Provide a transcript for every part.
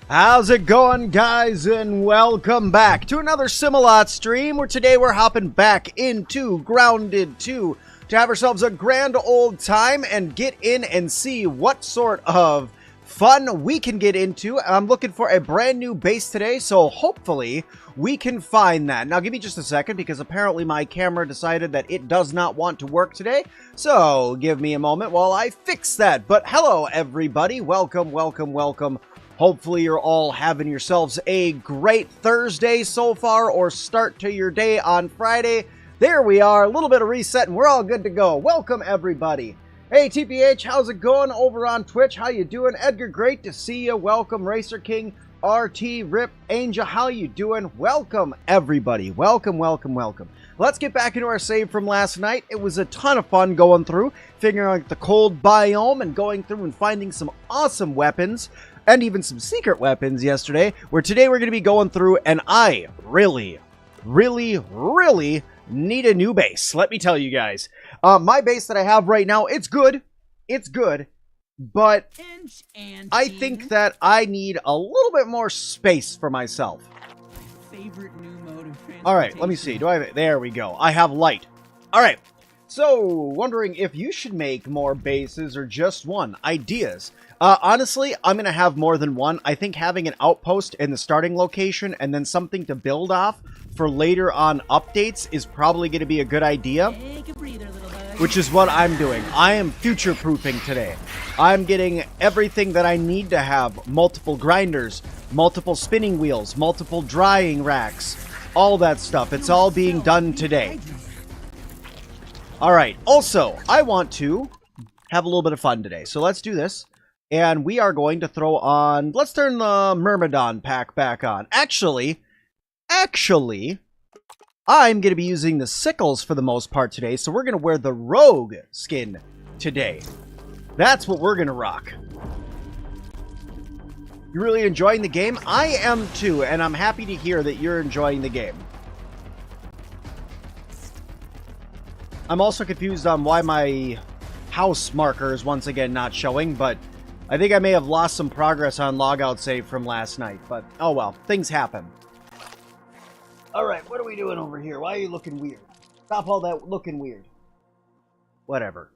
How's it going, guys, and welcome back to another Sim-Alot stream, where today we're hopping back into Grounded 2 to have ourselves a grand old time and get in and see what sort of fun we can get into. I'm looking for a brand new base today, so hopefully we can find that. Now, give me just a second, because apparently my camera decided that it does not want to work today, so give me a moment while I fix that. But hello, everybody. Welcome, welcome, welcome. Hopefully you're all having yourselves a great Thursday so far, or start to your day on Friday. There we are, a little bit of reset, and we're all good to go. Welcome, everybody. Hey, TPH, how's it going over on Twitch? How you doing? Edgar, great to see you. Welcome, Racer King, RT, Rip, Angel, how you doing? Welcome, everybody. Welcome, welcome, welcome. Let's get back into our save from last night. It was a ton of fun going through, figuring out the cold biome, and going through and finding some awesome weapons. And even some secret weapons yesterday, where today we're going to be going through, and I really need a new base. Let me tell you guys. My base that I have right now, it's good. It's good. But I think that I need a little bit more space for myself. Favorite new mode of transportation. Alright, let me see. Do I have it? There we go. I have light. Alright. So, wondering if you should make more bases or just one. Ideas. Honestly, I'm going to have more than one. I think having an outpost in the starting location and then something to build off for later on updates is probably going to be a good idea. Take a breather, little bug. Which is what I'm doing. I am future-proofing today. I'm getting everything that I need to have. Multiple grinders, multiple spinning wheels, multiple drying racks, all that stuff. It's all being done today. Alright, also, I want to have a little bit of fun today. So let's do this. And we are going to throw on... Let's turn the Myrmidon pack back on. Actually, I'm going to be using the sickles for the most part today. So we're going to wear the rogue skin today. That's what we're going to rock. You really enjoying the game? I am too, and I'm happy to hear that you're enjoying the game. I'm also confused on why my house marker is once again not showing, but I think I may have lost some progress on logout save from last night, but oh well, things happen. Alright, what are we doing over here? Why are you looking weird? Stop all that looking weird. Whatever.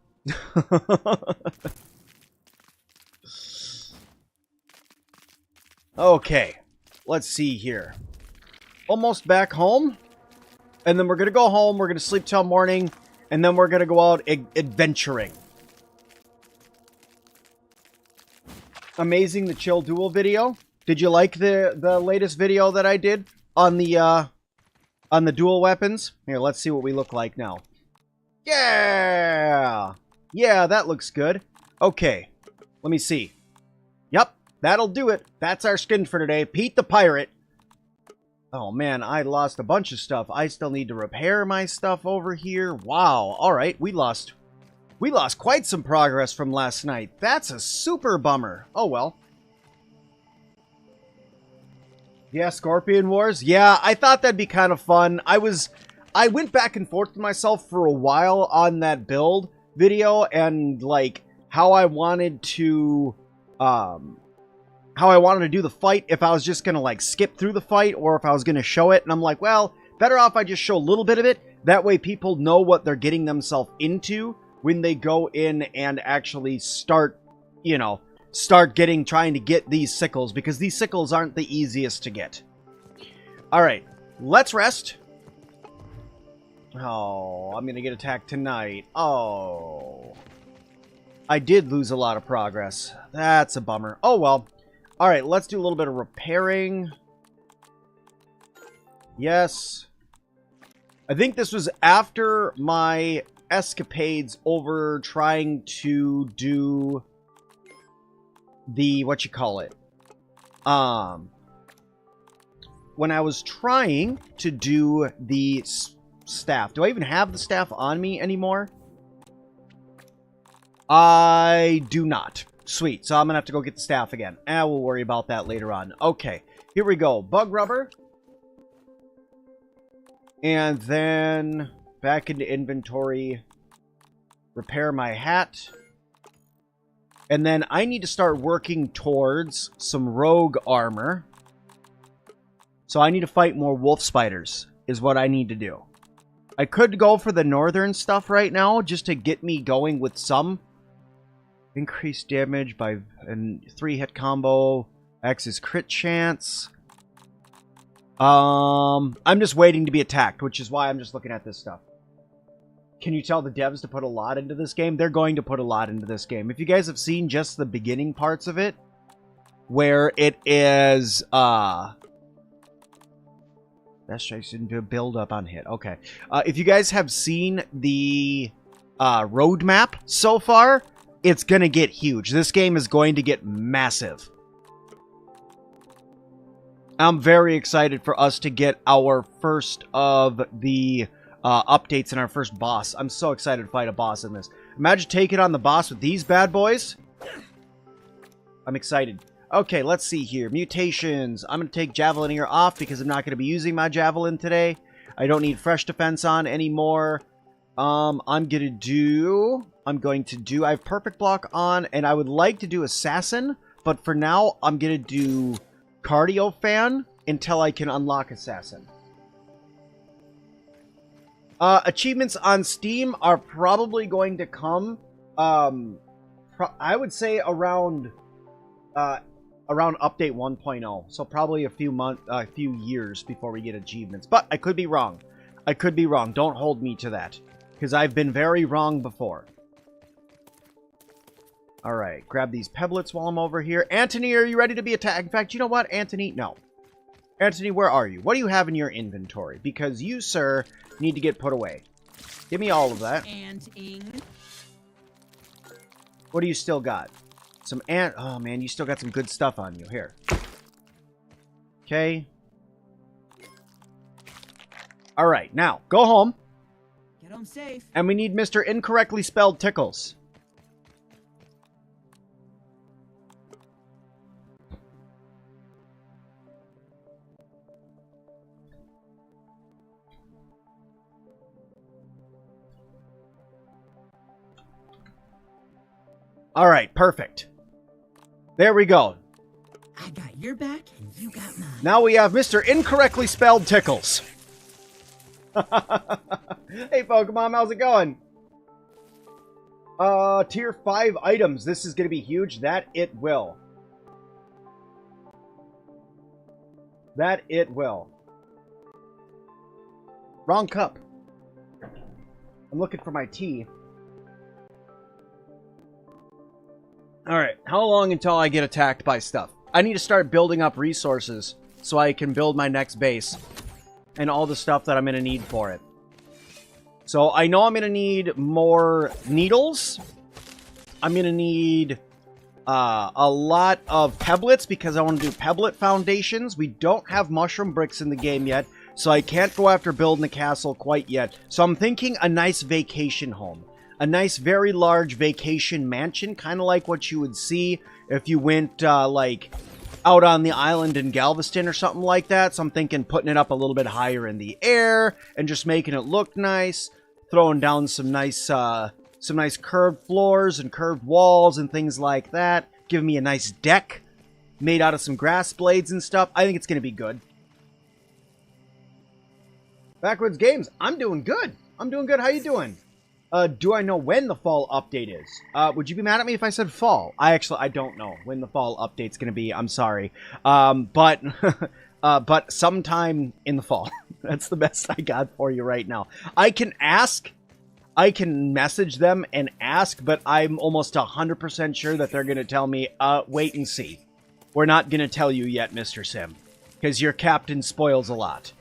Okay, let's see here. Almost back home, and then we're going to go home, we're going to sleep till morning, and then we're going to go out adventuring. Amazing, the Chill Duel video. Did you like the latest video that I did on the dual weapons? Here, let's see what we look like now. Yeah! Yeah, that looks good. Okay, let me see. Yep, that'll do it. That's our skin for today. Pete the Pirate. Oh man, I lost a bunch of stuff. I still need to repair my stuff over here. Wow, alright, we lost quite some progress from last night. That's a super bummer. Oh well. Yeah, Scorpion Wars. Yeah, I thought that'd be kind of fun. I went back and forth with myself for a while on that build video, and like how I wanted to do the fight, if I was just gonna like skip through the fight or if I was gonna show it. And I'm like, well, better off I just show a little bit of it. That way people know what they're getting themselves into when they go in and actually start, you know, trying to get these sickles, because these sickles aren't the easiest to get. Alright, let's rest. Oh, I'm gonna get attacked tonight. Oh. I did lose a lot of progress. That's a bummer. Oh well. Alright, let's do a little bit of repairing. Yes. I think this was after my escapades over trying to do the, what you call it, when I was trying to do the staff. Do I even have the staff on me anymore? I do not. Sweet, so I'm gonna have to go get the staff again. And we'll worry about that later on. Okay, here we go. Bug rubber. And then back into inventory. Repair my hat. And then I need to start working towards some rogue armor. So I need to fight more wolf spiders, is what I need to do. I could go for the northern stuff right now, just to get me going with some. Increased damage by a 3-hit combo. X is crit chance. I'm just waiting to be attacked, which is why I'm just looking at this stuff. Can you tell the devs to put a lot into this game? They're going to put a lot into this game. If you guys have seen just the beginning parts of it, where it is, that strikes into a build up on hit. Okay. If you guys have seen the roadmap so far, it's going to get huge. This game is going to get massive. I'm very excited for us to get our first of the updates and our first boss. I'm so excited to fight a boss in this. Imagine taking on the boss with these bad boys. I'm excited. Okay, let's see here. Mutations. I'm going to take Javelineer off because I'm not going to be using my Javelin today. I don't need fresh defense on anymore. I have Perfect Block on, and I would like to do Assassin, but for now, I'm going to do Cardio Fan until I can unlock Assassin. Achievements on Steam are probably going to come, I would say around update 1.0. So probably a few years before we get achievements. But I could be wrong. I could be wrong. Don't hold me to that, because I've been very wrong before. Alright, grab these pebblets while I'm over here. Anthony, are you ready to be attacked? In fact, you know what, Anthony? No. Anthony, where are you? What do you have in your inventory? Because you, sir, need to get put away. Give me all of that. What do you still got? Some oh, man, you still got some good stuff on you. Here. Okay. Alright, now, go home. Get home safe. And we need Mr. Incorrectly Spelled Tickles. Alright, perfect. There we go. I got your back and you got mine. Now we have Mr. Incorrectly Spelled Tickles. Hey Pokemon, how's it going? Tier 5 items. This is going to be huge. That it will. That it will. Wrong cup. I'm looking for my tea. Alright, how long until I get attacked by stuff? I need to start building up resources so I can build my next base. And all the stuff that I'm going to need for it. So I know I'm going to need more needles. I'm going to need a lot of pebblets because I want to do pebblet foundations. We don't have mushroom bricks in the game yet, so I can't go after building a castle quite yet. So I'm thinking a nice vacation home. A nice, very large vacation mansion, kind of like what you would see if you went, like, out on the island in Galveston or something like that. So I'm thinking putting it up a little bit higher in the air and just making it look nice. Throwing down some nice curved floors and curved walls and things like that. Giving me a nice deck made out of some grass blades and stuff. I think it's going to be good. Backwoods Games, I'm doing good. I'm doing good. How you doing? Do I know when the fall update is? Would you be mad at me if I said fall? I don't know when the fall update's going to be. I'm sorry. But sometime in the fall. That's the best I got for you right now. I can ask. I can message them and ask, but I'm almost 100% sure that they're going to tell me, wait and see. We're not going to tell you yet, Mr. Sim. Because your captain spoils a lot.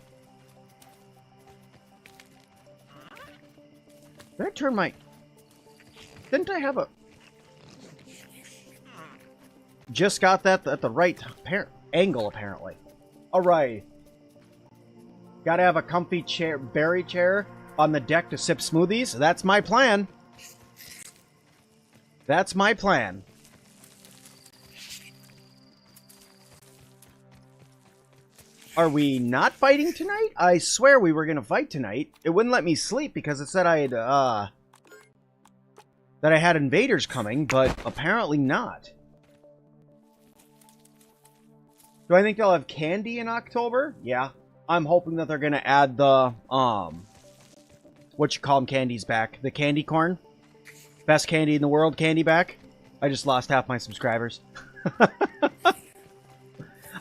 Did I turn my... Didn't I have a... Just got that at the right angle, apparently. Alright. Gotta have a comfy chair, berry chair on the deck to sip smoothies. That's my plan. That's my plan. Are we not fighting tonight? I swear we were going to fight tonight. It wouldn't let me sleep because it said I had, that I had invaders coming, but apparently not. Do I think they'll have candy in October? Yeah. I'm hoping that they're going to add the, what you call them candies back. The candy corn. Best candy in the world candy back. I just lost half my subscribers. I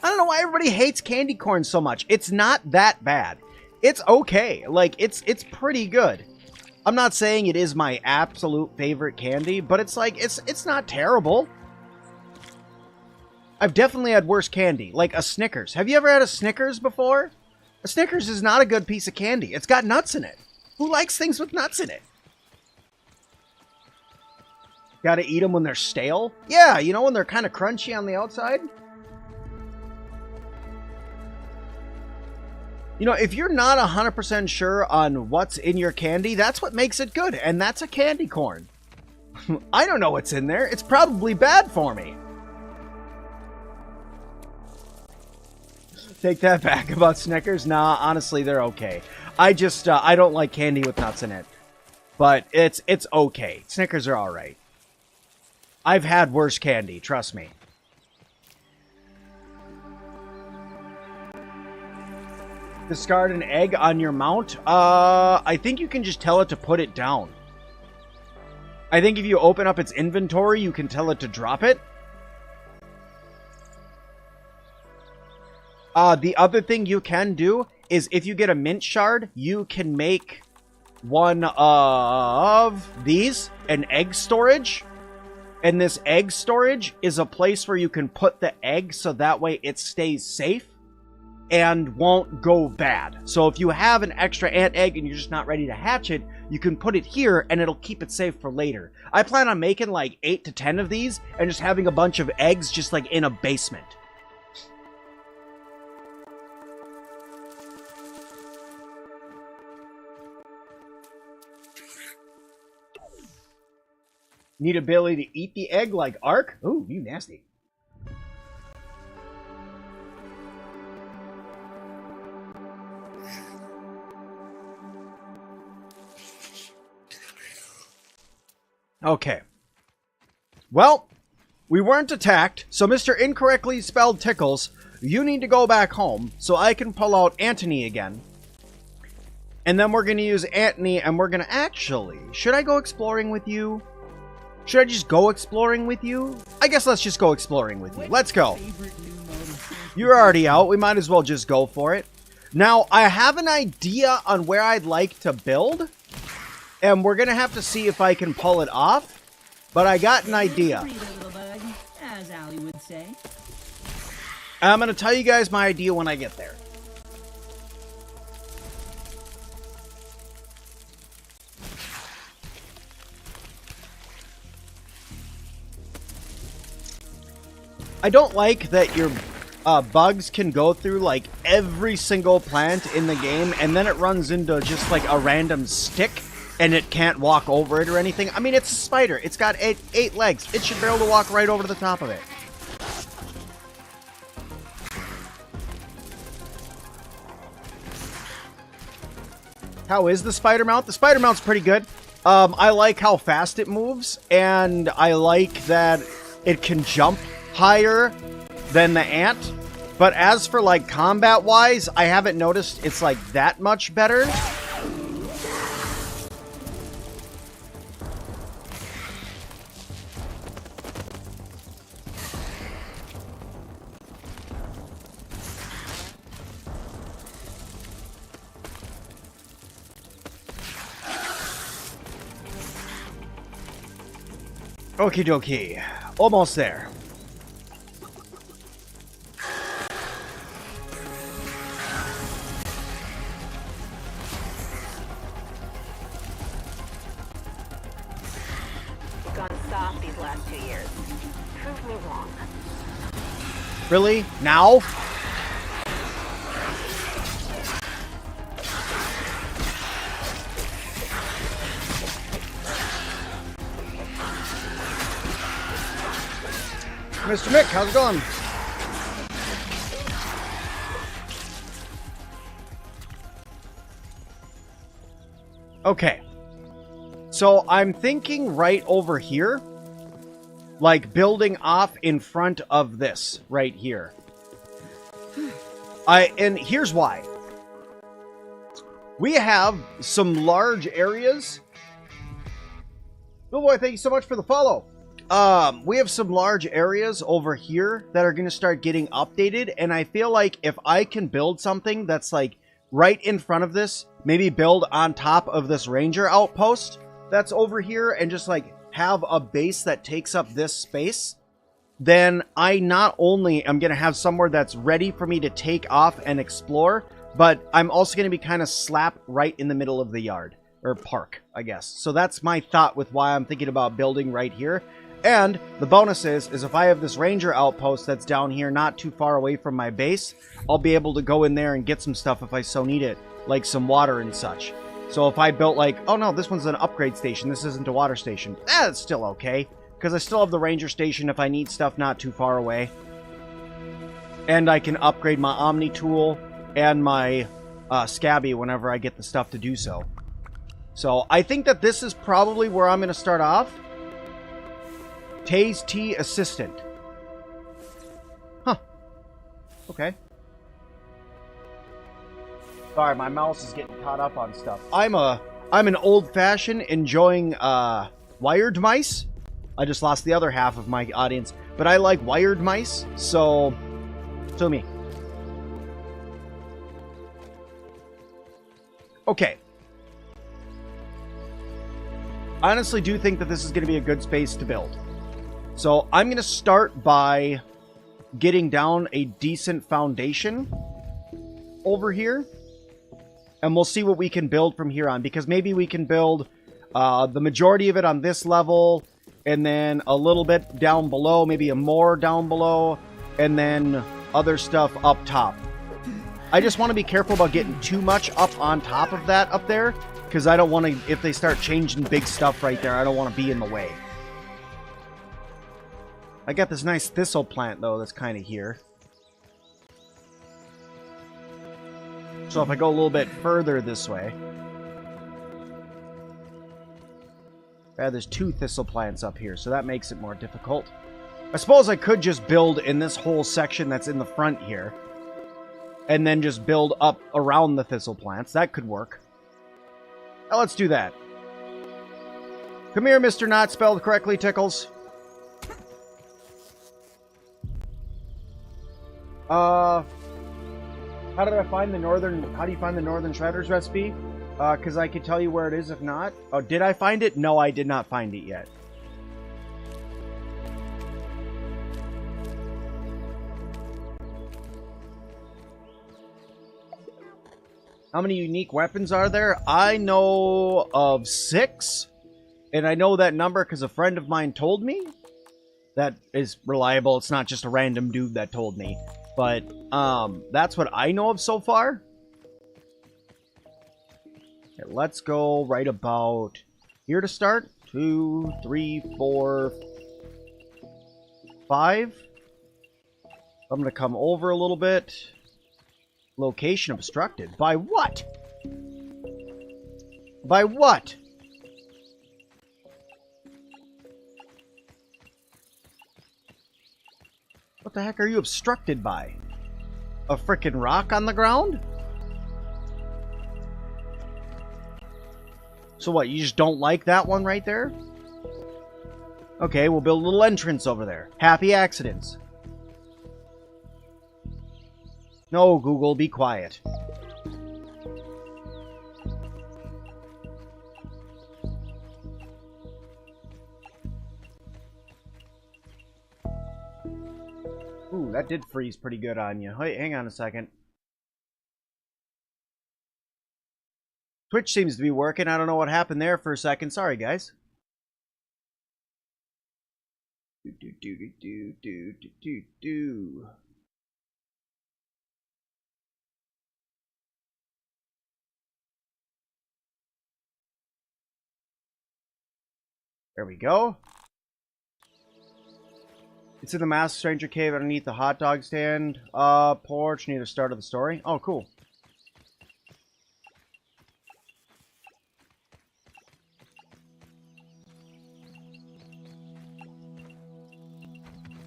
don't know why everybody hates candy corn so much. It's not that bad. It's okay. Like, it's pretty good. I'm not saying it is my absolute favorite candy, but it's like, it's not terrible. I've definitely had worse candy, like a Snickers. Have you ever had a Snickers before? A Snickers is not a good piece of candy. It's got nuts in it. Who likes things with nuts in it? Gotta eat them when they're stale? Yeah, you know, when they're kind of crunchy on the outside? You know, if you're not 100% sure on what's in your candy, that's what makes it good, and that's a candy corn. I don't know what's in there. It's probably bad for me. Take that back about Snickers. Nah, honestly, they're okay. I just, I don't like candy with nuts in it. But it's okay. Snickers are alright. I've had worse candy, trust me. Discard an egg on your mount? I think you can just tell it to put it down. I think if you open up its inventory, you can tell it to drop it. The other thing you can do is if you get a mint shard, you can make one of these, an egg storage. And this egg storage is a place where you can put the egg so that way it stays safe and won't go bad. So if you have an extra ant egg and you're just not ready to hatch it, you can put it here and it'll keep it safe for later. I plan on making like 8 to 10 of these and just having a bunch of eggs just like in a basement. Need ability to eat the egg like Ark? Ooh, you nasty. Okay. Well, we weren't attacked, so Mr. Incorrectly Spelled Tickles, you need to go back home so I can pull out Antony again. And then we're going to use Antony and we're going to actually... Should I go exploring with you? Should I just go exploring with you? I guess let's just go exploring with you. Let's go. You're already out. We might as well just go for it. Now, I have an idea on where I'd like to build. And we're going to have to see if I can pull it off. But I got an idea. I'm going to tell you guys my idea when I get there. I don't like that your bugs can go through like every single plant in the game and then it runs into just like a random stick and it can't walk over it or anything. I mean, it's a spider. It's got eight legs. It should be able to walk right over to the top of it. How is the spider mount? The spider mount's pretty good. I like how fast it moves and I like that it can jump higher than the ant, but as for like combat wise, I haven't noticed it's like that much better. Okie dokie, almost there. Really? Now? Mr. Mick, how's it going? Okay. So I'm thinking right over here, like building off in front of this right here. And here's why. We have some large areas. Oh boy, thank you so much for the follow. We have some large areas over here that are going to start getting updated, and I feel like if I can build something that's like right in front of this, maybe build on top of this ranger outpost that's over here and just like have a base that takes up this space, then I not only am going to have somewhere that's ready for me to take off and explore, but I'm also going to be kind of slapped right in the middle of the yard, or park, I guess. So that's my thought with why I'm thinking about building right here. And the bonus is if I have this ranger outpost that's down here not too far away from my base, I'll be able to go in there and get some stuff if I so need it, like some water and such. So if I built like, oh no, this one's an upgrade station, this isn't a water station, it's still okay, because I still have the ranger station if I need stuff not too far away. And I can upgrade my Omni tool and my Scabby whenever I get the stuff to do so. So I think that this is probably where I'm going to start off. Tay's T Assistant. Huh. Okay. Sorry, my mouse is getting caught up on stuff. I'm an old-fashioned enjoying wired mice. I just lost the other half of my audience, but I like wired mice, so me. Okay. I honestly do think that this is going to be a good space to build. So I'm going to start by getting down a decent foundation over here. And we'll see what we can build from here on. Because maybe we can build the majority of it on this level. And then a little bit down below. Maybe a more down below. And then other stuff up top. I just want to be careful about getting too much up on top of that up there. Because I don't want to, if they start changing big stuff right there, I don't want to be in the way. I got this nice thistle plant, though, that's kind of here. So if I go a little bit further this way... there's 2 thistle plants up here, so that makes it more difficult. I suppose I could just build in this whole section that's in the front here. And then just build up around the thistle plants. That could work. Now let's do that. Come here, Mr. Not Spelled Correctly, Tickles. How do you find the Northern Shredder's recipe? Because I could tell you where it is if not. Oh, did I find it? No, I did not find it yet. How many unique weapons are there? I know of 6. And I know that number because a friend of mine told me. That is reliable. It's not just a random dude that told me. But, that's what I know of so far. Okay, let's go right about here to start. 2, 3, 4, 5. I'm going to come over a little bit. Location obstructed. By what? By what? What the heck are you obstructed by? A frickin' rock on the ground? So what, you just don't like that one right there? Okay, we'll build a little entrance over there. Happy accidents. No, Google, be quiet. Ooh, that did freeze pretty good on you. Wait, hang on a second. Twitch seems to be working. I don't know what happened there for a second. Sorry, guys. There we go. It's in the Masked Stranger Cave underneath the hot dog stand. Porch near the start of the story. Oh, cool.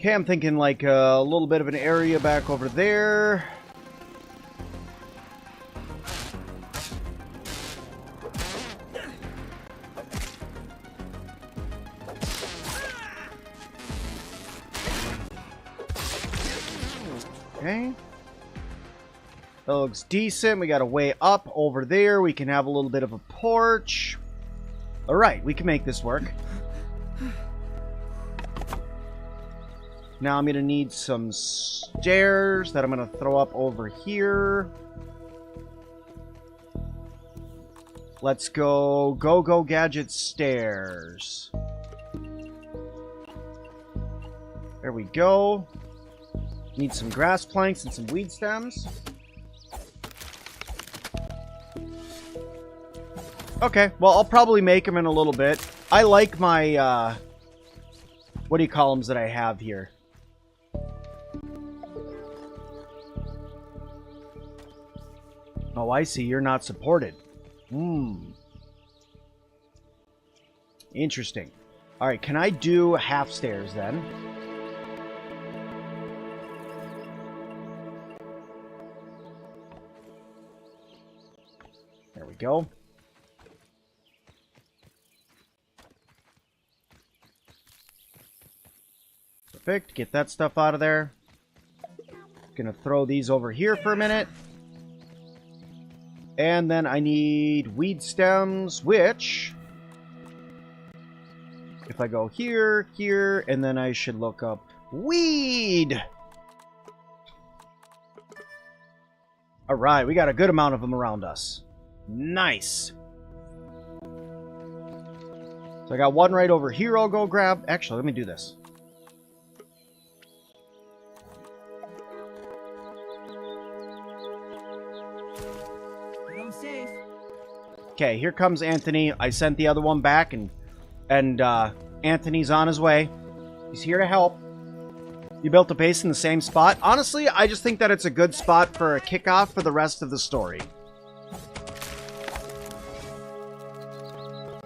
Okay, I'm thinking like a little bit of an area back over there. Okay. That looks decent. We got a way up over there. We can have a little bit of a porch. Alright, we can make this work. Now I'm going to need some stairs that I'm going to throw up over here. Let's go Gadget stairs. There we go. Need some grass planks and some weed stems. Okay, well, I'll probably make them in a little bit. I like my, what do you call them that I have here? Oh, I see. You're not supported. Interesting. Alright, can I do half stairs then? There we go. Perfect. Get that stuff out of there. Gonna throw these over here for a minute. And then I need weed stems, which... if I go here, here, and then I should look up weed! Alright, we got a good amount of them around us. Nice! So I got one right over here I'll go grab. Actually, let me do this. Okay, here comes Anthony. I sent the other one back, and Anthony's on his way. He's here to help. You built a base in the same spot. Honestly, I just think that it's a good spot for a kickoff for the rest of the story.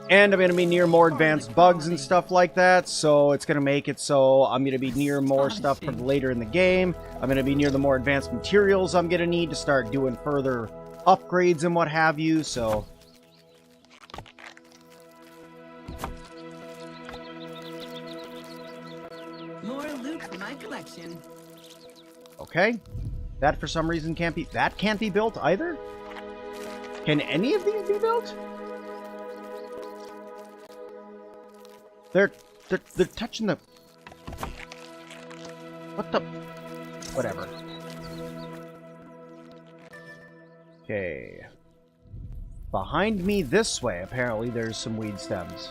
And I'm going to be near more advanced bugs and stuff like that, so it's going to make it so I'm going to be near more stuff for later in the game. I'm going to be near the more advanced materials I'm going to need to start doing further upgrades and what have you, so... more loot for my collection. Okay. That for some reason can't be... that can't be built either? Can any of these be built? They're touching the... what the... whatever. Okay. Behind me this way, apparently, there's some weed stems.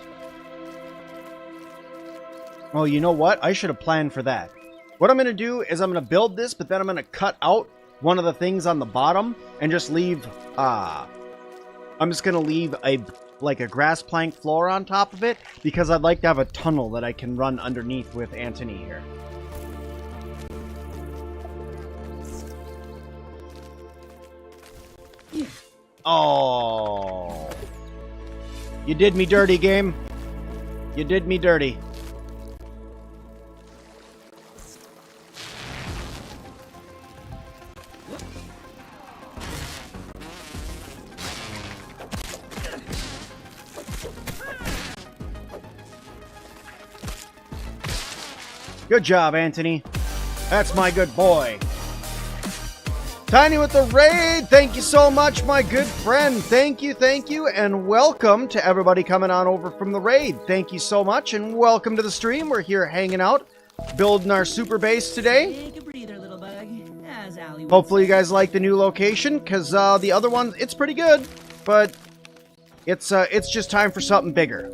Oh, you know what? I should have planned for that. What I'm going to do is I'm going to build this, but then I'm going to cut out one of the things on the bottom and just leave... I'm just going to leave a... like a grass plank floor on top of it, because I'd like to have a tunnel that I can run underneath with Anthony here. Oh. You did me dirty, game. You did me dirty. Good job, Anthony. That's my good boy. Tiny with the raid. Thank you so much, my good friend. Thank you, and welcome to everybody coming on over from the raid. Thank you so much, and welcome to the stream. We're here hanging out, building our super base today. Take a breather, little bug. As Allie would Hopefully you say. guys like the new location, because the other one, it's pretty good, but it's just time for something bigger.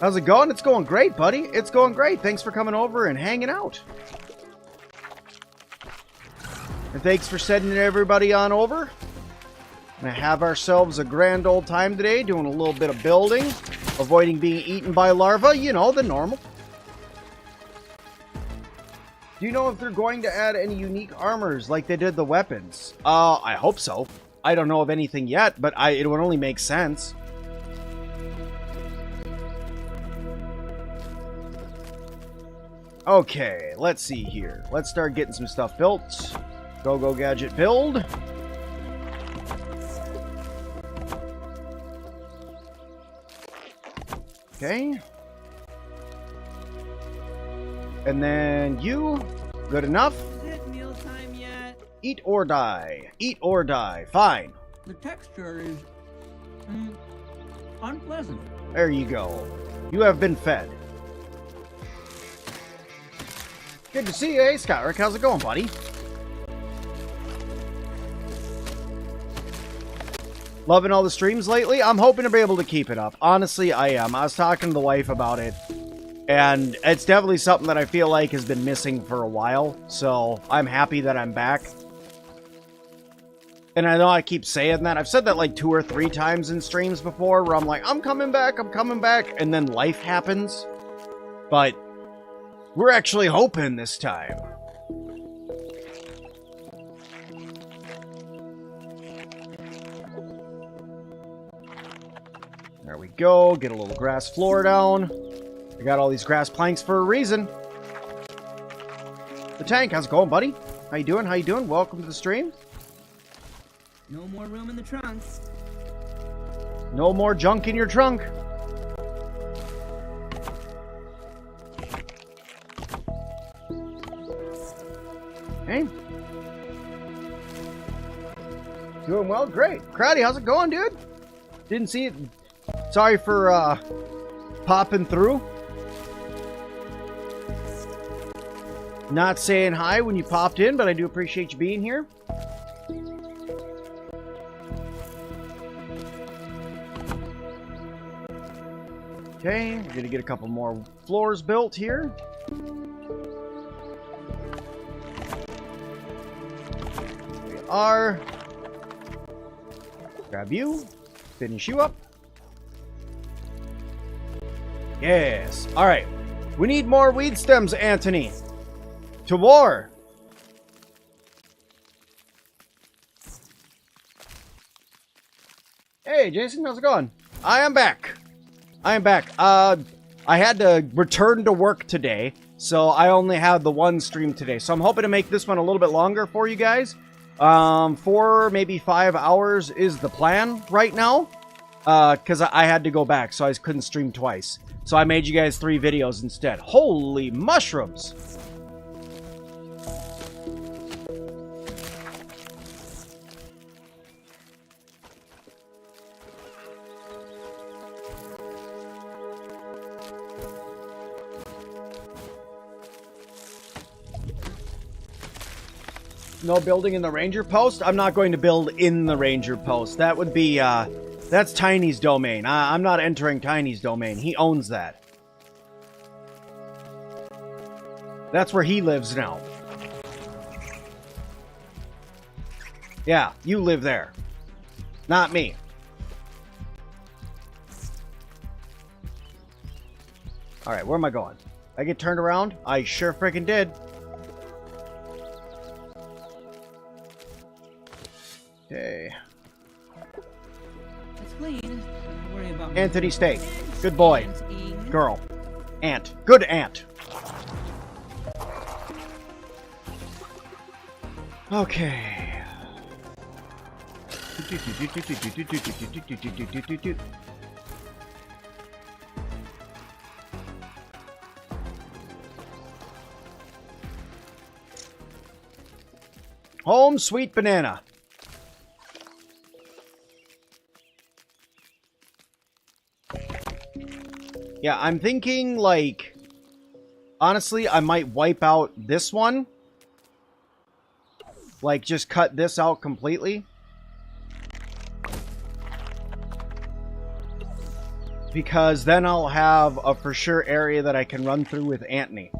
How's it going? It's going great, buddy. It's going great. Thanks for coming over and hanging out. And thanks for sending everybody on over. Gonna have ourselves a grand old time today, doing a little bit of building, avoiding being eaten by larvae, you know, the normal. Do you know if they're going to add any unique armors like they did the weapons? I hope so. I don't know of anything yet, but it would only make sense. Okay, let's see here. Let's start getting some stuff built. Go gadget build. Okay. And then you, good enough. Is it mealtime yet? Eat or die. Eat or die. Fine. The texture is unpleasant. There you go. You have been fed. Good to see you, hey Scott Rick. How's it going, buddy? Loving all the streams lately? I'm hoping to be able to keep it up. Honestly, I am. I was talking to the wife about it, and it's definitely something that I feel like has been missing for a while, so I'm happy that I'm back. And I know I keep saying that. I've said that like 2 or 3 times in streams before, where I'm like, I'm coming back, and then life happens. But we're actually hoping this time. There we go. Get a little grass floor down. I got all these grass planks for a reason. The tank, how's it going, buddy? How you doing? How you doing? Welcome to the stream. No more room in the trunk. No more junk in your trunk. Hey. Doing well? Great. Crowdy, how's it going, dude? Didn't see it. Sorry for popping through. Not saying hi when you popped in, but I do appreciate you being here. Okay, we're gonna get a couple more floors built here. There we are. Grab you. Finish you up. Yes. Alright. We need more weed stems, Anthony. To war. Hey, Jason, how's it going? I am back. I am back. I had to return to work today, so I only had the one stream today. So I'm hoping to make this one a little bit longer for you guys. 4, maybe 5 hours is the plan right now. Because I had to go back, so I couldn't stream twice. So I made you guys 3 videos instead. Holy mushrooms! No building in the ranger post? I'm not going to build in the ranger post. That would be, that's Tiny's domain. I'm not entering Tiny's domain. He owns that. That's where he lives now. Yeah, you live there. Not me. Alright, where am I going? I get turned around? I sure freaking did. Okay. It's clean. Don't worry about Anthony Steak. Good boy. Girl. Ant. Good ant. Okay. Home sweet banana. Yeah, I'm thinking, like, honestly, I might wipe out this one. Like, just cut this out completely. Because then I'll have a for sure area that I can run through with Anthony.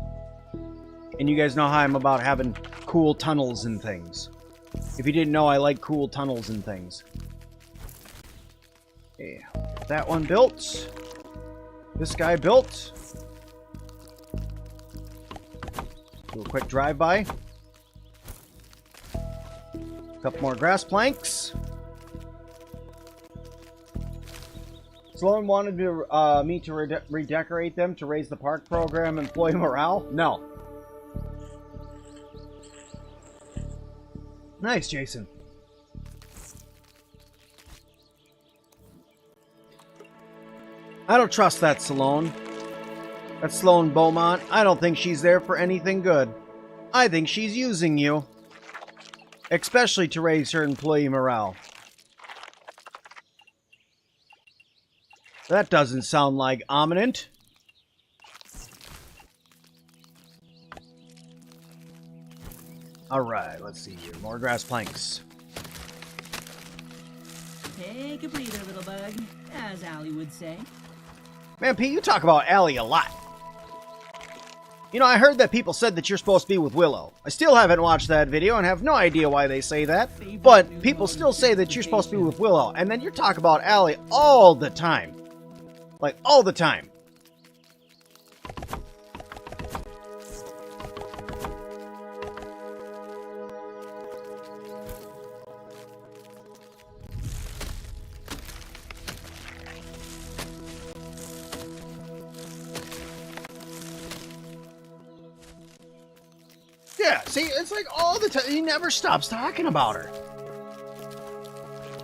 And you guys know how I'm about having cool tunnels and things. If you didn't know, I like cool tunnels and things. Okay, that one built. This guy built. Do a quick drive-by. Couple more grass planks. Sloan wanted to, me to redecorate them to raise the park program employee morale. No. Nice, Jason. I don't trust that Sloan. That Sloan Beaumont. I don't think she's there for anything good. I think she's using you. Especially to raise her employee morale. That doesn't sound like ominent. Alright, let's see here. More grass planks. Take a breather, little bug, as Allie would say. Man, Pete, you talk about Allie a lot. You know, I heard that people said that you're supposed to be with Willow. I still haven't watched that video and have no idea why they say that. But people still say that you're supposed to be with Willow. And then you talk about Allie all the time. Like, all the time. Yeah, see, it's like all the time. He never stops talking about her.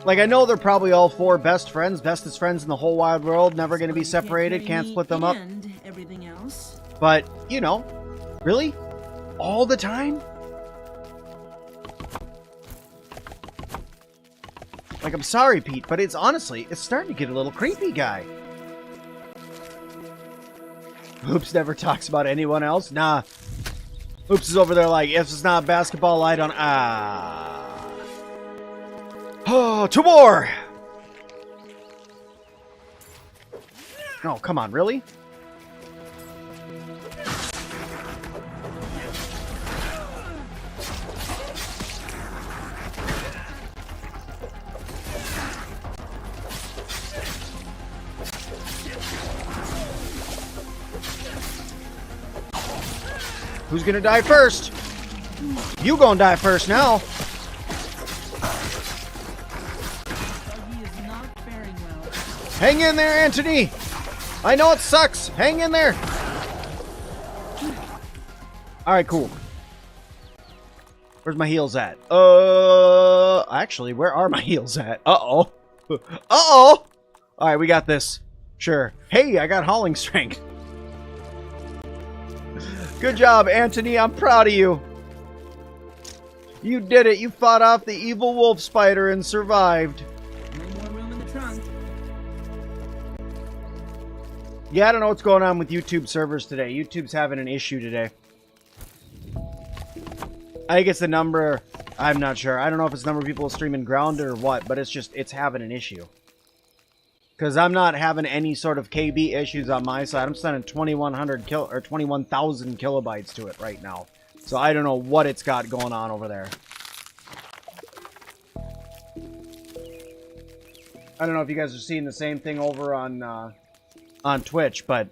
Like, I know they're probably all four best friends, bestest friends in the whole wide world, never going to be separated, can't split them up. And everything else. But, you know, really? All the time? Like, I'm sorry, Pete, but it's honestly, it's starting to get a little creepy, guy. Oops never talks about anyone else? Nah. Oops is over there like, if it's not basketball, I don't... Oh, two more! Oh, come on, really? Who's gonna die first? You gonna die first now. Buggy is not faring well. Hang in there, Anthony. I know it sucks. Hang in there. Alright, cool. Where's my heals at? Actually, where are my heals at? Uh-oh. Uh-oh! Alright, we got this. Sure. Hey, I got hauling strength. Good job, Anthony. I'm proud of you. You did it. You fought off the evil wolf spider and survived. No more room in the trunk. Yeah, I don't know what's going on with YouTube servers today. YouTube's having an issue today. I think it's the number. I'm not sure. I don't know if it's the number of people streaming Grounded or what, but it's having an issue. Because I'm not having any sort of KB issues on my side. I'm sending 21,000 kilobytes to it right now. So I don't know what it's got going on over there. I don't know if you guys are seeing the same thing over on Twitch, but...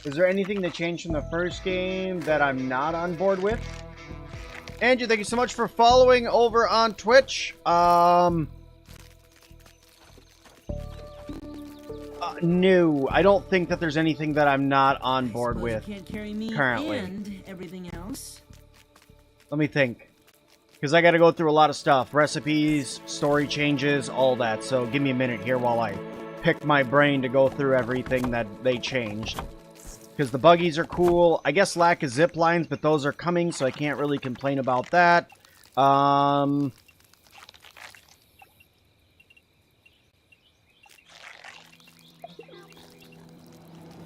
Is there anything that changed from the first game that I'm not on board with? Andrew, thank you so much for following over on Twitch. No, I don't think that there's anything that I'm not on board with Can't carry me currently. And everything else. Let me think. Because I got to go through a lot of stuff. Recipes, story changes, all that. So give me a minute here while I pick my brain to go through everything that they changed. Because the buggies are cool. I guess lack of zip lines, but those are coming, so I can't really complain about that.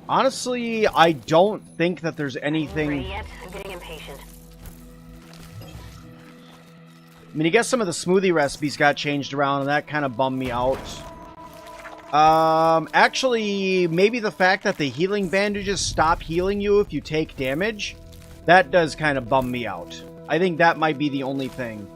Honestly, I don't think that there's anything... Ready yet? I'm getting impatient. I mean, I guess some of the smoothie recipes got changed around, and that kind of bummed me out. Actually, maybe the fact that the healing bandages stop healing you if you take damage, that does kind of bum me out. I think that might be the only thing.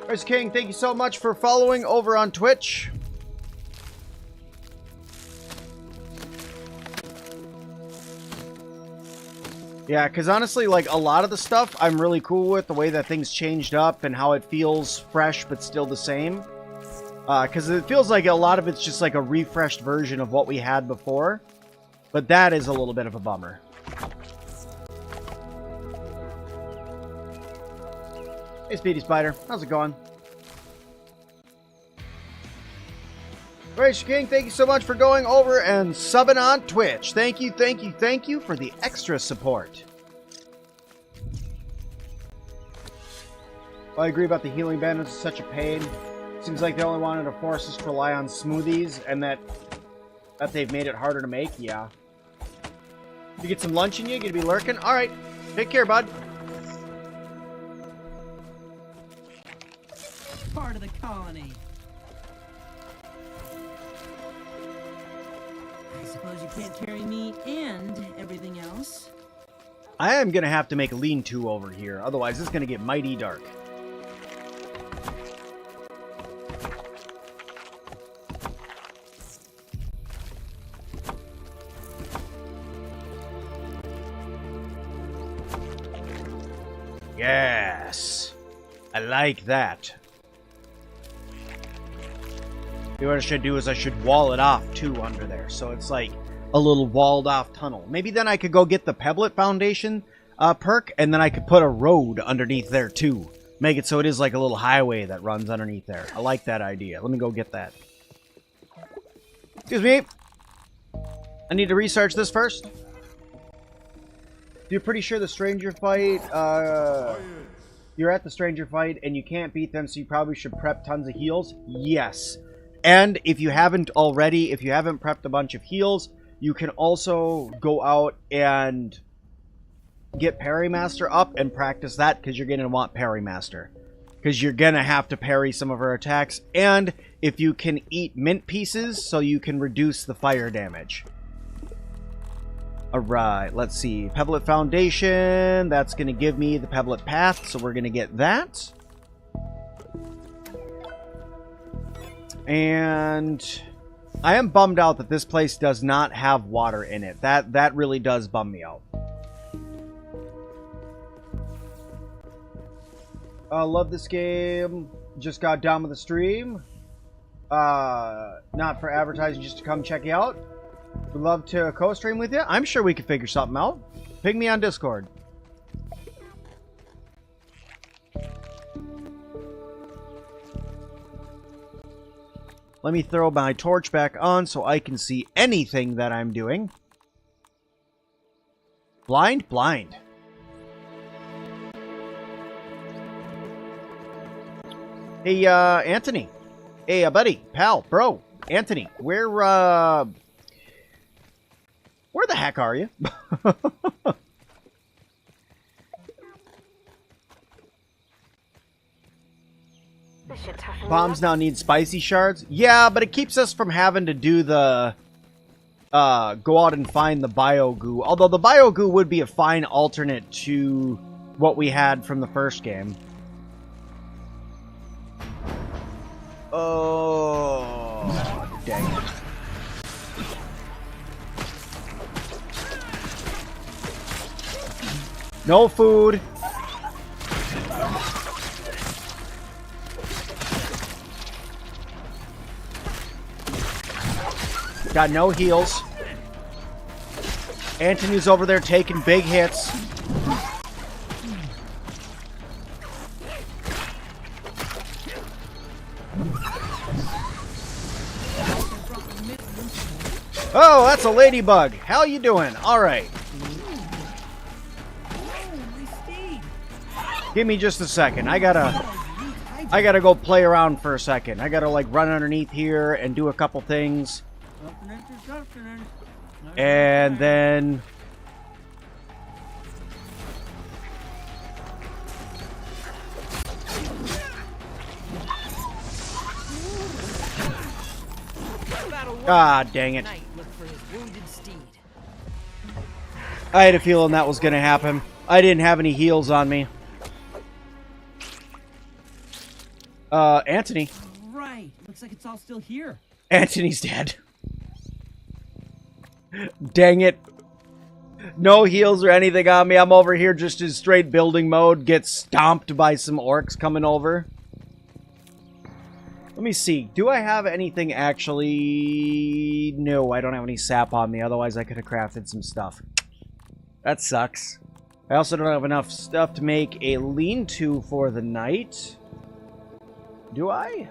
Chris King, thank you so much for following over on Twitch. Yeah, because honestly, like, a lot of the stuff I'm really cool with, the way that things changed up and how it feels fresh but still the same. Because it feels like a lot of it's just like a refreshed version of what we had before. But that is a little bit of a bummer. Hey, Speedy Spider. How's it going? Rage King, thank you so much for going over and subbing on Twitch. Thank you, thank you, thank you for the extra support. Well, I agree about the healing bandage. It's such a pain. Seems like they only wanted to force us to rely on smoothies, and that they've made it harder to make. Yeah. You get some lunch in you? You gonna be lurking? All right. Take care, bud. Part of the colony. I suppose you can't carry me and everything else. I am gonna have to make a lean-to over here, otherwise it's gonna get mighty dark. Yes, I like that. What I should do is I should wall it off too under there, so it's like a little walled off tunnel. Maybe then I could go get the Pebblet Foundation perk, and then I could put a road underneath there too. Make it so it is like a little highway that runs underneath there. I like that idea. Let me go get that. Excuse me. I need to research this first. You're pretty sure the stranger fight, you're at the stranger fight and you can't beat them, so you probably should prep tons of heals? Yes. And if you haven't already, if you haven't prepped a bunch of heals, you can also go out and get Parry Master up and practice that, because you're going to want Parry Master. Because you're going to have to parry some of her attacks. And if you can eat mint pieces, so you can reduce the fire damage. Alright, let's see. Pebblet Foundation, that's going to give me the Pebblet Path, so we're going to get that. And I am bummed out that this place does not have water in it. That really does bum me out. Love this game. Just got done with the stream. Not for advertising, just to come check you out. Would love to co-stream with you. I'm sure we could figure something out. Ping me on Discord. Let me throw my torch back on so I can see anything that I'm doing. Blind? Blind. Hey, Anthony. Hey, buddy, pal, bro, Anthony. Where the heck are you? Bombs now need spicy shards. Yeah, but it keeps us from having to do the go out and find the bio goo. Although the bio goo would be a fine alternate to what we had from the first game. Oh, dang it. No food. Got no heals. Anthony's over there taking big hits. Oh, that's a ladybug. How you doing? All right. Give me just a second. I gotta go play around for a second. I gotta like run underneath here and do a couple things. And then Ah, dang it. Knight look for his wounded steed. I had a feeling that was going to happen. I didn't have any heals on me. Anthony. Right. Looks like it's all still here. Anthony's dead. Dang it. No heals or anything on me. I'm over here just in straight building mode. Get stomped by some orcs coming over. Let me see. Do I have anything actually? No, I don't have any sap on me. Otherwise, I could have crafted some stuff. That sucks. I also don't have enough stuff to make a lean-to for the night. Do I?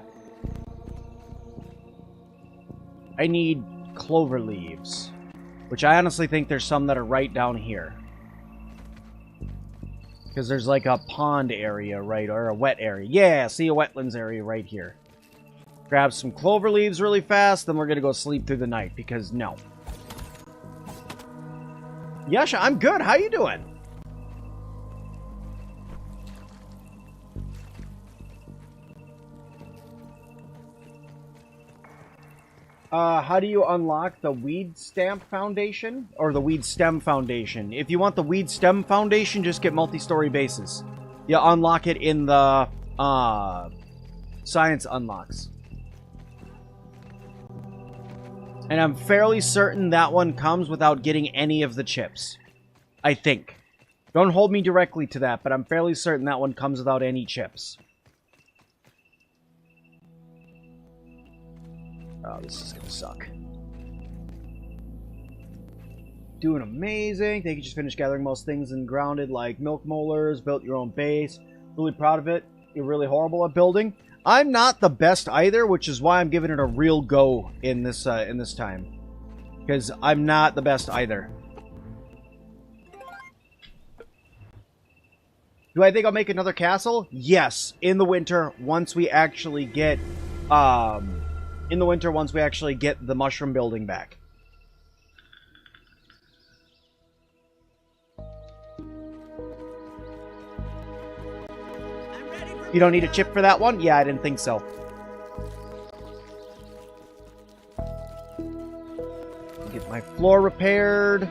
I need clover leaves. Which I honestly think there's some that are right down here. Because there's like a pond area, right? Or a wet area. Yeah, see a wetlands area right here. Grab some clover leaves really fast, then we're going to go sleep through the night. Because no. Yasha, I'm good. How you doing? How do you unlock the Weed Stamp Foundation? Or the Weed Stem Foundation? If you want the Weed Stem Foundation, just get multi-story bases. You unlock it in the Science Unlocks. And I'm fairly certain that one comes without getting any of the chips. I think. Don't hold me directly to that, but I'm fairly certain that one comes without any chips. Oh, this is gonna suck. Doing amazing. Thank you. Just finished gathering most things in grounded, like milk molars. Built your own base. Really proud of it. You're really horrible at building. I'm not the best either, which is why I'm giving it a real go in this time. Because I'm not the best either. Do I think I'll make another castle? Yes, in the winter once we actually get the mushroom building back. You don't need a chip for that one? Yeah, I didn't think so. Get my floor repaired.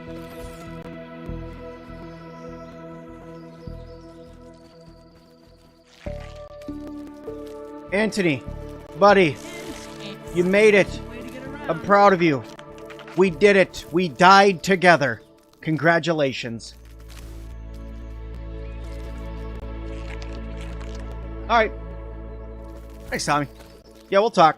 Anthony, buddy, you made it. I'm proud of you. We did it. We died together. Congratulations. Alright. Thanks, Tommy. Yeah, we'll talk.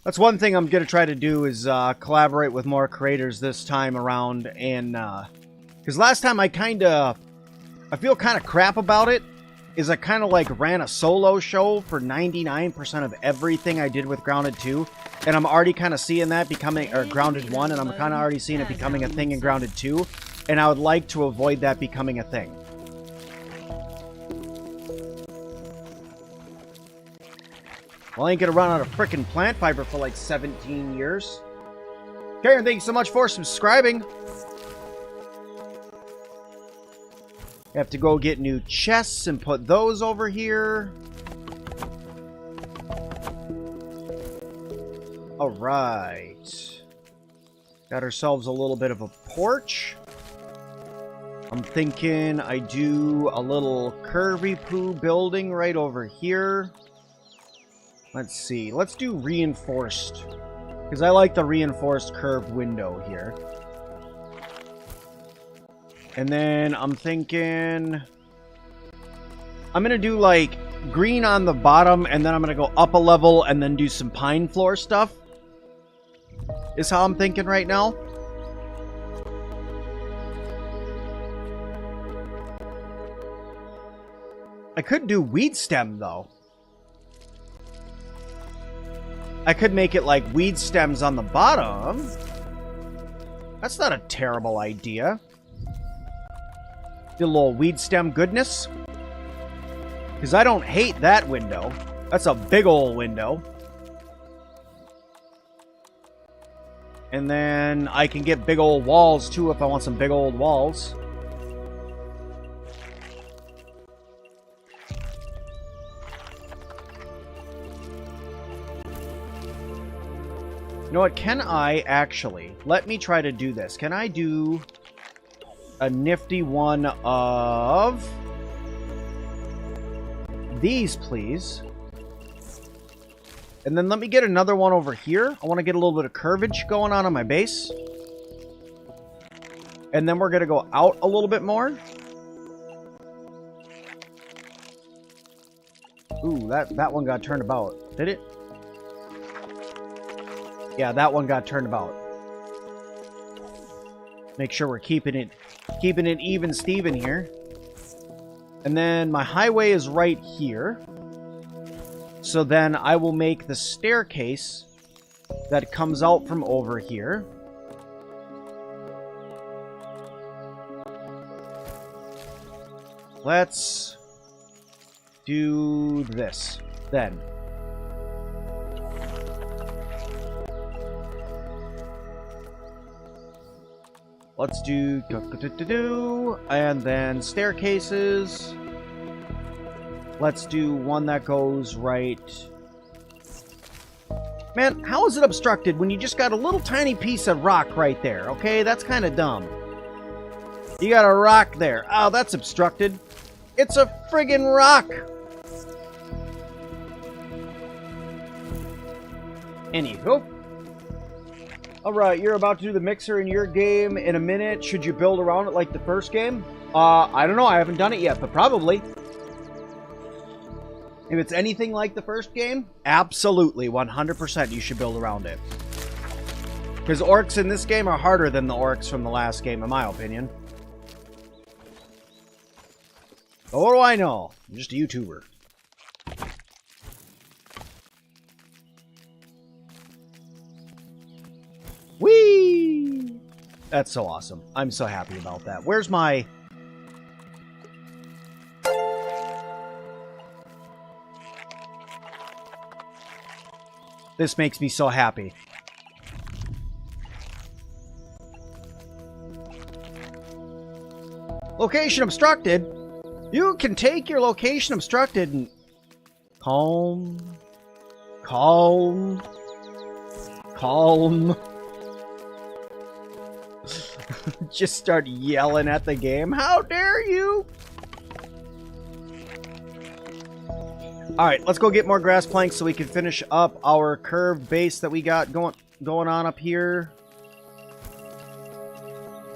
That's one thing I'm going to try to do is collaborate with more creators this time around. And, because last time I feel kind of crap about it. Is I kind of like ran a solo show for 99% of everything I did with Grounded 2. And I'm already kind of seeing that becoming, or Grounded 1, and I'm kind of already seeing it becoming a thing in Grounded 2. And I would like to avoid that becoming a thing. Well, I ain't gonna run out of frickin' plant fiber for like 17 years. Karen, thank you so much for subscribing. I have to go get new chests and put those over here. Alright. Got ourselves a little bit of a porch. I'm thinking I do a little curvy poo building right over here. Let's see. Let's do reinforced. Because I like the reinforced curved window here. And then I'm thinking I'm going to do like green on the bottom and then I'm going to go up a level and then do some pine floor stuff. Is how I'm thinking right now. I could do weed stem though. I could make it like weed stems on the bottom. That's not a terrible idea. Do a little weed stem goodness. Because I don't hate that window. That's a big old window. And then I can get big old walls too if I want some big old walls. You know what? Can I actually... Let me try to do this. Can I do a nifty one of... these, please? And then let me get another one over here. I want to get a little bit of curvage going on my base. And then we're going to go out a little bit more. Ooh, that one got turned about. Did it? Yeah, that one got turned about. Make sure we're keeping it even Steven here. And then my highway is right here. So then I will make the staircase that comes out from over here. Let's do this then. Let's do and then staircases. Let's do one that goes right. Man, how is it obstructed when you just got a little tiny piece of rock right there? Okay, that's kind of dumb. You got a rock there. Oh, that's obstructed. It's a friggin' rock. Anywho. Alright, you're about to do the mixer in your game in a minute. Should you build around it like the first game? I don't know. I haven't done it yet, but probably. If it's anything like the first game, absolutely, 100% you should build around it. Because orcs in this game are harder than the orcs from the last game, in my opinion. But what do I know? I'm just a YouTuber. Whee! That's so awesome. I'm so happy about that. Where's my... This makes me so happy. Location obstructed? You can take your location obstructed and... Calm. Calm. Calm. Just start yelling at the game. How dare you? Alright, let's go get more grass planks so we can finish up our curved base that we got going on up here.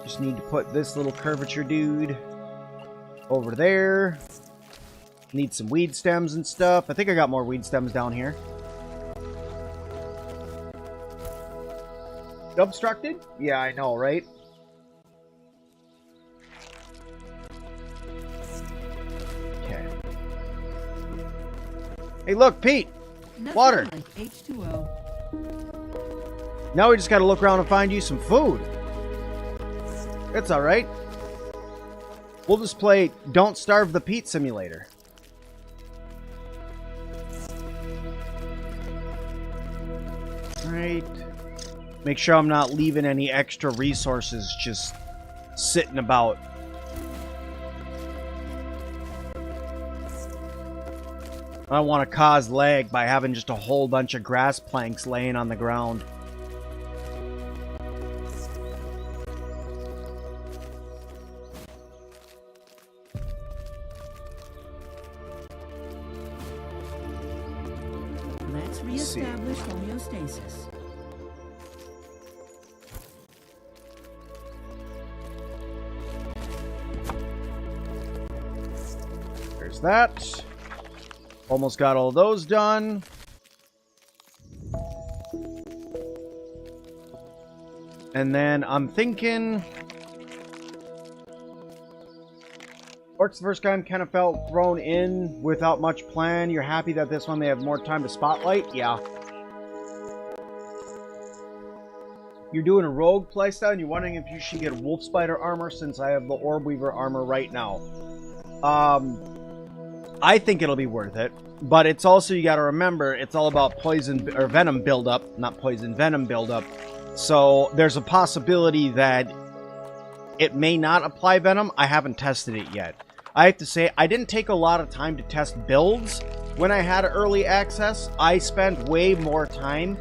Just need to put this little curvature dude over there. Need some weed stems and stuff. I think I got more weed stems down here. Obstructed? Yeah, I know, right? Hey, look, Pete! Nothing Water! like H2O. Now we just gotta look around and find you some food. It's alright. We'll just play Don't Starve the Pete Simulator. Alright. Make sure I'm not leaving any extra resources just sitting about. I don't want to cause lag by having just a whole bunch of grass planks laying on the ground. Let's reestablish homeostasis. There's that. Almost got all those done. And then I'm thinking... Orcs the first time kind of felt thrown in without much plan. You're happy that this one they have more time to spotlight? Yeah. You're doing a rogue playstyle and you're wondering if you should get wolf spider armor since I have the orb weaver armor right now. I think it'll be worth it, but it's also, you gotta remember, it's all about poison or venom buildup, not poison, venom buildup. So there's a possibility that it may not apply venom. I haven't tested it yet. I have to say, I didn't take a lot of time to test builds when I had early access. I spent way more time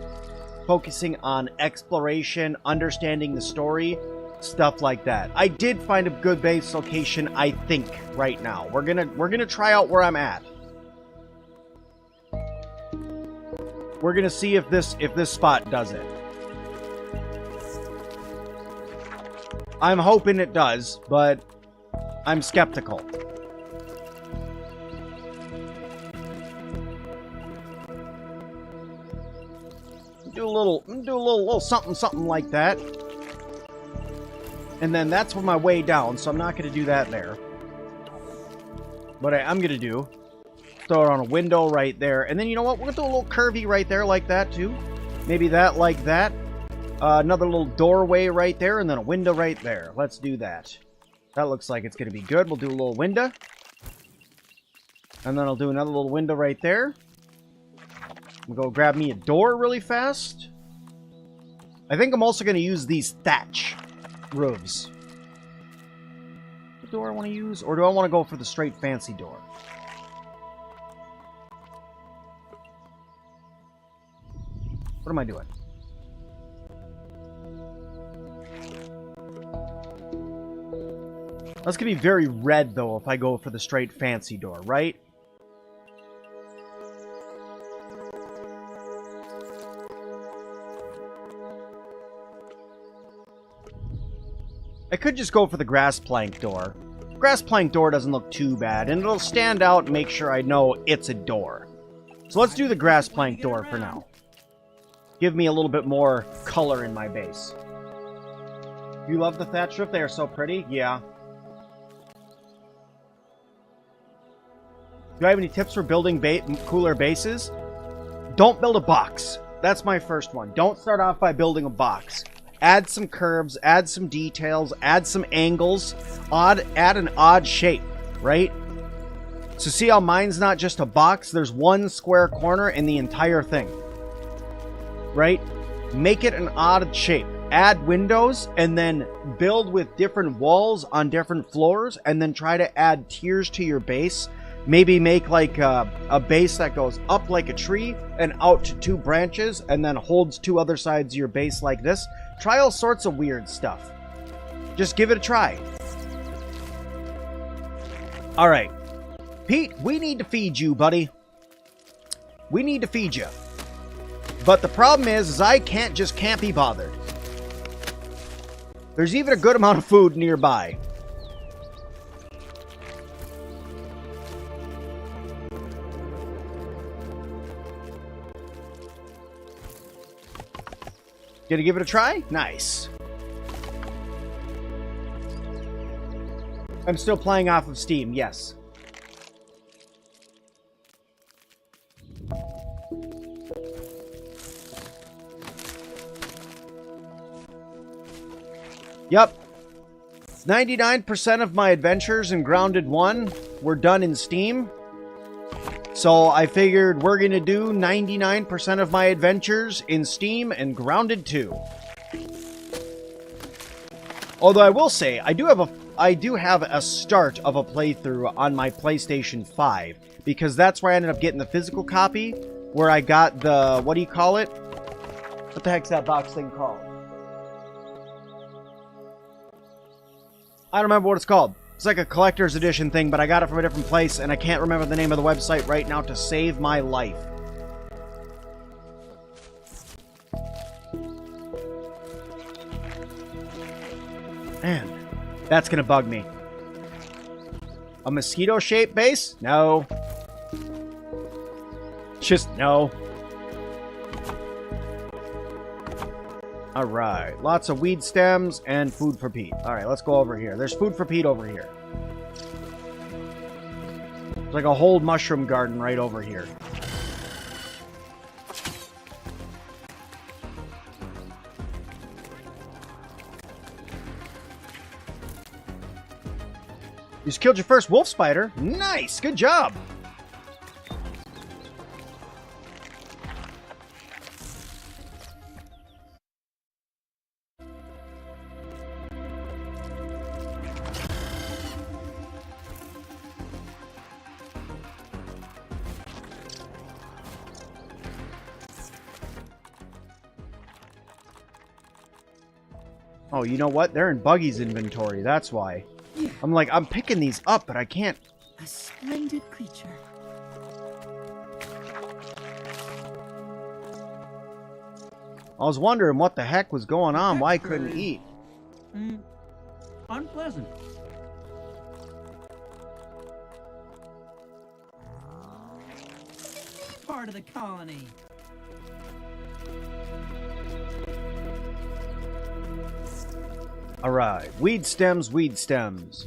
focusing on exploration, understanding the story, stuff like that. I did find a good base location, I think, right now. We're gonna try out where I'm at. We're gonna see if this spot does it. I'm hoping it does, but I'm skeptical. Do a little something like that. And then that's my way down, so I'm not going to do that there. What I'm going to do, throw it on a window right there. And then, you know what? We're going to do a little curvy right there like that, too. Maybe that like that. Another little doorway right there, and then a window right there. Let's do that. That looks like it's going to be good. We'll do a little window. And then I'll do another little window right there. I'm going to go grab me a door really fast. I think I'm also going to use these thatch roofs. What door I want to use? Or do I want to go for the straight fancy door? What am I doing? That's going to be very red, though, if I go for the straight fancy door, right? I could just go for the grass plank door. Grass plank door doesn't look too bad, and it'll stand out and make sure I know it's a door. So let's do the grass plank door for now. Give me a little bit more color in my base. You love the thatch roof? They are so pretty? Yeah. Do I have any tips for building cooler bases? Don't build a box. That's my first one. Don't start off by building a box. Add some curves, add some details, add some angles, add an odd shape, right? So see how mine's not just a box? There's one square corner in the entire thing, right? Make it an odd shape. Add windows, and then build with different walls on different floors, and then try to add tiers to your base. Maybe make like a base that goes up like a tree and out to 2 branches and then holds 2 other sides of your base like this. Try all sorts of weird stuff. Just give it a try. Alright. Pete, we need to feed you, buddy. We need to feed you. But the problem is I can't be bothered. There's even a good amount of food nearby. Gonna give it a try? Nice. I'm still playing off of Steam, yes. Yep. 99% of my adventures in Grounded 1 were done in Steam. So I figured we're going to do 99% of my adventures in Steam and Grounded 2. Although I will say, I do have a start of a playthrough on my PlayStation 5. Because that's where I ended up getting the physical copy. Where I got the, what do you call it? What the heck's that box thing called? I don't remember what it's called. It's like a collector's edition thing, but I got it from a different place, and I can't remember the name of the website right now to save my life. Man, that's gonna bug me. A mosquito-shaped base? No. Just no. Alright, lots of weed stems and food for Pete. Alright, let's go over here. There's food for Pete over here. There's like a whole mushroom garden right over here. You just killed your first wolf spider. Nice, good job. Thank you. Oh, you know what? They're in Buggy's inventory. That's why. I'm like, I'm picking these up, but I can't. A splendid creature. I was wondering what the heck was going on. Why I couldn't eat. Unpleasant. Part of the colony. Alright, weed stems, weed stems.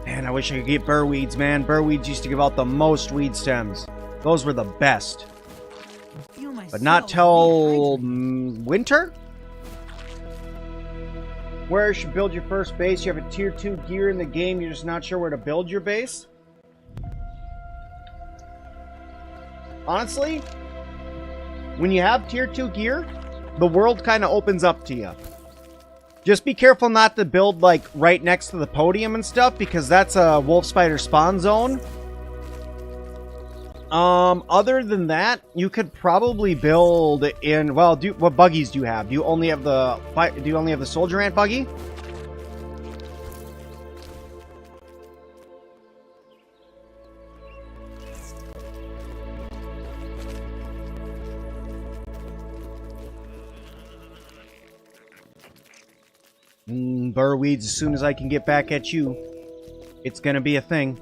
Man, I wish I could get burr weeds, man. Burr weeds used to give out the most weed stems. Those were the best. But not till winter? Where you should build your first base? You have a tier 2 gear in the game, you're just not sure where to build your base? Honestly, when you have tier 2 gear, the world kind of opens up to you. Just be careful not to build, like, right next to the podium and stuff, because that's a wolf spider spawn zone. Other than that, you could probably build in, well, what buggies do you have? Do you only have the soldier ant buggy? Burr weeds, as soon as I can get back at you, it's gonna be a thing.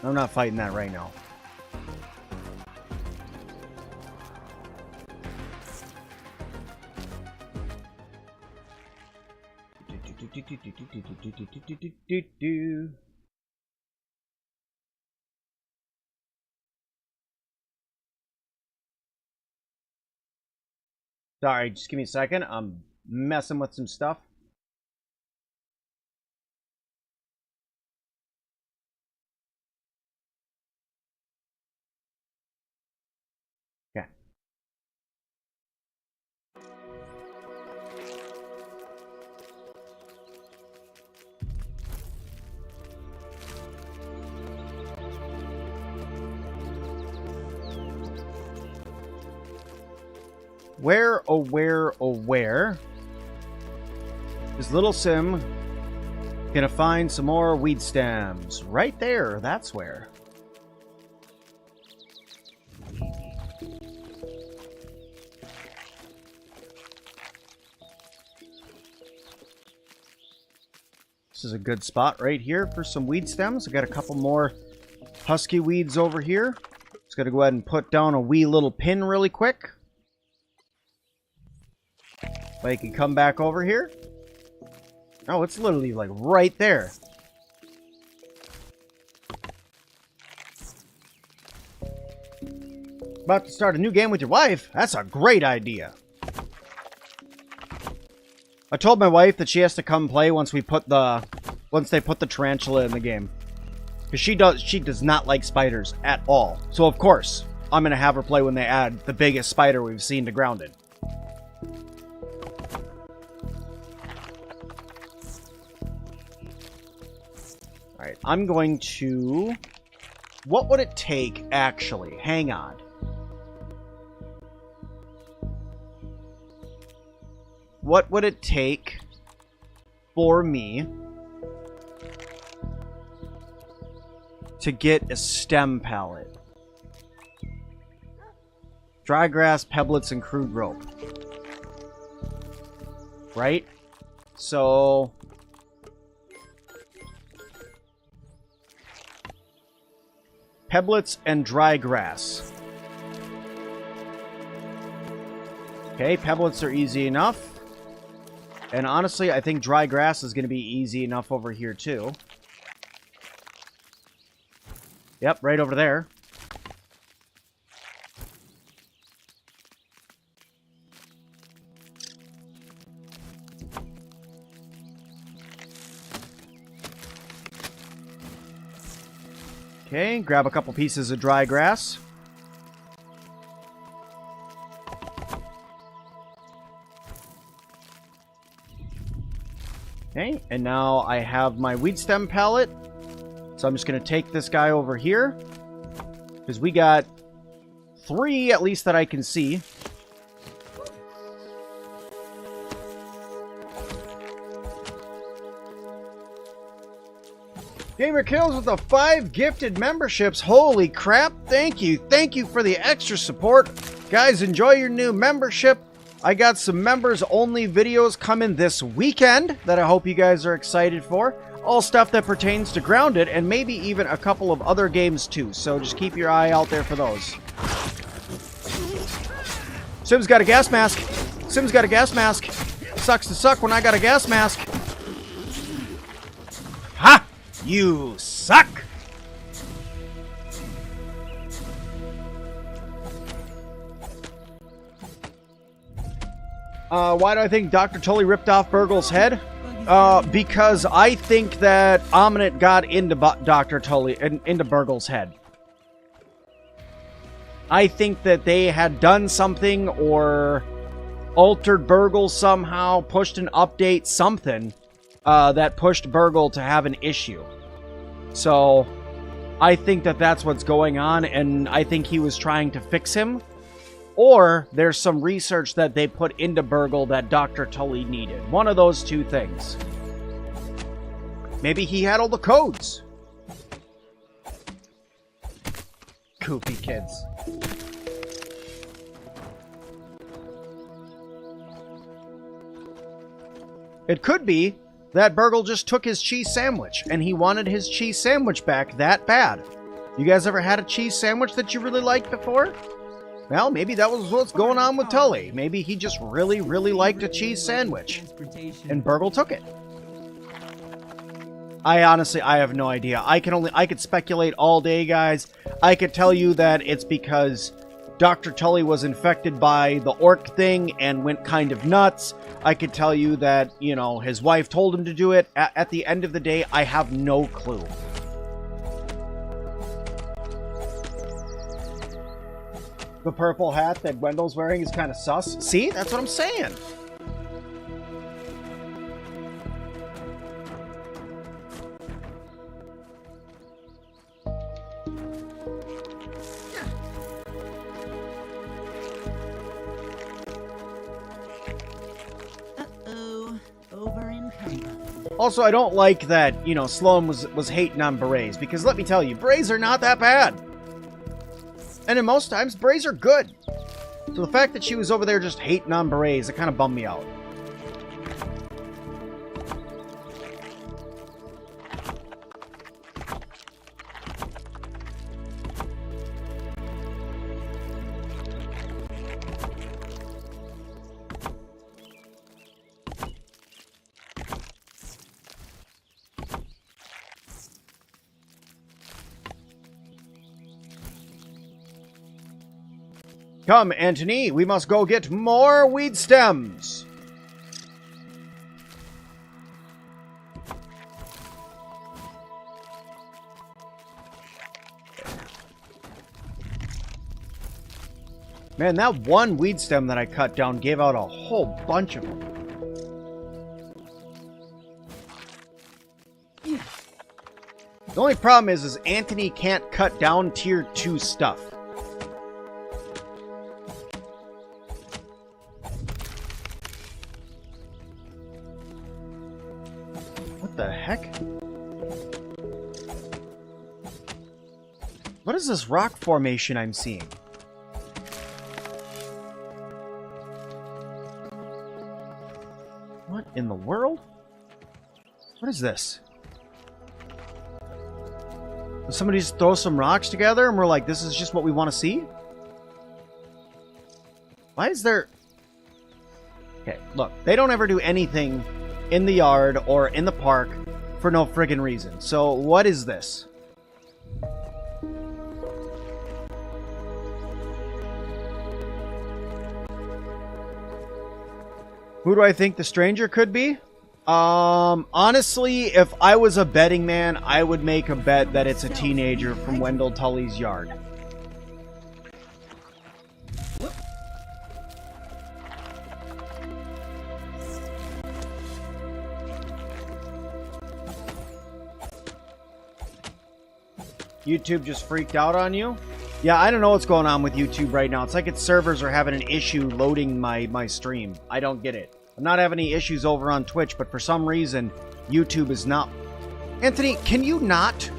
I'm not fighting that right now. Sorry, just give me a second. I'm messing with some stuff. Okay. Where, oh where, oh where is Little Sim gonna find some more weed stems? Right there, that's where. This is a good spot right here for some weed stems. I got a couple more husky weeds over here. Just gotta go ahead and put down a wee little pin really quick. I can come back over here. Oh, it's literally like right there. About to start a new game with your wife? That's a great idea. I told my wife that she has to come play once they put the tarantula in the game. Because she does not like spiders at all. So of course, I'm gonna have her play when they add the biggest spider we've seen to Grounded. Alright, I'm going to... What would it take, actually? Hang on. What would it take for me to get a stem palette? Dry grass, pebblets, and crude rope. Right? So... Pebblets and dry grass. Okay, pebblets are easy enough. And honestly, I think dry grass is going to be easy enough over here too. Yep, right over there. Okay, grab a couple pieces of dry grass. Okay, and now I have my weed stem palette. So I'm just going to take this guy over here. Because we got 3, at least that I can see. Gamer Kills with the 5 gifted memberships. Holy crap. Thank you. Thank you for the extra support. Guys, enjoy your new membership. I got some members-only videos coming this weekend that I hope you guys are excited for. All stuff that pertains to Grounded, and maybe even a couple of other games too. So just keep your eye out there for those. Sim's got a gas mask. Sim's got a gas mask. Sucks to suck when I got a gas mask. Ha! You suck! Why do I think Dr. Tully ripped off Burgle's head? Because I think that Omnit got into Dr. Tully and into Burgle's head. I think that they had done something or altered Burgle somehow, pushed an update, something that pushed Burgle to have an issue. So I think that that's what's going on, and I think he was trying to fix him. Or there's some research that they put into Burgle that Dr. Tully needed. One of those two things. Maybe he had all the codes. Goofy kids. It could be that Burgle just took his cheese sandwich and he wanted his cheese sandwich back that bad. You guys ever had a cheese sandwich that you really liked before? Well, maybe that was what's going on with Tully. Maybe he just really, really liked a cheese sandwich. And Burgle took it. I have no idea. I could speculate all day, guys. I could tell you that it's because Dr. Tully was infected by the orc thing and went kind of nuts. I could tell you that, you know, his wife told him to do it. At the end of the day, I have no clue. The purple hat that Gwendol's wearing is kind of sus. See? That's what I'm saying. Uh-oh. Over-encumbered. Also, I don't like that, you know, Sloan was hating on berets, because let me tell you, berets are not that bad. And in most times, berets are good. So the fact that she was over there just hating on berets, it kind of bummed me out. Come, Antony, we must go get more weed stems. Man, that one weed stem that I cut down gave out a whole bunch of them. The only problem is Antony can't cut down tier 2 stuff. What the heck? What is this rock formation I'm seeing? What in the world? What is this? Did somebody just throw some rocks together and we're like, this is just what we want to see? Why is there... Okay, look, they don't ever do anything in the yard or in the park for no friggin' reason. So what is this? Who do I think the stranger could be? Honestly, if I was a betting man, I would make a bet that it's a teenager from Wendell Tully's yard. YouTube just freaked out on you? Yeah, I don't know what's going on with YouTube right now. It's like its servers are having an issue loading my stream. I don't get it. I'm not having any issues over on Twitch, but for some reason, YouTube is not... Anthony, can you not?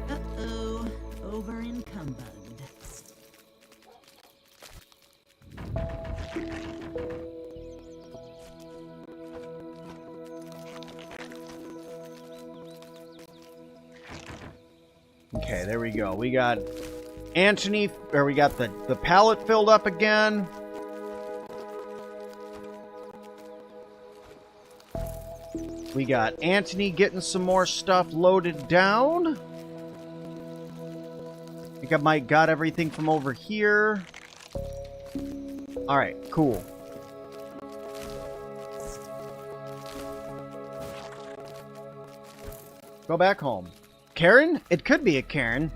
Uh-oh. Over encumbered. Okay, there we go. We got Anthony, or we got the pallet filled up again. We got Anthony getting some more stuff loaded down. I think I might got everything from over here. Alright, cool. Go back home. Karen? It could be a Karen.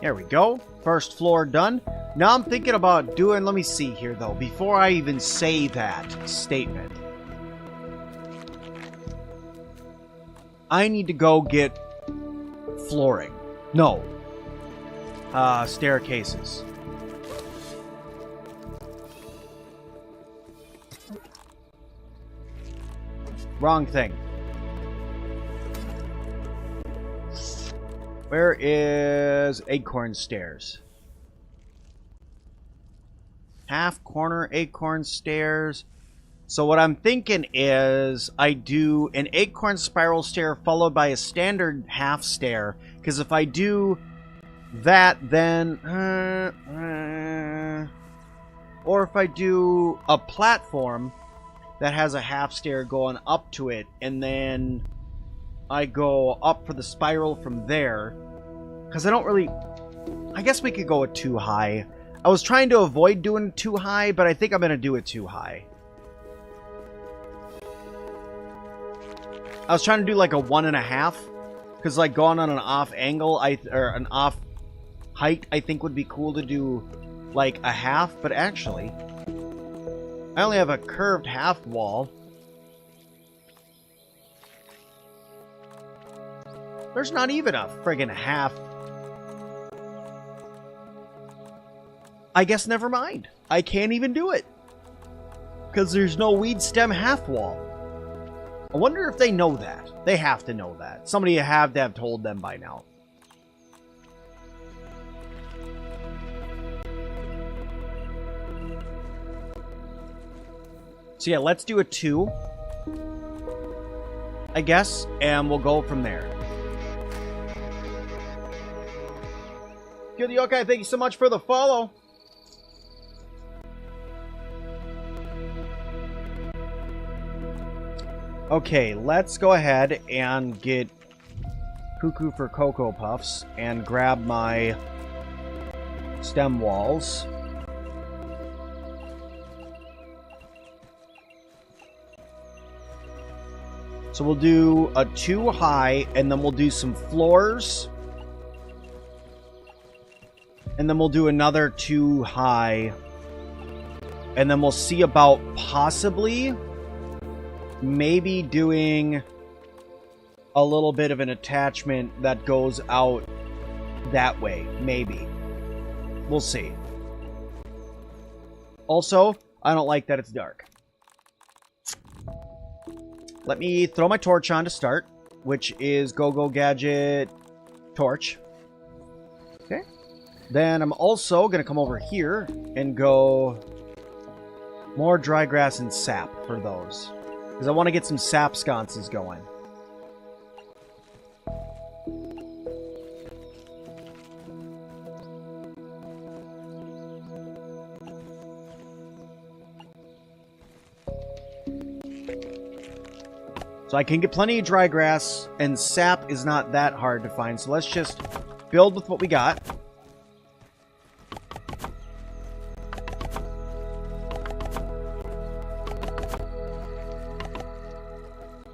There we go. First floor done. Now I'm thinking about doing, let me see here though, before I even say that statement. I need to go get flooring. No. Staircases. Wrong thing. Where is Acorn Stairs? Half corner acorn stairs. So what I'm thinking is I do an acorn spiral stair followed by a standard half stair. Because if I do that, then... or if I do a platform that has a half stair going up to it, and then I go up for the spiral from there. Because I don't really... I guess we could go with too high. I was trying to avoid doing too high, but I think I'm going to do it too high. I was trying to do like a 1.5. Because like going on an off angle, or an off height, I think would be cool to do like a half. But actually, I only have a curved half wall. There's not even a friggin' half. I guess never mind. I can't even do it. Because there's no weed stem half wall. I wonder if they know that. They have to know that. Somebody have to have told them by now. So yeah, let's do a 2. I guess. And we'll go from there. Good Yokai, thank you so much for the follow. Okay, let's go ahead and get Cuckoo for Cocoa Puffs and grab my stem walls. So we'll do a 2 high, and then we'll do some floors. And then we'll do another 2 high. And then we'll see about possibly... maybe doing a little bit of an attachment that goes out that way. Maybe. We'll see. Also, I don't like that it's dark. Let me throw my torch on to start, which is Go-Go Gadget Torch. Okay. Then I'm also going to come over here and go more dry grass and sap for those. Because I want to get some sap sconces going. So I can get plenty of dry grass, and sap is not that hard to find. So let's just build with what we got.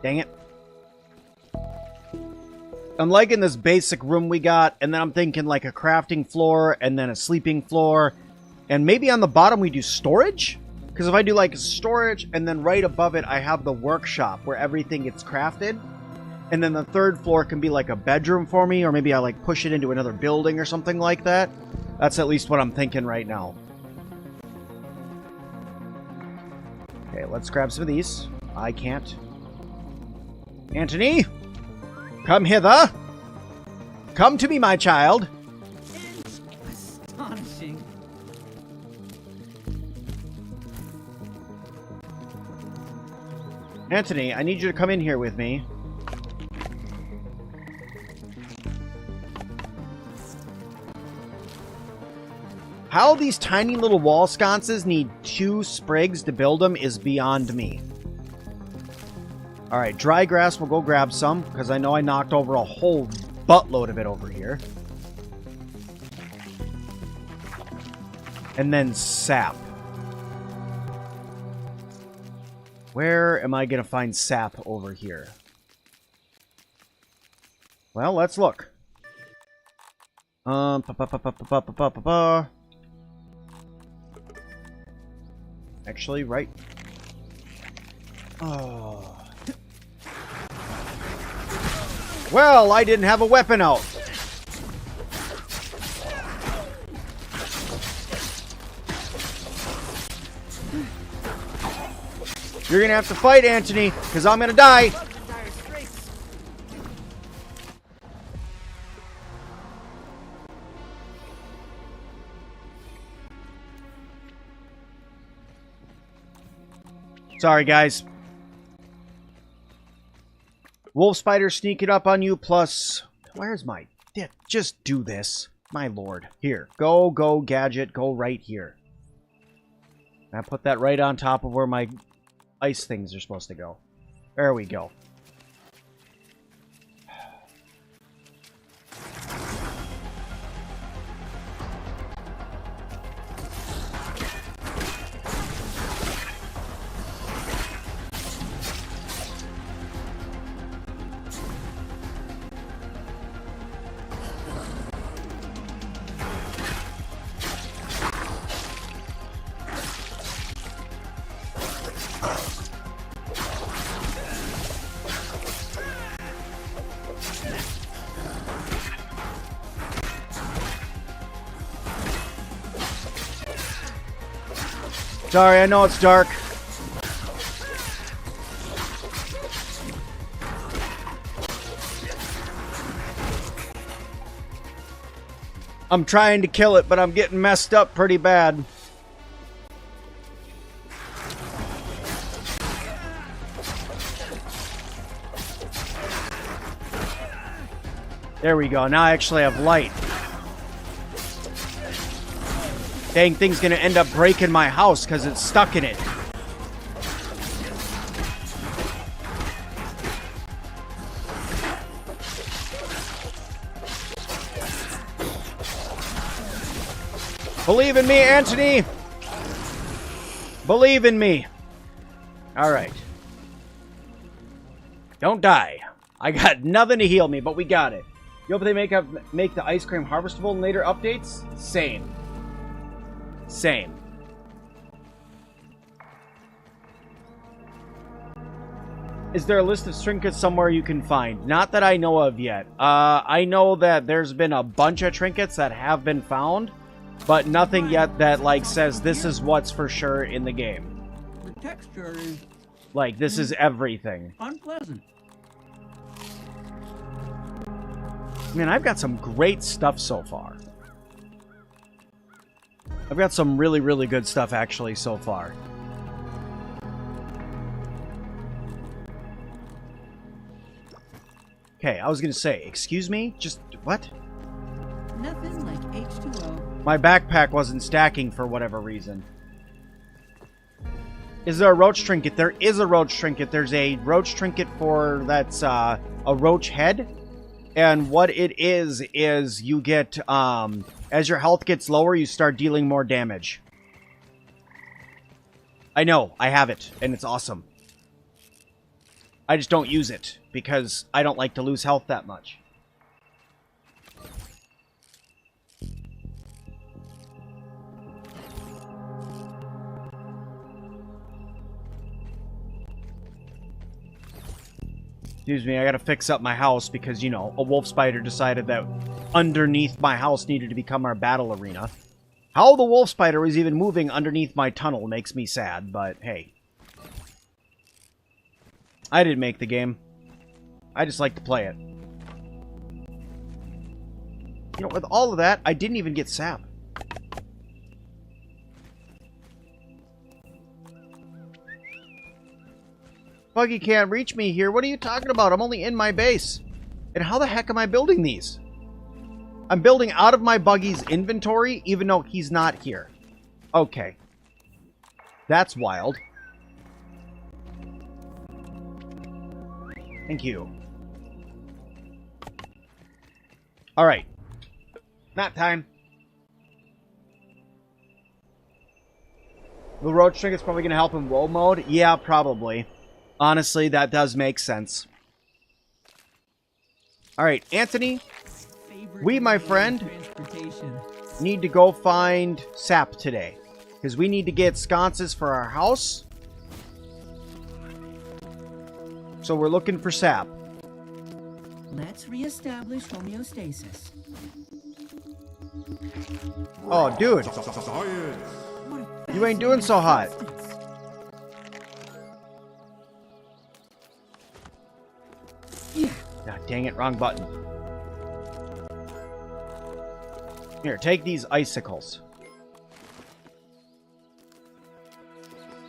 Dang it. I'm liking this basic room we got, and then I'm thinking like a crafting floor, and then a sleeping floor, and maybe on the bottom we do storage? Because if I do like storage, and then right above it I have the workshop where everything gets crafted, and then the third floor can be like a bedroom for me, or maybe I like push it into another building or something like that. That's at least what I'm thinking right now. Okay, let's grab some of these. I can't. Anthony, come hither. Come to me, my child. Astonishing. Anthony, I need you to come in here with me. How these tiny little wall sconces need 2 sprigs to build them is beyond me. Alright, dry grass, we'll go grab some, because I know I knocked over a whole buttload of it over here. And then sap. Where am I going to find sap over here? Well, let's look. Actually, right. Oh. Well, I didn't have a weapon out. You're gonna have to fight, Anthony, because I'm gonna die. Sorry, guys. Wolf spider sneaking up on you, plus... Where's my... Just do this. My lord. Here. Go, gadget. Go right here. And I put that right on top of where my ice things are supposed to go. There we go. Sorry, I know it's dark. I'm trying to kill it, but I'm getting messed up pretty bad. There we go. Now I actually have light. Dang thing's gonna end up breaking my house because it's stuck in it. Believe in me, Anthony! Believe in me! Alright. Don't die. I got nothing to heal me, but we got it. You hope they make the ice cream harvestable in later updates? Same. Same. Is there a list of trinkets somewhere you can find? Not that I know of yet. I know that there's been a bunch of trinkets that have been found, but nothing yet that, like, says this is what's for sure in the game. The texture is... Like, this is everything. unpleasant. Man, I've got some great stuff so far. I've got some really, really good stuff, actually, so far. Okay, I was gonna say, excuse me? Just, what? Nothing like H2O. My backpack wasn't stacking for whatever reason. Is there a roach trinket? There is a roach trinket. There's a roach trinket for that's a roach head. And what it is you get, as your health gets lower, you start dealing more damage. I know, I have it, and it's awesome. I just don't use it, because I don't like to lose health that much. Excuse me, I gotta fix up my house because, you know, a wolf spider decided that underneath my house needed to become our battle arena. How the wolf spider was even moving underneath my tunnel makes me sad, but hey. I didn't make the game. I just like to play it. You know, with all of that, I didn't even get sap. Buggy can't reach me here. What are you talking about? I'm only in my base. And how the heck am I building these? I'm building out of my Buggy's inventory, even though he's not here. Okay. That's wild. Thank you. Alright. Nap time. The roach trinket's probably going to help in woe mode? Yeah, probably. Honestly, that does make sense. Alright, Anthony. We, my friend, need to go find sap today. Because we need to get sconces for our house. So we're looking for sap. Let's reestablish homeostasis. Oh, dude. You ain't doing so hot. God dang it, wrong button. Here, take these icicles.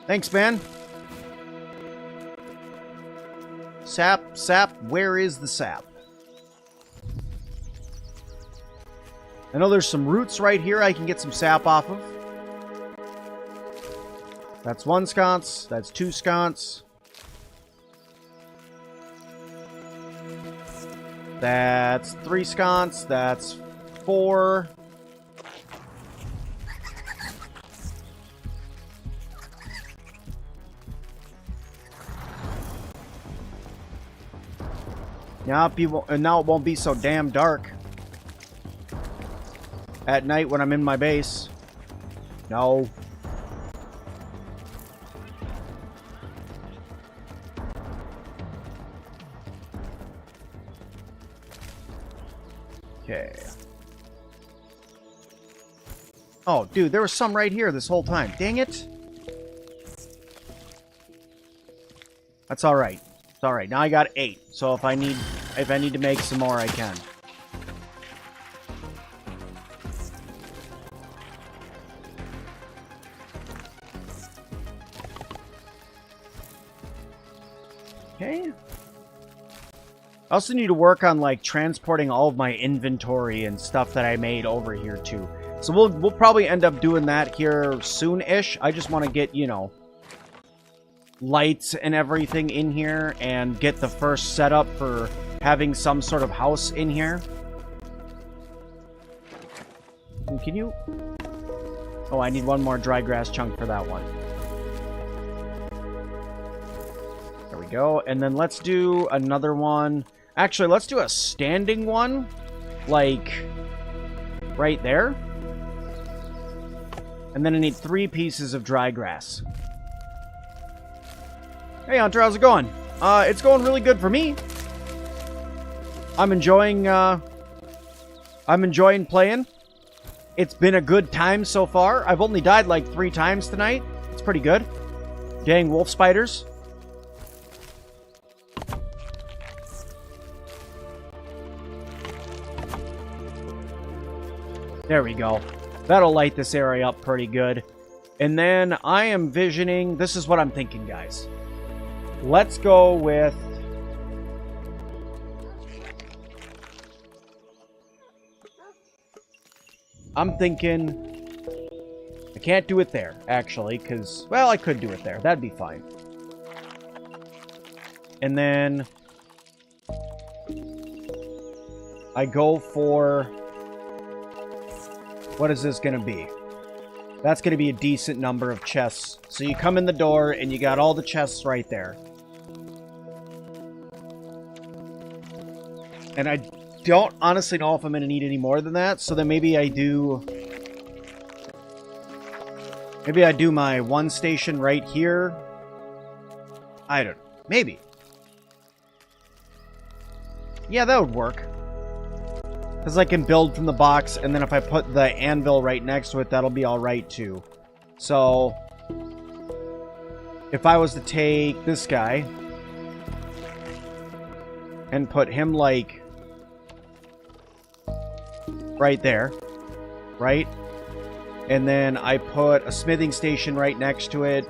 Thanks, man. Sap, sap, where is the sap? I know there's some roots right here I can get some sap off of. That's one sconce, that's two sconce. That's three sconce, that's four. Now it won't be so damn dark at night when I'm in my base. No. Okay. Oh, dude, there was some right here this whole time. Dang it. That's all right. It's all right. Now I got 8. So if I need to make some more, I can. Okay. I also need to work on, like, transporting all of my inventory and stuff that I made over here, too. So we'll probably end up doing that here soon-ish. I just want to get, you know, lights and everything in here and get the first setup for having some sort of house in here. And can you... Oh, I need one more dry grass chunk for that one. There we go. And then let's do another one. Actually, let's do a standing one. Like, right there. And then I need 3 pieces of dry grass. Hey, Hunter, how's it going? It's going really good for me. I'm enjoying playing. It's been a good time so far. I've only died like 3 times tonight. It's pretty good. Dang wolf spiders. There we go. That'll light this area up pretty good. And then I am visioning... This is what I'm thinking, guys. Let's go with... I'm thinking... I can't do it there, actually, because, well, I could do it there. That'd be fine. And then I go for... What is this going to be? That's going to be a decent number of chests. So you come in the door, and you got all the chests right there. And I don't honestly know if I'm going to need any more than that, so then maybe I do... Maybe I do my one station right here. I don't know. Maybe. Yeah, that would work. Because I can build from the box, and then if I put the anvil right next to it, that'll be alright too. So, if I was to take this guy and put him, like, right there, right? And then I put a smithing station right next to it.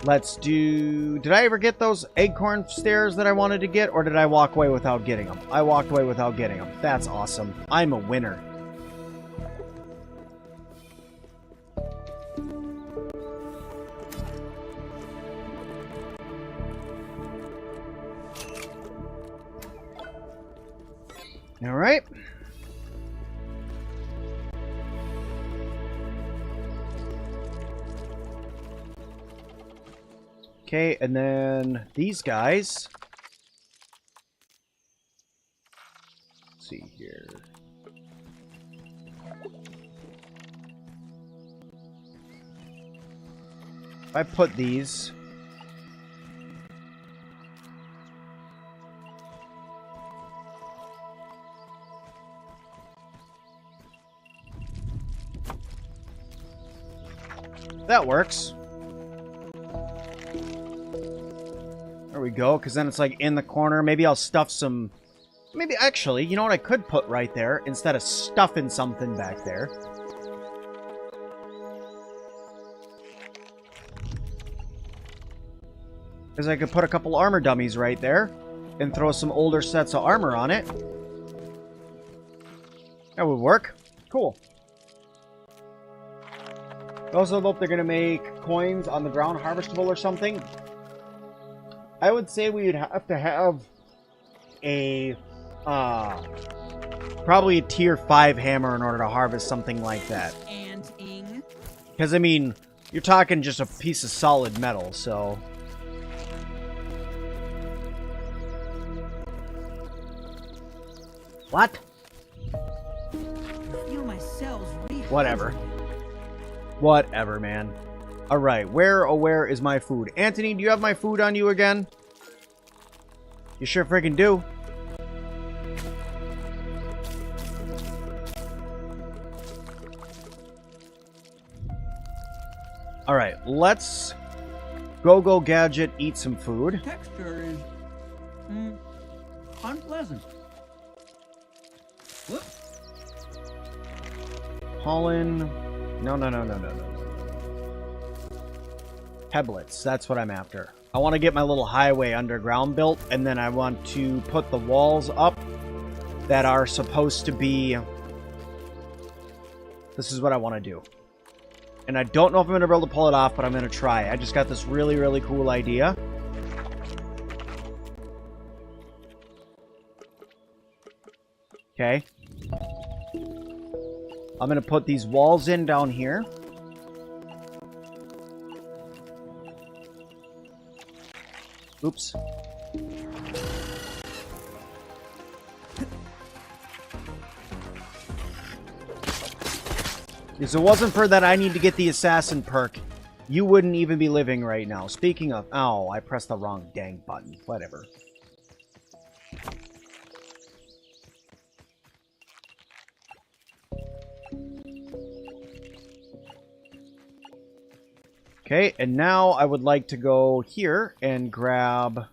Let's do... Did I ever get those acorn stairs that I wanted to get, or did I walk away without getting them? I walked away without getting them. That's awesome. I'm a winner. All right. Okay, and then these guys. Let's see here. If I put these. That works. There we go, because then it's like in the corner. Maybe I'll stuff some... Maybe, actually, you know what I could put right there instead of stuffing something back there? Because I could put a couple armor dummies right there and throw some older sets of armor on it. That would work. Cool. I also hope they're going to make coins on the ground harvestable or something. I would say we'd have to have a, probably a tier 5 hammer in order to harvest something like that. Because, I mean, you're talking just a piece of solid metal, so... What? I feel my cells Whatever. Whatever, man. Alright, where is my food? Anthony, do you have my food on you again? You sure freaking do. Alright, let's go gadget, eat some food. Texture is unpleasant. Whoop. Pollen. No. Peblets, that's what I'm after. I want to get my little highway underground built, and then I want to put the walls up that are supposed to be... This is what I want to do. And I don't know if I'm going to be able to pull it off, but I'm going to try. I just got this really, really cool idea. Okay. I'm going to put these walls in down here. Oops. If it wasn't for that I need to get the assassin perk, you wouldn't even be living right now. Speaking of... Oh, I pressed the wrong dang button. Whatever. Okay, and now I would like to go here and grab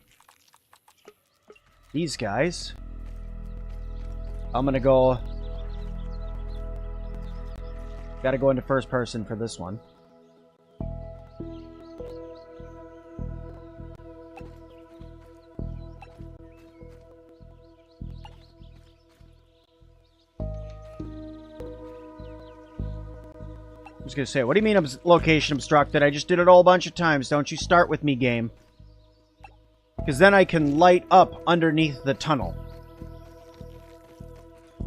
these guys. I'm gonna go... Gotta go into first person for this one. was going to say, what do you mean location obstructed? I just did it a whole bunch of times. Don't you start with me, game. Because then I can light up underneath the tunnel.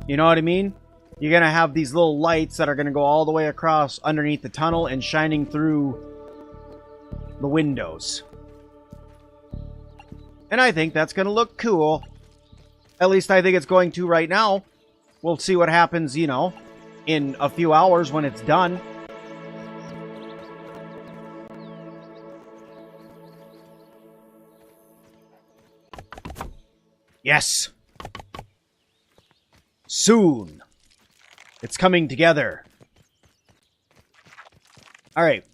You know what I mean? You're going to have these little lights that are going to go all the way across underneath the tunnel and shining through the windows. And I think that's going to look cool. At least I think it's going to right now. We'll see what happens, you know, in a few hours when it's done. Yes. Soon. It's coming together. All right.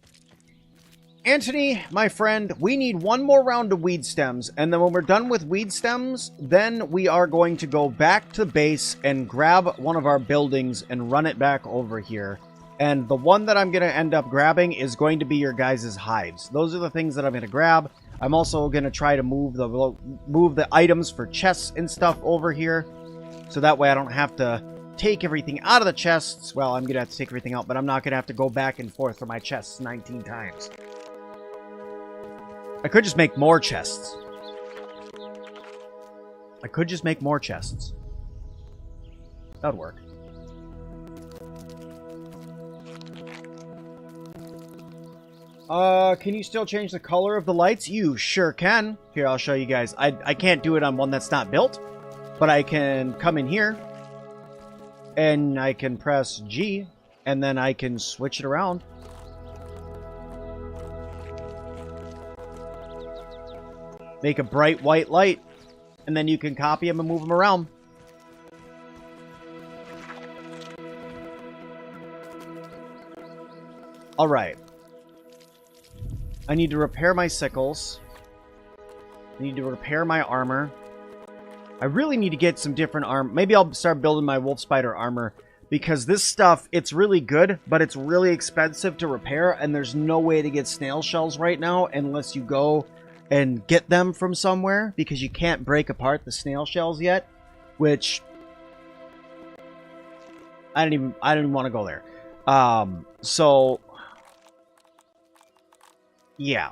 Anthony, my friend, we need one more round of weed stems, and then when we're done with weed stems, then we are going to go back to base and grab one of our buildings and run it back over here. And the one that I'm going to end up grabbing is going to be your guys' hives. Those are the things that I'm going to grab. I'm also going to try to move the items for chests and stuff over here, so that way I don't have to take everything out of the chests. Well, I'm going to have to take everything out, but I'm not going to have to go back and forth for my chests 19 times. I could just make more chests. That would work. Can you still change the color of the lights? You sure can. Here, I'll show you guys. I can't do it on one that's not built, but I can come in here, and I can press G, and then I can switch it around. Make a bright white light, and then you can copy them and move them around. Alright. I need to repair my sickles. I need to repair my armor. I really need to get some different armor. Maybe I'll start building my wolf spider armor, because this stuff, it's really good, but it's really expensive to repair, and there's no way to get snail shells right now unless you go and get them from somewhere, because you can't break apart the snail shells yet, which I don't even want to go there. So yeah.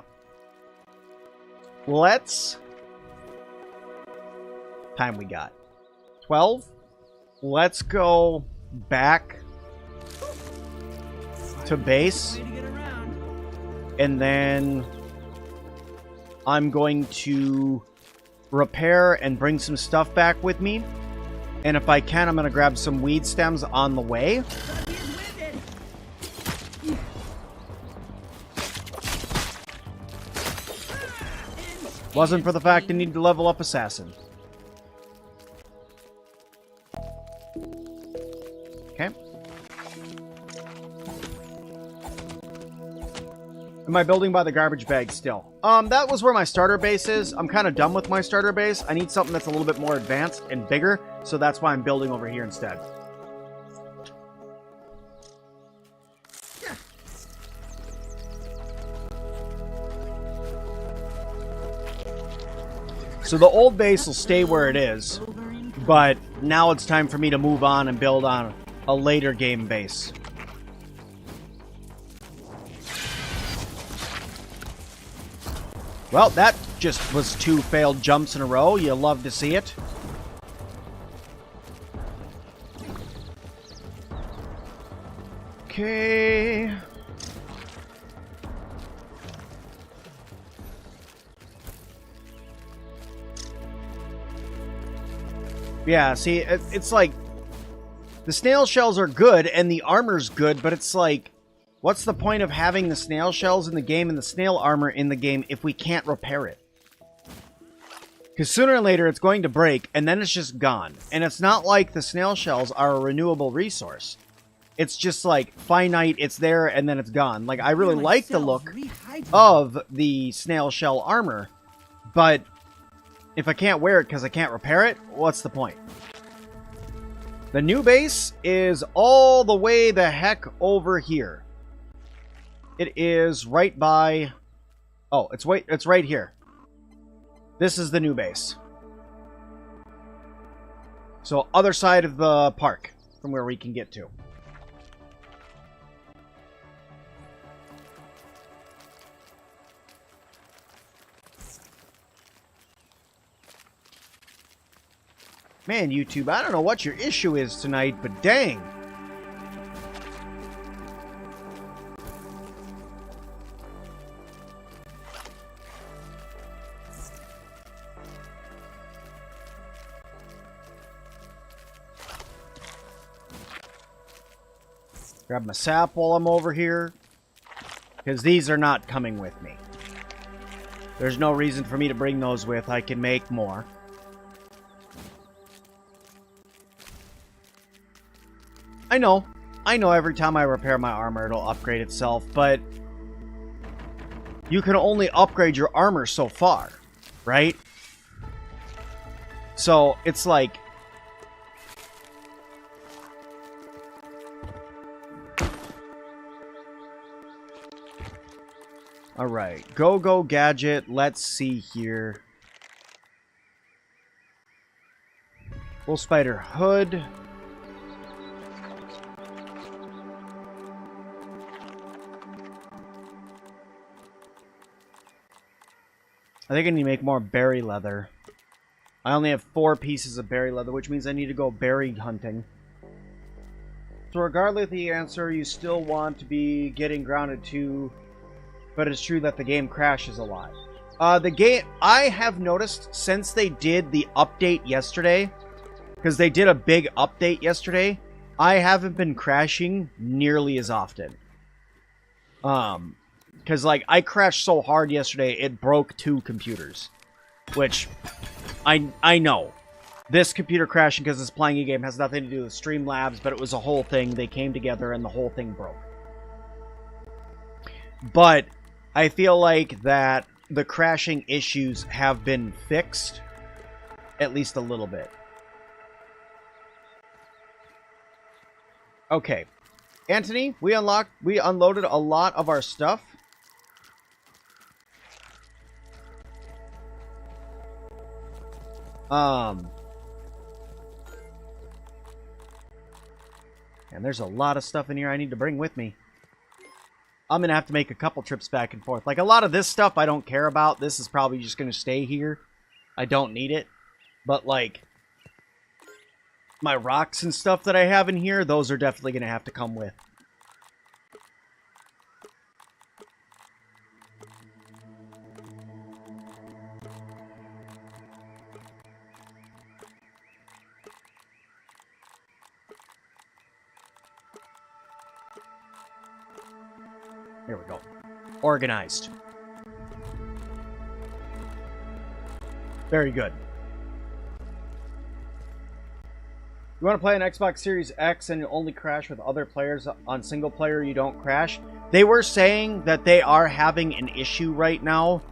Let's time we got 12. Let's go back to base, and then I'm going to repair and bring some stuff back with me. And if I can, I'm going to grab some weed stems on the way. Wasn't for the fact I need to level up Assassin. Okay. Am I building by the garbage bag still? That was where my starter base is. I'm kind of done with my starter base. I need something that's a little bit more advanced and bigger, so that's why I'm building over here instead. So the old base will stay where it is, but now it's time for me to move on and build on a later game base. Well, that just was 2 failed jumps in a row. You love to see it. Okay. Yeah, see, it's like the snail shells are good and the armor's good, but it's like, what's the point of having the snail shells in the game and the snail armor in the game if we can't repair it? Because sooner or later it's going to break and then it's just gone. And it's not like the snail shells are a renewable resource. It's just like finite, it's there and then it's gone. Like, I really like the look of the snail shell armor, but if I can't wear it because I can't repair it, what's the point? The new base is all the way the heck over here. It is right by... Oh, it's right here. This is the new base. So, other side of the park from where we can get to. Man, YouTube, I don't know what your issue is tonight, but dang. Grab my sap while I'm over here, because these are not coming with me. There's no reason for me to bring those with. I can make more. I know every time I repair my armor it'll upgrade itself, but you can only upgrade your armor so far, right? So it's like, alright, go gadget, let's see here. Wolf Spider hood. I think I need to make more berry leather. I only have 4 pieces of berry leather, which means I need to go berry hunting. So regardless of the answer, you still want to be getting grounded too, but it's true that the game crashes a lot. The game, I have noticed since they did the update yesterday, because they did a big update yesterday, I haven't been crashing nearly as often. Because, like, I crashed so hard yesterday, it broke 2 computers. Which, I know. This computer crashing because it's playing a game has nothing to do with Streamlabs, but it was a whole thing. They came together and the whole thing broke. But, I feel like that the crashing issues have been fixed. At least a little bit. Okay. Anthony, we unloaded a lot of our stuff. And there's a lot of stuff in here I need to bring with me. I'm gonna have to make a couple trips back and forth. Like, a lot of this stuff I don't care about. This is probably just gonna stay here. I don't need it. But, like, my rocks and stuff that I have in here, those are definitely gonna have to come with. Here we go. Organized. Very good. You want to play an Xbox Series X and you only crash with other players on single player, you don't crash? They were saying that they are having an issue right now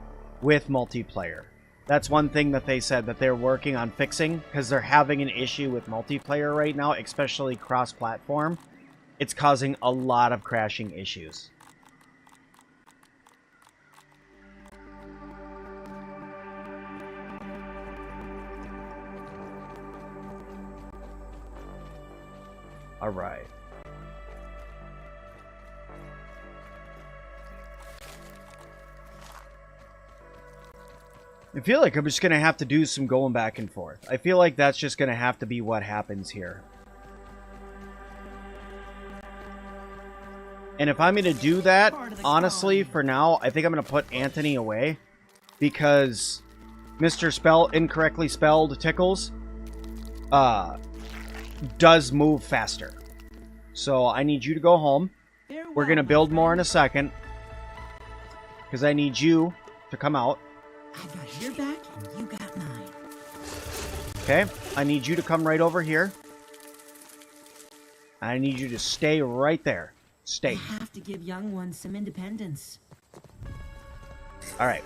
with multiplayer. That's one thing that they said that they're working on fixing, because they're having an issue with multiplayer right now, especially cross-platform. It's causing a lot of crashing issues. All right. I feel like I'm just going to have to do some going back and forth. I feel like that's just going to have to be what happens here. And if I'm going to do that, honestly, for now, I think I'm going to put Anthony away. Because Mr. Incorrectly Spelled Tickles does move faster. So I need you to go home. We're going to build more in a second. Because I need you to come out. I got your back and you got mine. Okay, I need you to come right over here. I need you to stay right there. Stay. You have to give young ones some independence. All right.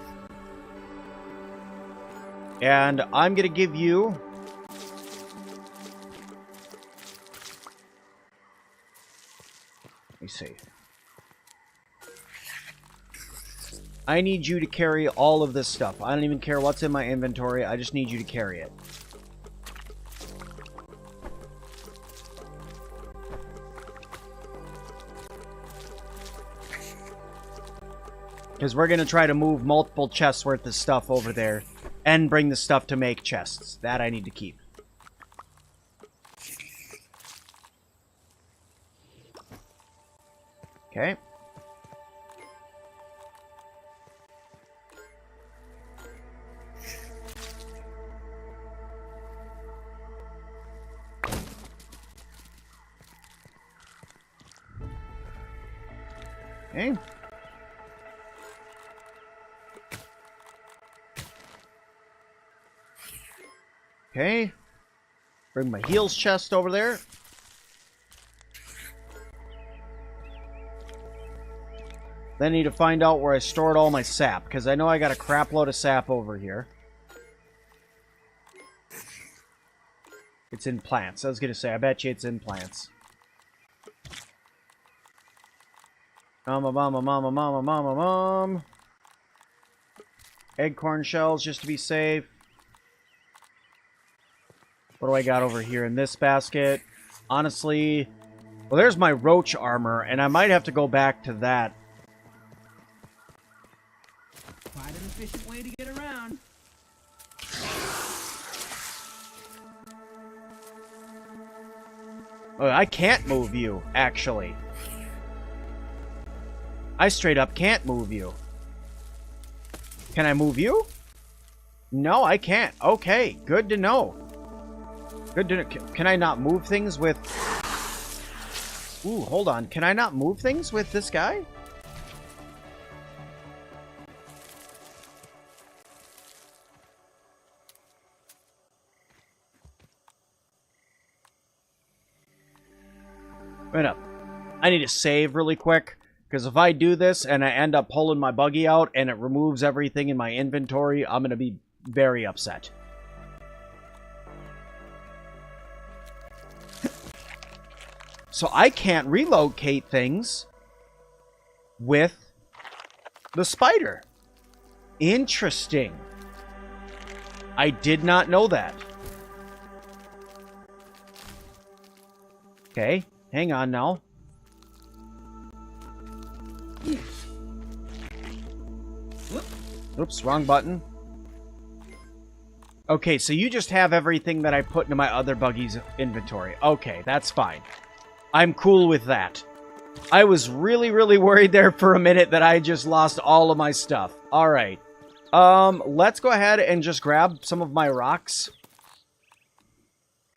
And I'm going to give you... Let me see. I need you to carry all of this stuff. I don't even care what's in my inventory. I just need you to carry it. Because we're going to try to move multiple chests worth of stuff over there. And bring the stuff to make chests. That I need to keep. Okay. Okay. Okay. Bring my heals chest over there. Then I need to find out where I stored all my sap, because I know I got a crap load of sap over here. It's in plants. I was going to say, I bet you it's in plants. Mom. Eggcorn shells, just to be safe. What do I got over here in this basket? Honestly, well, there's my roach armor, and I might have to go back to that. Quite an efficient way to get around. Oh, I can't move you, actually. I straight up can't move you. Can I move you? No, I can't. Okay, good to know. Good to know. Can I not move things with... Ooh, hold on. Can I not move things with this guy? Wait up. I need to save really quick. Because if I do this and I end up pulling my buggy out and it removes everything in my inventory, I'm going to be very upset. So I can't relocate things with the spider. Interesting. I did not know that. Okay, hang on now. Oops, wrong button. Okay, so you just have everything that I put into my other buggy's inventory. Okay, that's fine. I'm cool with that. I was really, really worried there for a minute that I just lost all of my stuff. Alright. Let's go ahead and just grab some of my rocks.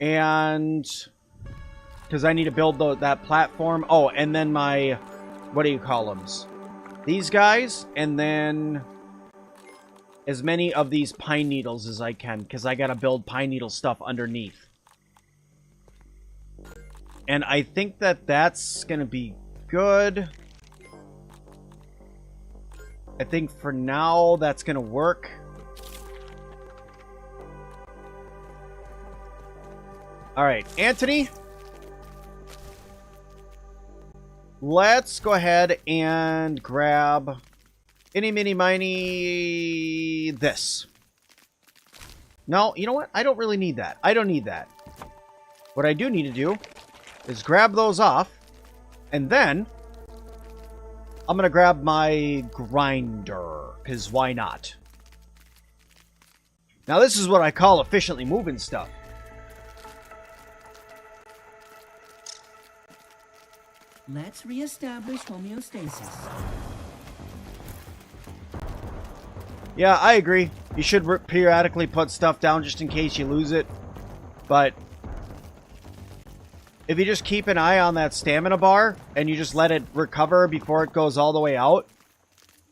And... because I need to build that platform. Oh, and then my... what do you call them? These guys, and then as many of these pine needles as I can, because I gotta build pine needle stuff underneath. And I think that that's gonna be good. I think for now that's gonna work. Alright, Anthony. Let's go ahead and grab any, mini, miny, this. No, you know what? I don't really need that. I don't need that. What I do need to do is grab those off, and then I'm going to grab my grinder, because why not? Now, this is what I call efficiently moving stuff. Let's reestablish homeostasis. Yeah, I agree. You should periodically put stuff down just in case you lose it. But if you just keep an eye on that stamina bar and you just let it recover before it goes all the way out,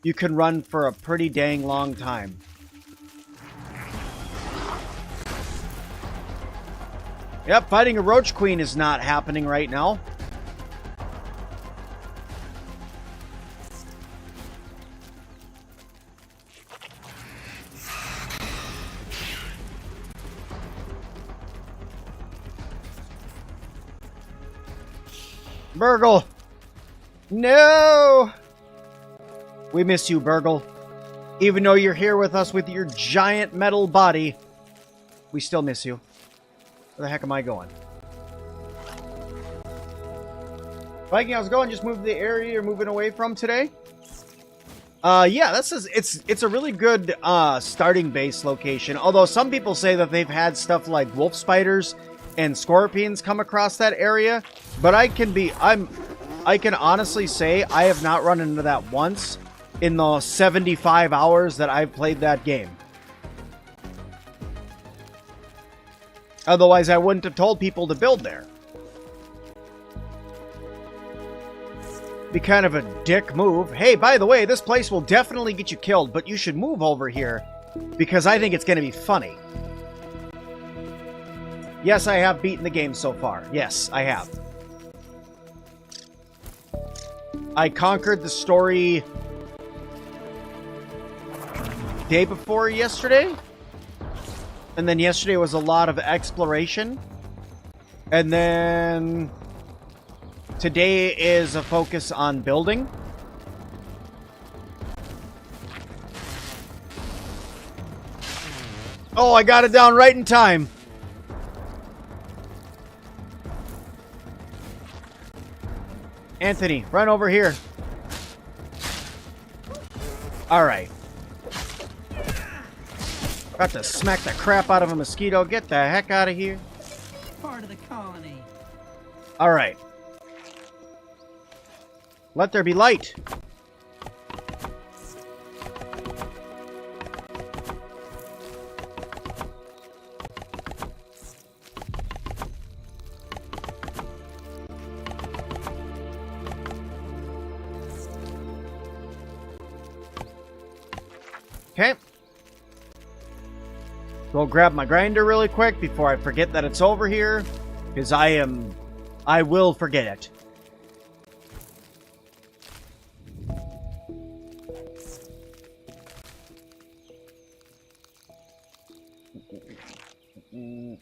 you can run for a pretty dang long time. Yep, fighting a roach queen is not happening right now. Burgle! No! We miss you, Burgle. Even though you're here with us with your giant metal body, we still miss you. Where the heck am I going? Viking, how's it going? Just moved to the area you're moving away from today? Yeah, it's a really good starting base location. Although some people say that they've had stuff like wolf spiders and scorpions come across that area, but I'm I can honestly say I have not run into that once in the 75 hours that I've played that game. Otherwise, I wouldn't have told people to build there. Be kind of a dick move. Hey, by the way, this place will definitely get you killed, but you should move over here because I think it's going to be funny. Yes, I have beaten the game so far. Yes, I have. I conquered the story day before yesterday. And then yesterday was a lot of exploration. And then today is a focus on building. Oh, I got it down right in time. Anthony, run over here. Alright. About to smack the crap out of a mosquito. Get the heck out of here. Part of the colony. Alright. Let there be light. Okay. Go grab my grinder really quick before I forget that it's over here. Because I will forget it.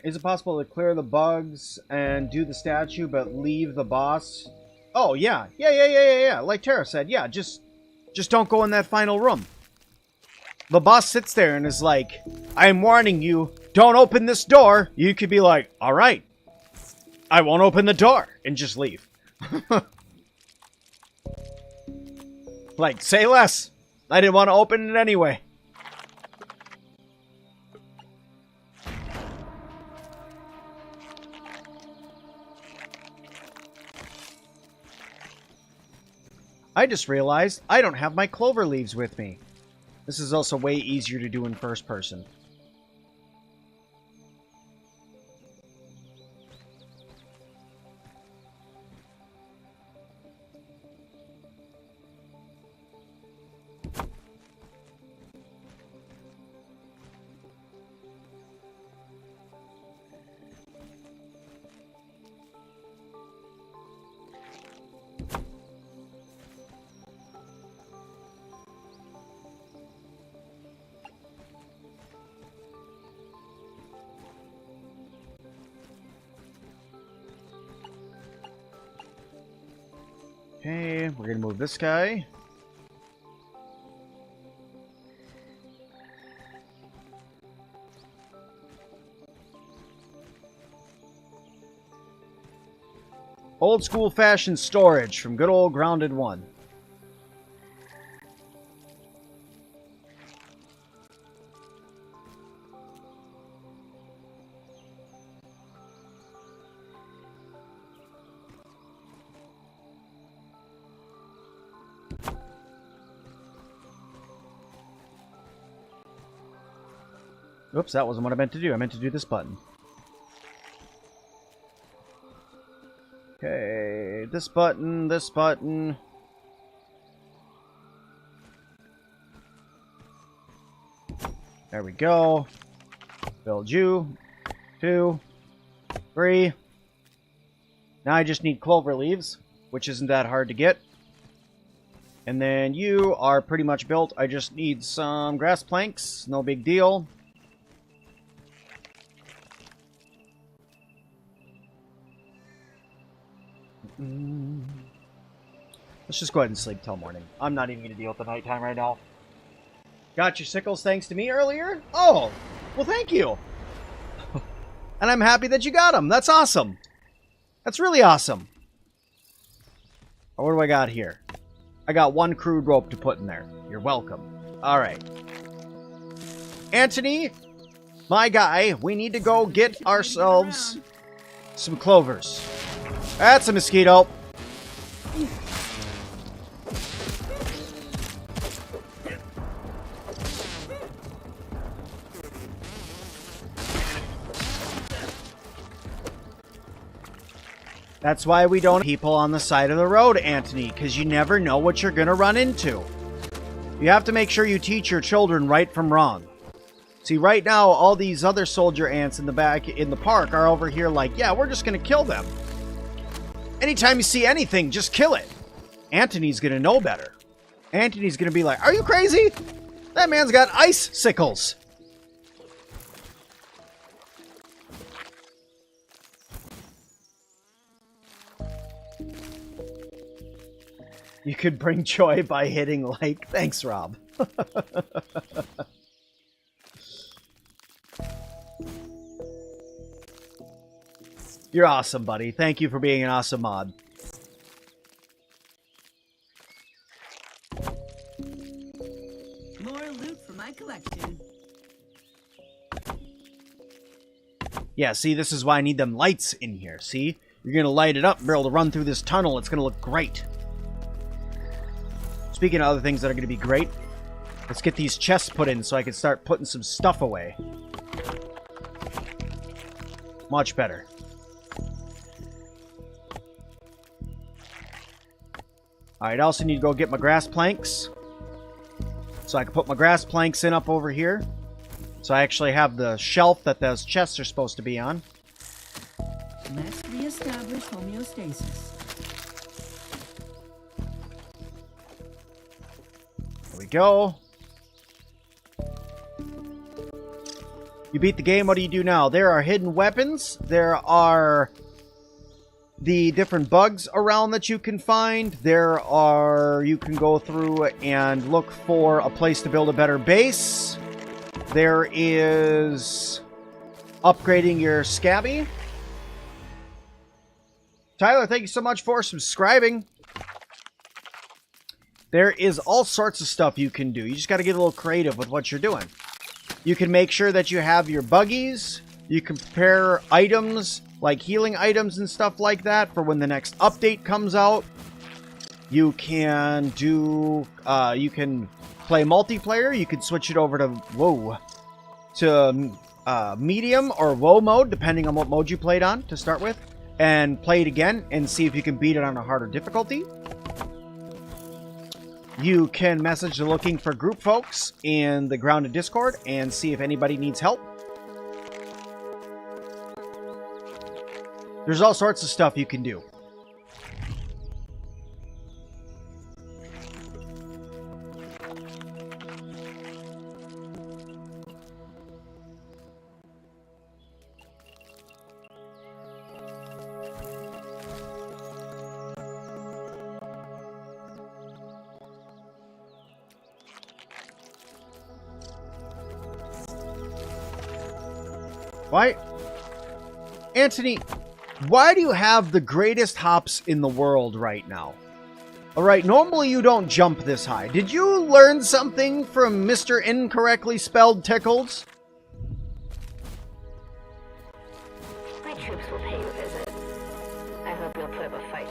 Is it possible to clear the bugs and do the statue but leave the boss? Oh, yeah. Yeah. Like Tara said, yeah, just don't go in that final room. The boss sits there and is like, I'm warning you, don't open this door. You could be like, all right, I won't open the door, and just leave. Like, say less. I didn't want to open it anyway. I just realized I don't have my clover leaves with me. This is also way easier to do in first person. Okay, we're gonna move this guy. Old school fashioned storage from good old Grounded 1. Oops, that wasn't what I meant to do. I meant to do this button. Okay, this button, this button. There we go. Build you. 2, 3. Now I just need clover leaves, which isn't that hard to get. And then you are pretty much built. I just need some grass planks. No big deal. Let's just go ahead and sleep till morning. I'm not even going to deal with the nighttime right now. Got your sickles thanks to me earlier? Oh, well thank you. And I'm happy that you got them. That's awesome. That's really awesome. What do I got here? I got 1 crude rope to put in there. You're welcome. Alright. Anthony, my guy, we need to go get ourselves some clovers. That's a mosquito. That's why we don't people on the side of the road, Anthony, because you never know what you're going to run into. You have to make sure you teach your children right from wrong. See, right now, all these other soldier ants in the back in the park are over here like, yeah, we're just going to kill them. Anytime you see anything, just kill it. Anthony's going to know better. Anthony's going to be like, are you crazy? That man's got ice sickles. You could bring joy by hitting like. Thanks, Rob. You're awesome, buddy. Thank you for being an awesome mod. More loot for my collection. Yeah, see, this is why I need them lights in here. See? You're going to light it up and be able to run through this tunnel. It's going to look great. Speaking of other things that are going to be great, let's get these chests put in so I can start putting some stuff away. Much better. Alright, I also need to go get my grass planks. So I can put my grass planks in up over here. So I actually have the shelf that those chests are supposed to be on. Let's reestablish homeostasis. There we go. You beat the game, what do you do now? There are hidden weapons. There are the different bugs around that you can find. You can go through and look for a place to build a better base. There is upgrading your scabby. Tyler, thank you so much for subscribing. There is all sorts of stuff you can do. You just got to get a little creative with what you're doing. You can make sure that you have your buggies. You can prepare items, like healing items and stuff like that, for when the next update comes out. You can do, you can play multiplayer. You can switch it over to medium or WoW mode, depending on what mode you played on to start with, and play it again and see if you can beat it on a harder difficulty. You can message the looking for group folks in the Grounded Discord and see if anybody needs help. There's all sorts of stuff you can do. Why? Anthony, why do you have the greatest hops in the world right now? Alright, normally you don't jump this high. Did you learn something from Mr. Incorrectly Spelled Tickles? My troops will pay you a visit. I hope you'll put up a fight.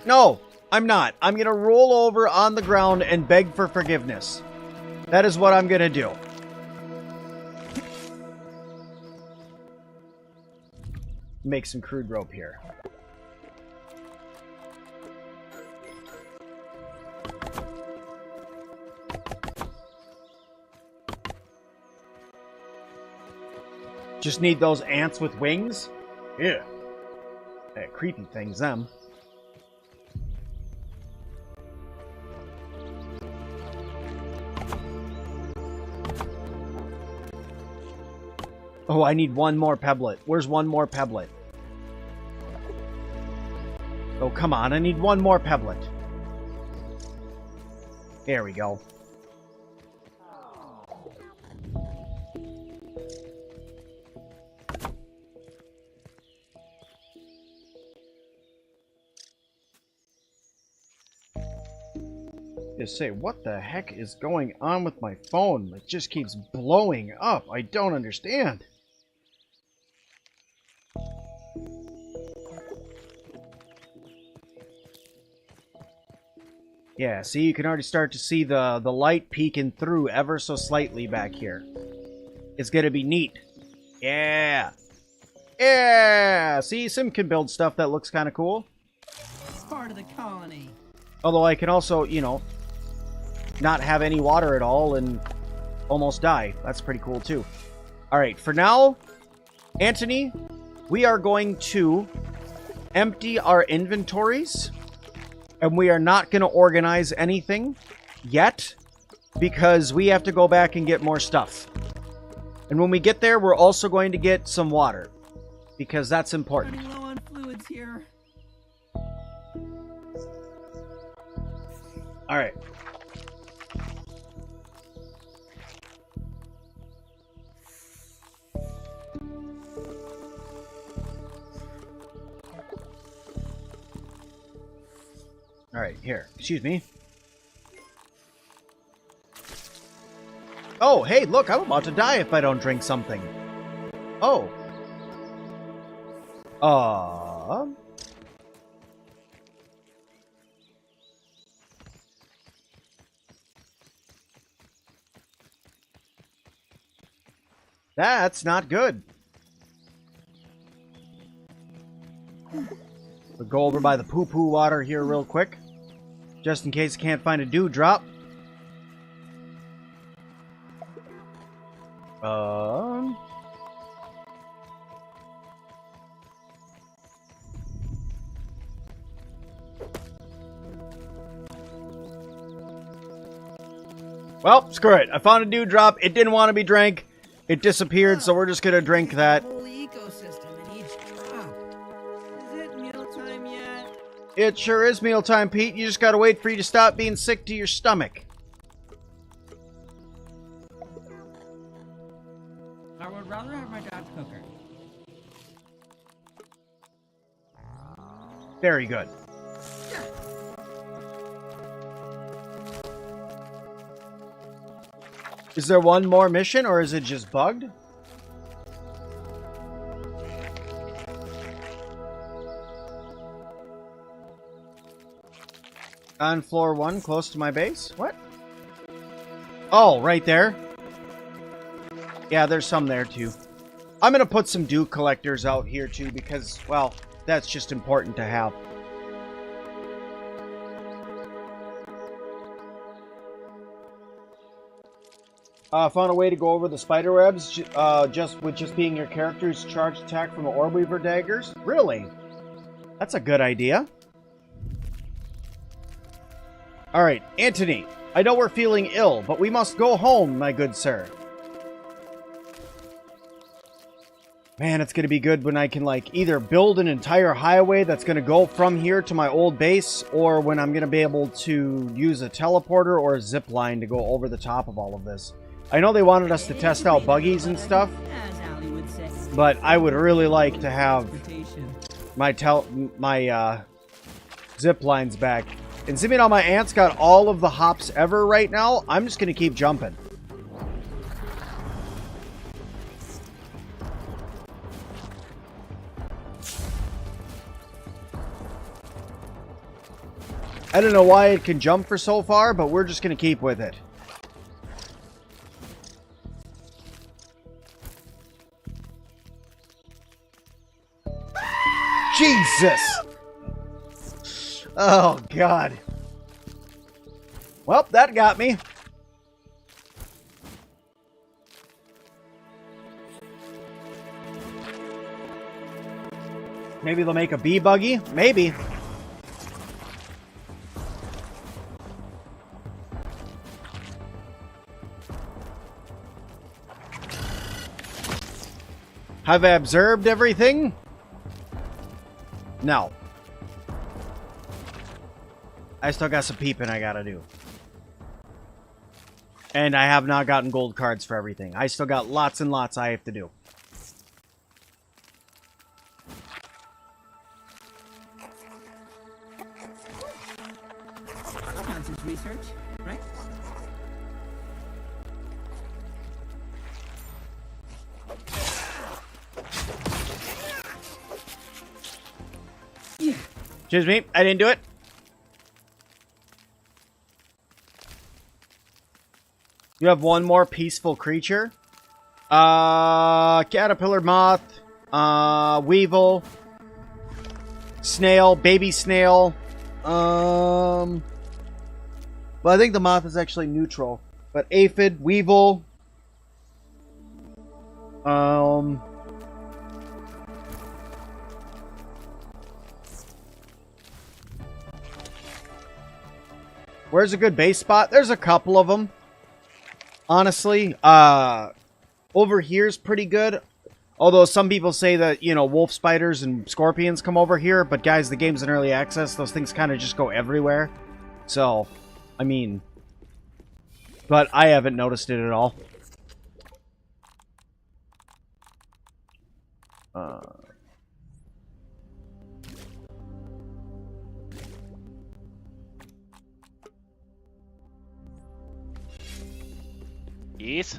No, I'm not. I'm going to roll over on the ground and beg for forgiveness. That is what I'm going to do. Make some crude rope here. Just need those ants with wings? Yeah. Creepy things, them. Oh, I need one more pebblet. Where's one more pebblet? Oh, come on. I need one more pebblet. There we go. Just say, what the heck is going on with my phone? It just keeps blowing up. I don't understand. Yeah, see, you can already start to see the light peeking through ever so slightly back here. It's gonna be neat. Yeah! Yeah! See, Sim can build stuff that looks kind of cool. Part of the colony. Although I can also, you know, not have any water at all and almost die. That's pretty cool, too. Alright, for now, Anthony, we are going to empty our inventories. And we are not going to organize anything yet because we have to go back and get more stuff. And when we get there, we're also going to get some water because that's important. Running low on fluids here. All right. All right, here. Excuse me. Oh, hey, look, I'm about to die if I don't drink something. Oh. That's not good. We'll go over by the poo-poo water here real quick. Just in case I can't find a dewdrop. Well, screw it. I found a dewdrop. It didn't want to be drank. It disappeared, so we're just gonna drink that. Whole ecosystem in each drop. Is it mealtime yet? It sure is mealtime, Pete. You just gotta wait for you to stop being sick to your stomach. I would rather have my dad's cooker. Very good. Is there one more mission, or is it just bugged? On floor 1, close to my base? What? Oh, right there. Yeah, there's some there, too. I'm gonna put some dew collectors out here, too, because, well, that's just important to have. Found a way to go over the spider webs just being your character's charged attack from the orb weaver daggers. Really? That's a good idea. Alright, Anthony. I know we're feeling ill, but we must go home, my good sir. Man, it's gonna be good when I can, like, either build an entire highway that's gonna go from here to my old base, or when I'm gonna be able to use a teleporter or a zip line to go over the top of all of this. I know they wanted us to test out buggies and stuff, As Allie would say. but I would really like to have Transportation. my zip lines back. And seeing how my aunt's got all of the hops ever right now, I'm just gonna keep jumping. I don't know why it can jump for so far, but we're just gonna keep with it. Jesus! Oh, God. Well, that got me. Maybe they'll make a bee buggy? Maybe. Have I observed everything? No. I still got some peeping I gotta do. And I have not gotten gold cards for everything. I still got lots and lots I have to do. Counts as research, right? Excuse me, I didn't do it. You have one more peaceful creature. Caterpillar moth. Weevil. Snail. Baby snail. Well, I think the moth is actually neutral. But aphid, weevil. Where's a good base spot? There's a couple of them. Honestly, over here's pretty good. Although some people say that, you know, wolf spiders and scorpions come over here. But guys, the game's in early access. Those things kind of just go everywhere. So, I mean... But I haven't noticed it at all. Yes.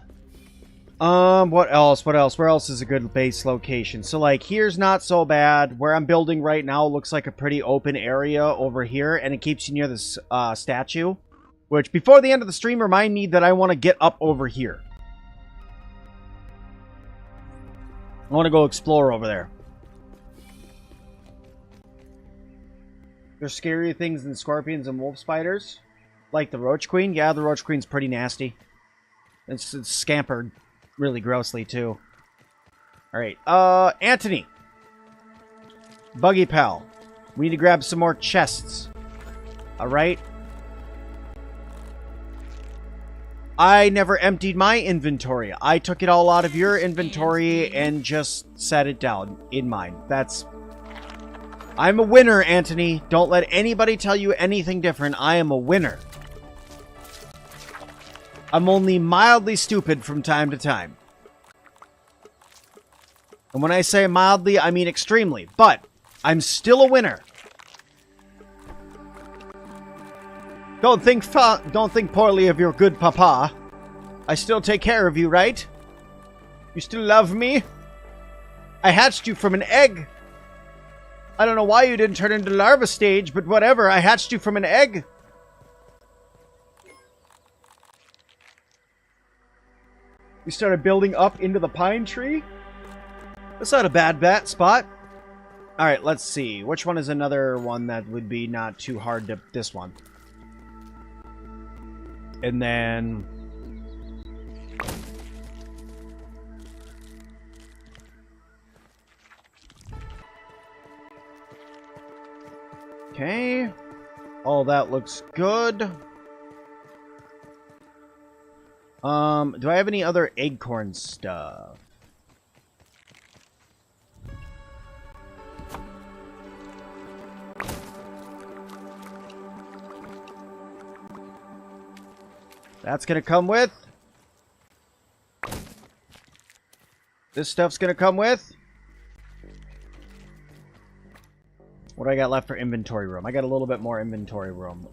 What else? What else? Where else is a good base location? So, like, here's not so bad. Where I'm building right now looks like a pretty open area over here, and it keeps you near this statue. Which, before the end of the stream, remind me that I want to get up over here. I want to go explore over there. There's scarier things than scorpions and wolf spiders. Like the roach queen. Yeah, the roach queen's pretty nasty. It's scampered really grossly, too. Alright, Anthony. Buggy Pal. We need to grab some more chests. Alright. I never emptied my inventory. I took it all out of your inventory and just set it down in mine. That's... I'm a winner, Anthony. Don't let anybody tell you anything different. I am a winner. I'm only mildly stupid from time to time. And when I say mildly, I mean extremely. But I'm still a winner. Don't think poorly of your good papa. I still take care of you, right? You still love me? I hatched you from an egg. I don't know why you didn't turn into larva stage, but whatever. I hatched you from an egg. We started building up into the pine tree. That's not a bad bat spot. Alright, let's see. Which one is another one that would be not too hard to... This one. And then... Okay. All that looks good. Do I have any other acorn stuff? That's gonna come with. This stuff's gonna come with. What do I got left for inventory room? I got a little bit more inventory room.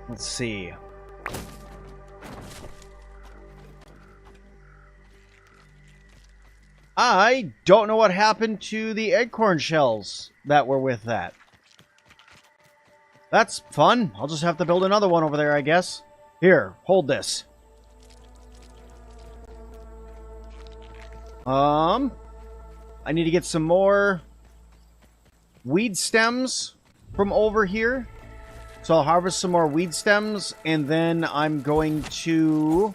Let's see. I don't know what happened to the acorn shells that were with that. That's fun. I'll just have to build another one over there, I guess. Here, hold this. I need to get some more weed stems from over here. So I'll harvest some more weed stems, and then I'm going to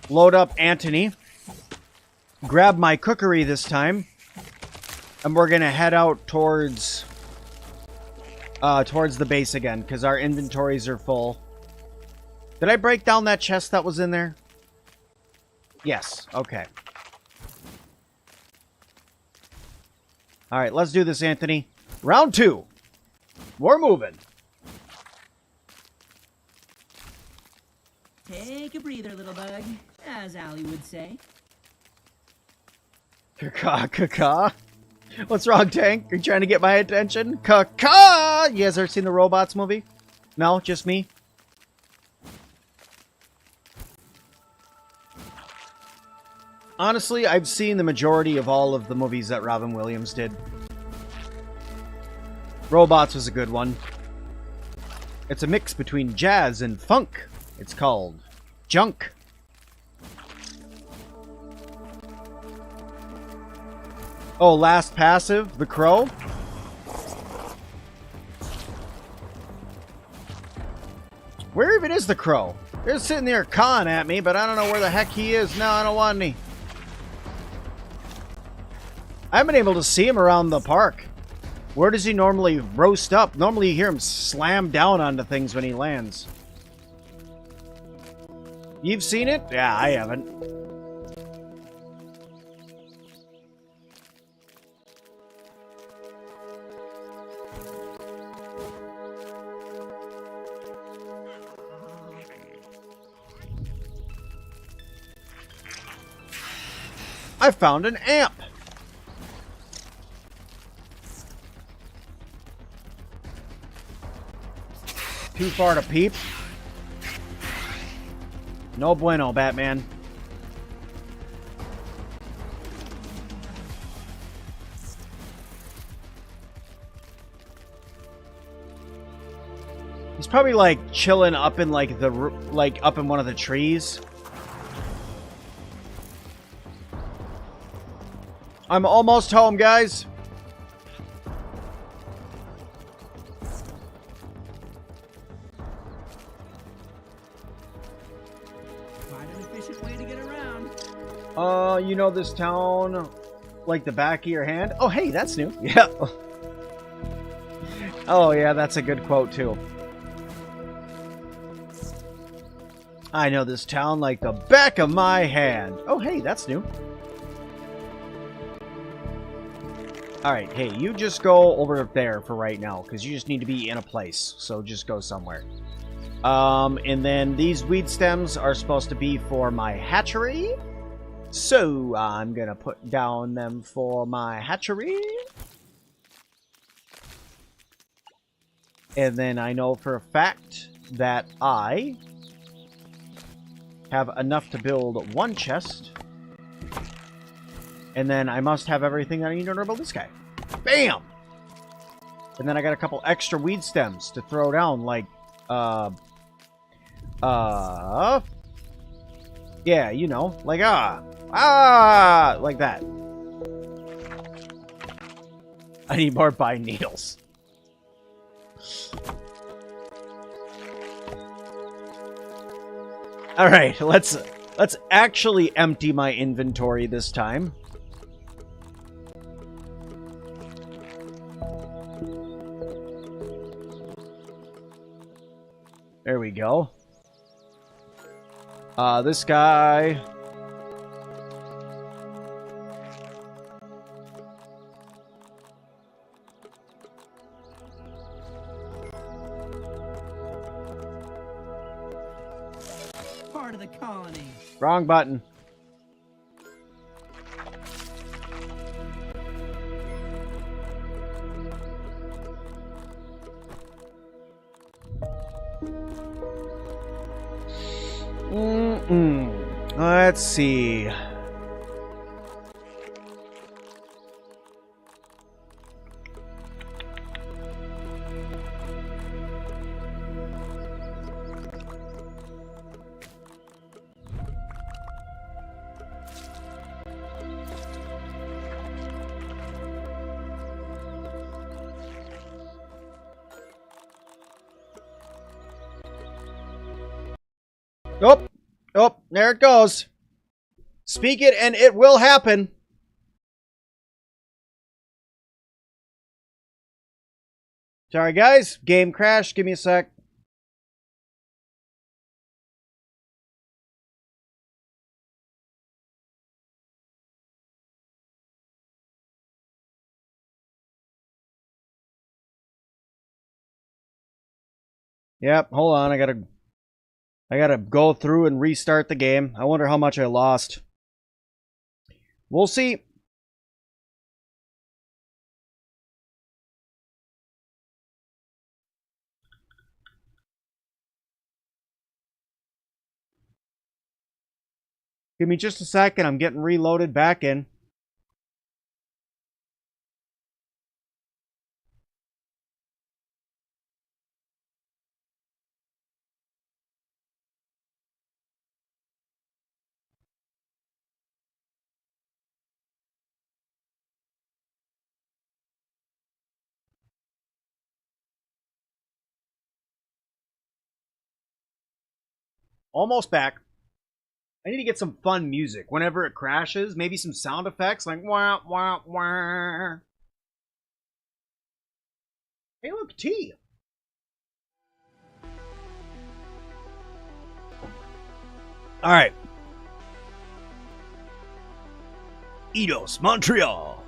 load up Anthony, grab my cookery this time, and we're gonna head out towards the base again, because our inventories are full. Did I break down that chest that was in there? Yes, okay. Alright, let's do this, Anthony. Round 2. We're moving. Take a breather, little bug, as Allie would say. Caw. What's wrong, Tank? Are you trying to get my attention? Caw. You guys ever seen the Robots movie? No, just me? Honestly, I've seen the majority of all of the movies that Robin Williams did. Robots was a good one. It's a mix between jazz and funk. It's called Junk. Oh, Last Passive, The Crow. Where even is the Crow? They're sitting there cawing at me, but I don't know where the heck he is. No, I don't want any. I haven't been able to see him around the park. Where does he normally roast up? Normally you hear him slam down onto things when he lands. You've seen it? Yeah, I haven't. I found an amp. Too far to peep. No bueno, Batman. He's probably like chilling up in like up in one of the trees. I'm almost home, guys. Quite an efficient way to get around. You know this town like the back of your hand? Oh, hey, that's new. Yeah. Oh, yeah, that's a good quote, too. I know this town like the back of my hand. Oh, hey, that's new. Alright, hey, you just go over there for right now, because you just need to be in a place, so just go somewhere. And then these weed stems are supposed to be for my hatchery. So, I'm gonna put down them for my hatchery. And then I know for a fact that I have enough to build one chest. And then I must have everything that I need to build this guy. Bam! And then I got a couple extra weed stems to throw down, like, yeah, you know, like, like that. I need more pine needles. Alright, let's actually empty my inventory this time. There we go. This guy. Part of the colony. Wrong button. Let's see. Oh, oh, there it goes. Speak it and it will happen. Sorry, guys. Game crashed. Give me a sec. Yep, hold on. I gotta go through and restart the game. I wonder how much I lost. We'll see. Give me just a second. I'm getting reloaded back in. Almost back. I need to get some fun music whenever it crashes. Maybe some sound effects like wah, wah, wah. Hey, look, tea. All right. Eidos, Montreal.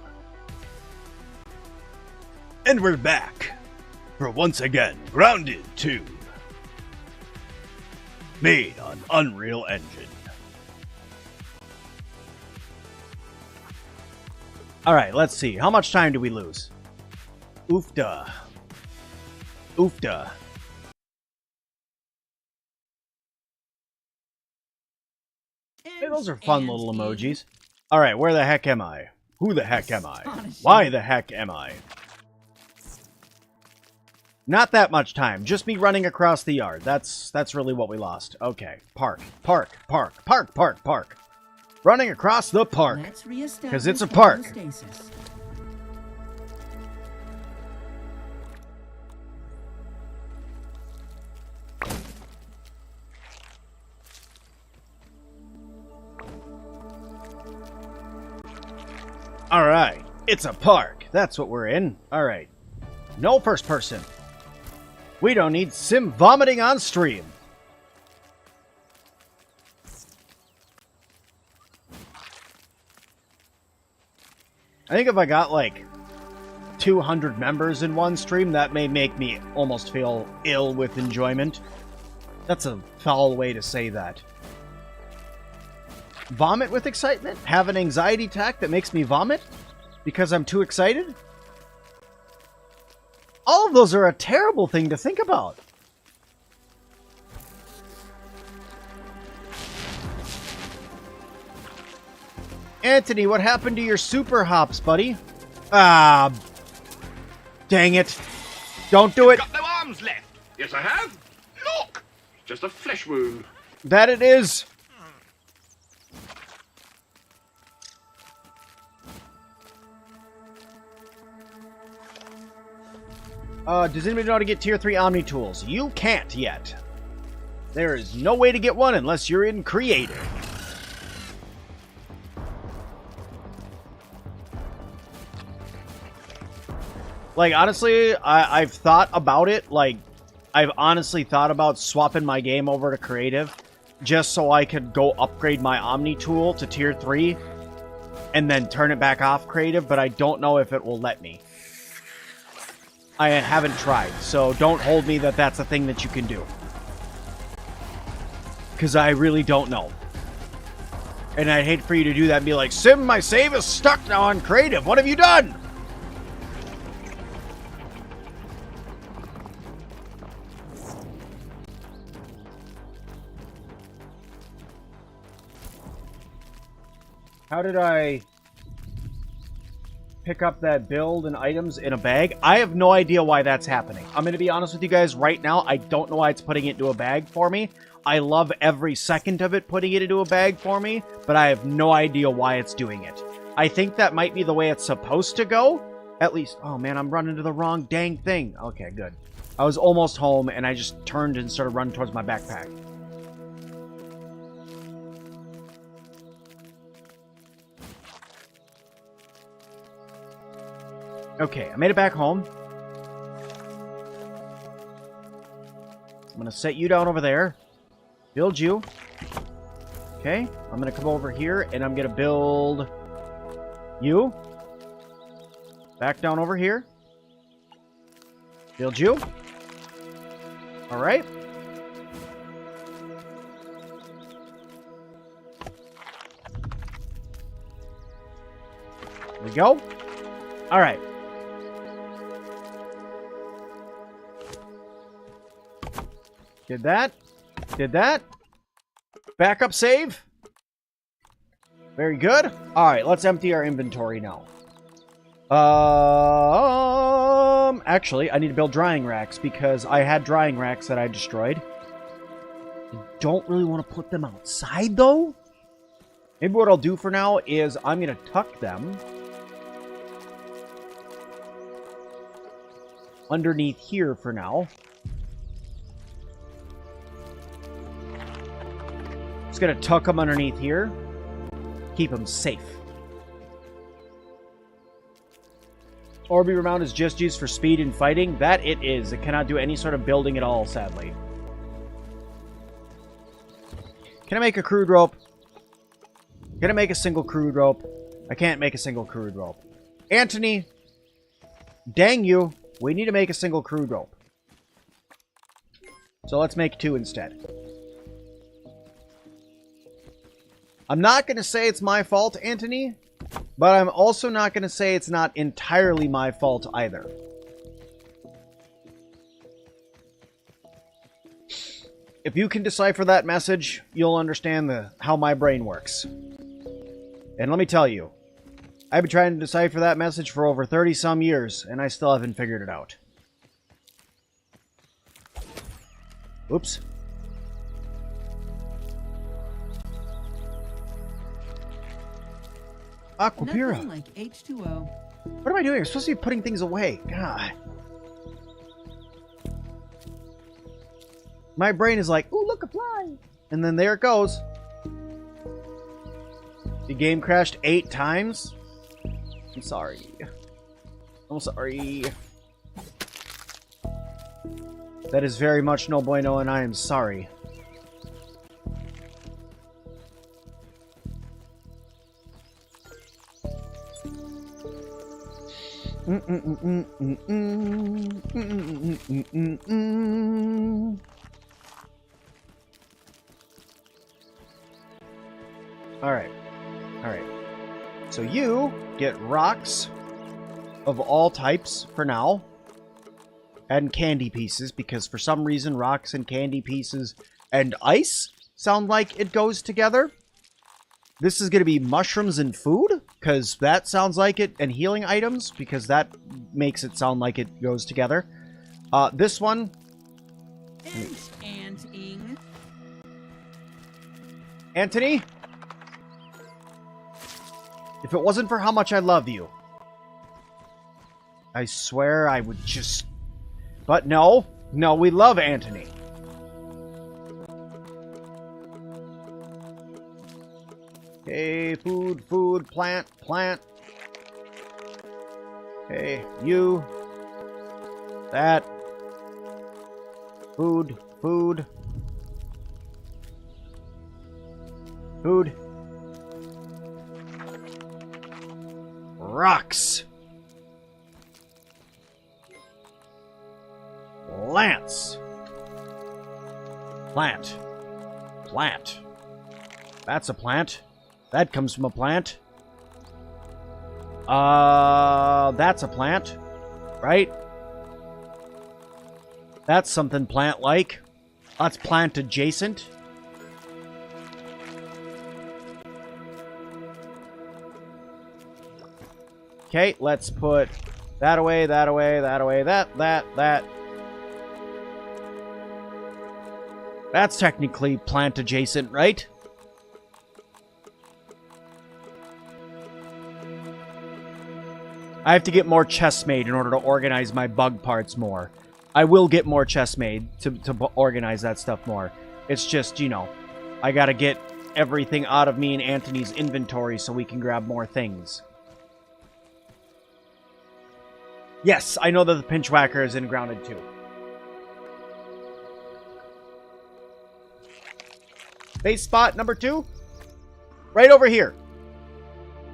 And we're back for once again Grounded 2. Made on Unreal Engine. Alright, let's see. How much time do we lose? Oofda. Oofda. Hey, those are fun little emojis. Alright, where the heck am I? Who the heck am I? Why the heck am I? Not that much time. Just me running across the yard. That's really what we lost. Okay. Park. Park. Park. Park. Park. Park. Running across the park. Because it's a park. Alright. It's a park. That's what we're in. Alright. No first person. We don't need sim vomiting on stream. I think if I got like 200 members in one stream, that may make me almost feel ill with enjoyment. That's a foul way to say that. Vomit with excitement? Have an anxiety attack that makes me vomit? Because I'm too excited? All of those are a terrible thing to think about. Anthony, what happened to your super hops, buddy? Ah, dang it. Don't do it. Got no arms left. Yes, I have. Look, just a flesh wound. That it is. Does anybody know how to get tier 3 Omni tools? You can't yet. There is no way to get one unless you're in creative. Like, honestly, I've thought about it. Like, I've honestly thought about swapping my game over to creative just so I could go upgrade my Omni tool to tier 3 and then turn it back off creative, but I don't know if it will let me. I haven't tried, so don't hold me that that's a thing that you can do. Because I really don't know. And I'd hate for you to do that and be like, Sim, my save is stuck now on creative. What have you done? How did I pick up that build and items in a bag? I have no idea why that's happening. I'm going to be honest with you guys right now. I don't know why it's putting it into a bag for me. I love every second of it putting it into a bag for me, but I have no idea why it's doing it. I think that might be the way it's supposed to go. At least, oh man, I'm running to the wrong dang thing. Okay, good. I was almost home and I just turned and started running towards my backpack. Okay, I made it back home. I'm going to set you down over there. Build you. Okay, I'm going to come over here and I'm going to build you. Back down over here. Build you. Alright. There we go. Alright. Did that. Did that. Backup save. Very good. Alright, let's empty our inventory now. Actually, I need to build drying racks because I had drying racks that I destroyed. I don't really want to put them outside, though. Maybe what I'll do for now is I'm going to tuck them underneath here for now. Just going to tuck them underneath here. Keep them safe. Orb Remount is just used for speed and fighting. That it is. It cannot do any sort of building at all, sadly. Can I make a crude rope? Can I make a single crude rope? I can't make a single crude rope. Anthony! Dang you! We need to make a single crude rope. So let's make 2 instead. I'm not going to say it's my fault, Anthony, but I'm also not going to say it's not entirely my fault either. If you can decipher that message, you'll understand how my brain works. And let me tell you, I've been trying to decipher that message for over 30-some years, and I still haven't figured it out. Oops. Aquapira. Nothing like H2O. What am I doing? I'm supposed to be putting things away. God. My brain is like, ooh, look, a fly. And then there it goes. The game crashed 8 times? I'm sorry. I'm sorry. That is very much no bueno, and I am sorry. Alright. Alright. So you get rocks of all types for now. And candy pieces, because for some reason rocks and candy pieces and ice sound like it goes together. This is going to be mushrooms and food, because that sounds like it, and healing items, because that makes it sound like it goes together. This one... Anting. Anthony? If it wasn't for how much I love you, I swear I would just... But no. No, we love Anthony. Okay, food, food, plant, plant. Okay, you. That. Food, food. Food. Rocks. Plants. Plant. Plant. That's a plant. That comes from a plant. That's a plant, right? That's something plant-like. That's plant-adjacent. Okay, let's put that away, that away, that away, that. That's technically plant-adjacent, right? I have to get more chests made in order to organize my bug parts more. I will get more chests made to organize that stuff more. It's just, you know, I gotta get everything out of me and Anthony's inventory so we can grab more things. Yes, I know that the pinch whacker is in Grounded too. Base spot number 2, right over here.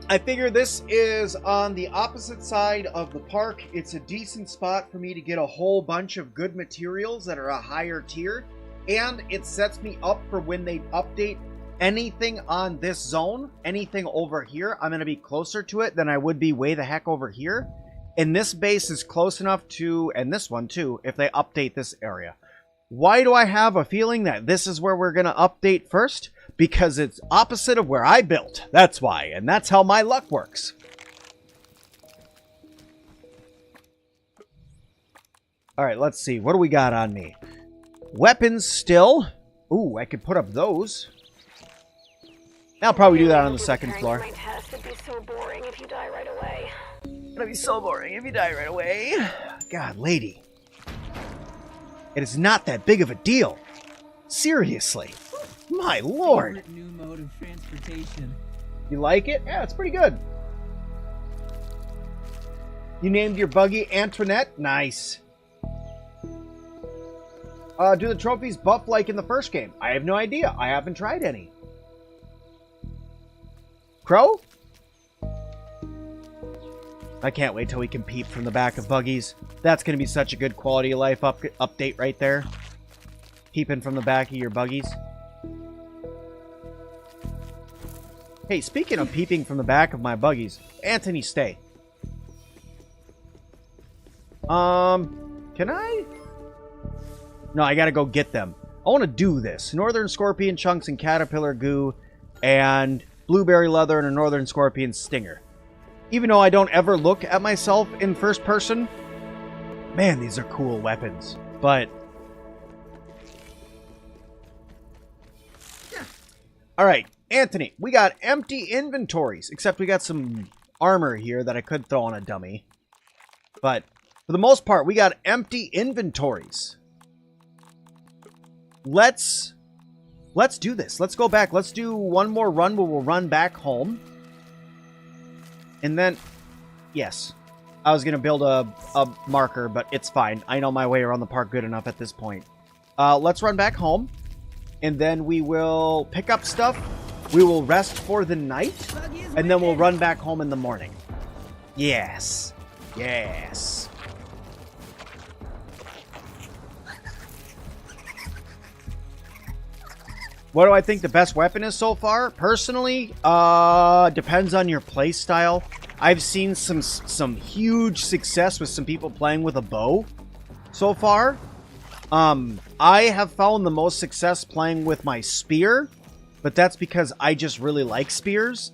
I figure this is on the opposite side of the park. It's a decent spot for me to get a whole bunch of good materials that are a higher tier. And it sets me up for when they update anything on this zone, anything over here, I'm going to be closer to it than I would be way the heck over here. And this base is close enough to, and this one too, if they update this area. Why do I have a feeling that this is where we're going to update first? because it's opposite of where I built. That's why, and that's how my luck works. All right, let's see. What do we got on me? Weapons still. Ooh, I could put up those. I'll probably do that on the second floor. My test would be so boring if you die right away. It'll be so boring if you die right away. God, lady. It is not that big of a deal. Seriously. My lord. Favorite new mode of transportation. You like it? Yeah, it's pretty good. You named your buggy Antoinette? Nice. Do the trophies buff like in the first game? I have no idea. I haven't tried any. Crow? I can't wait till we can peep from the back of buggies. That's going to be such a good quality of life update right there. Peeping from the back of your buggies. Hey, speaking of peeping from the back of my buggies, Anthony, stay. Can I? No, I gotta go get them. I want to do this. Northern Scorpion chunks and caterpillar goo, and blueberry leather and a Northern Scorpion stinger. Even though I don't ever look at myself in first person, man, these are cool weapons. But all right, Anthony, we got empty inventories, except we got some armor here that I could throw on a dummy. But for the most part, we got empty inventories. Let's do this. Let's go back. Let's do one more run where we'll run back home. And then, yes, I was going to build a marker, but it's fine. I know my way around the park good enough at this point. Let's run back home. And then we will pick up stuff. We will rest for the night. And then we'll run back home in the morning. Yes. Yes. What do I think the best weapon is so far? Personally, depends on your play style. I've seen some huge success with some people playing with a bow so far. I have found the most success playing with my spear, but that's because I just really like spears.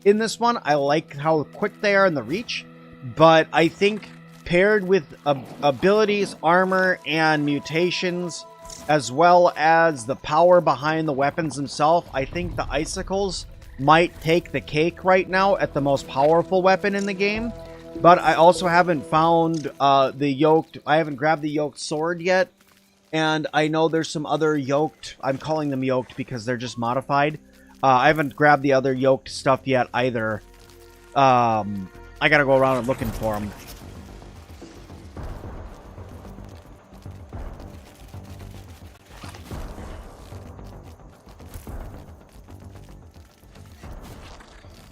In this one, I like how quick they are in the reach, but I think paired with abilities, armor, and mutations, as well as the power behind the weapons themselves, I think the icicles might take the cake right now at the most powerful weapon in the game. But I also haven't found I haven't grabbed the yoked sword yet. And I know there's some other yoked, I'm calling them yoked because they're just modified. I haven't grabbed the other yoked stuff yet either. I gotta go around and looking for them.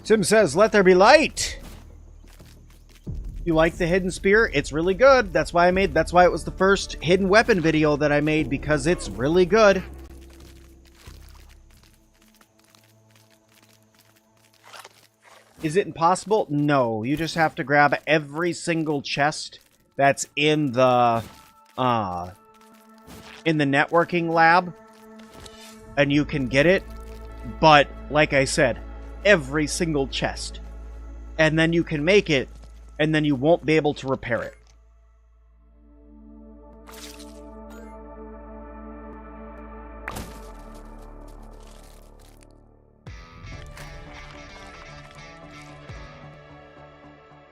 Tim says, let there be light. You like the hidden spear? It's really good. That's why it was the first hidden weapon video that I made, because it's really good. Is it impossible? No. You just have to grab every single chest that's in the networking lab, and you can get it. But like I said, every single chest, and then you can make it, and then you won't be able to repair it.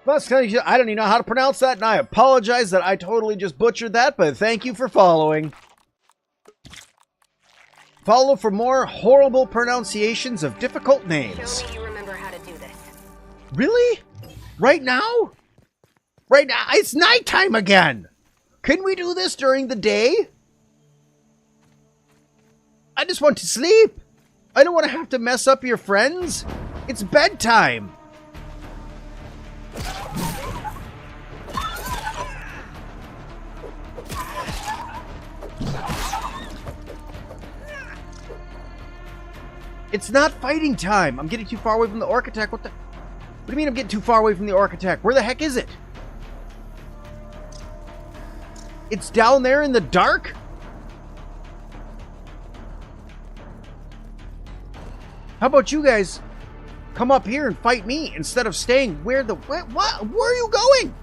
I don't even know how to pronounce that, and I apologize that I totally just butchered that, but thank you for following. Follow for more horrible pronunciations of difficult names. Show me you remember how to do this. Really? Right now? Right now? It's nighttime again. Can we do this during the day? I just want to sleep. I don't want to have to mess up your friends. It's bedtime. It's not fighting time. I'm getting too far away from the orc attack. What do you mean I'm getting too far away from the orc attack? Where the heck is it? It's down there in the dark? How about you guys come up here and fight me instead of staying where the... What? Where are you going?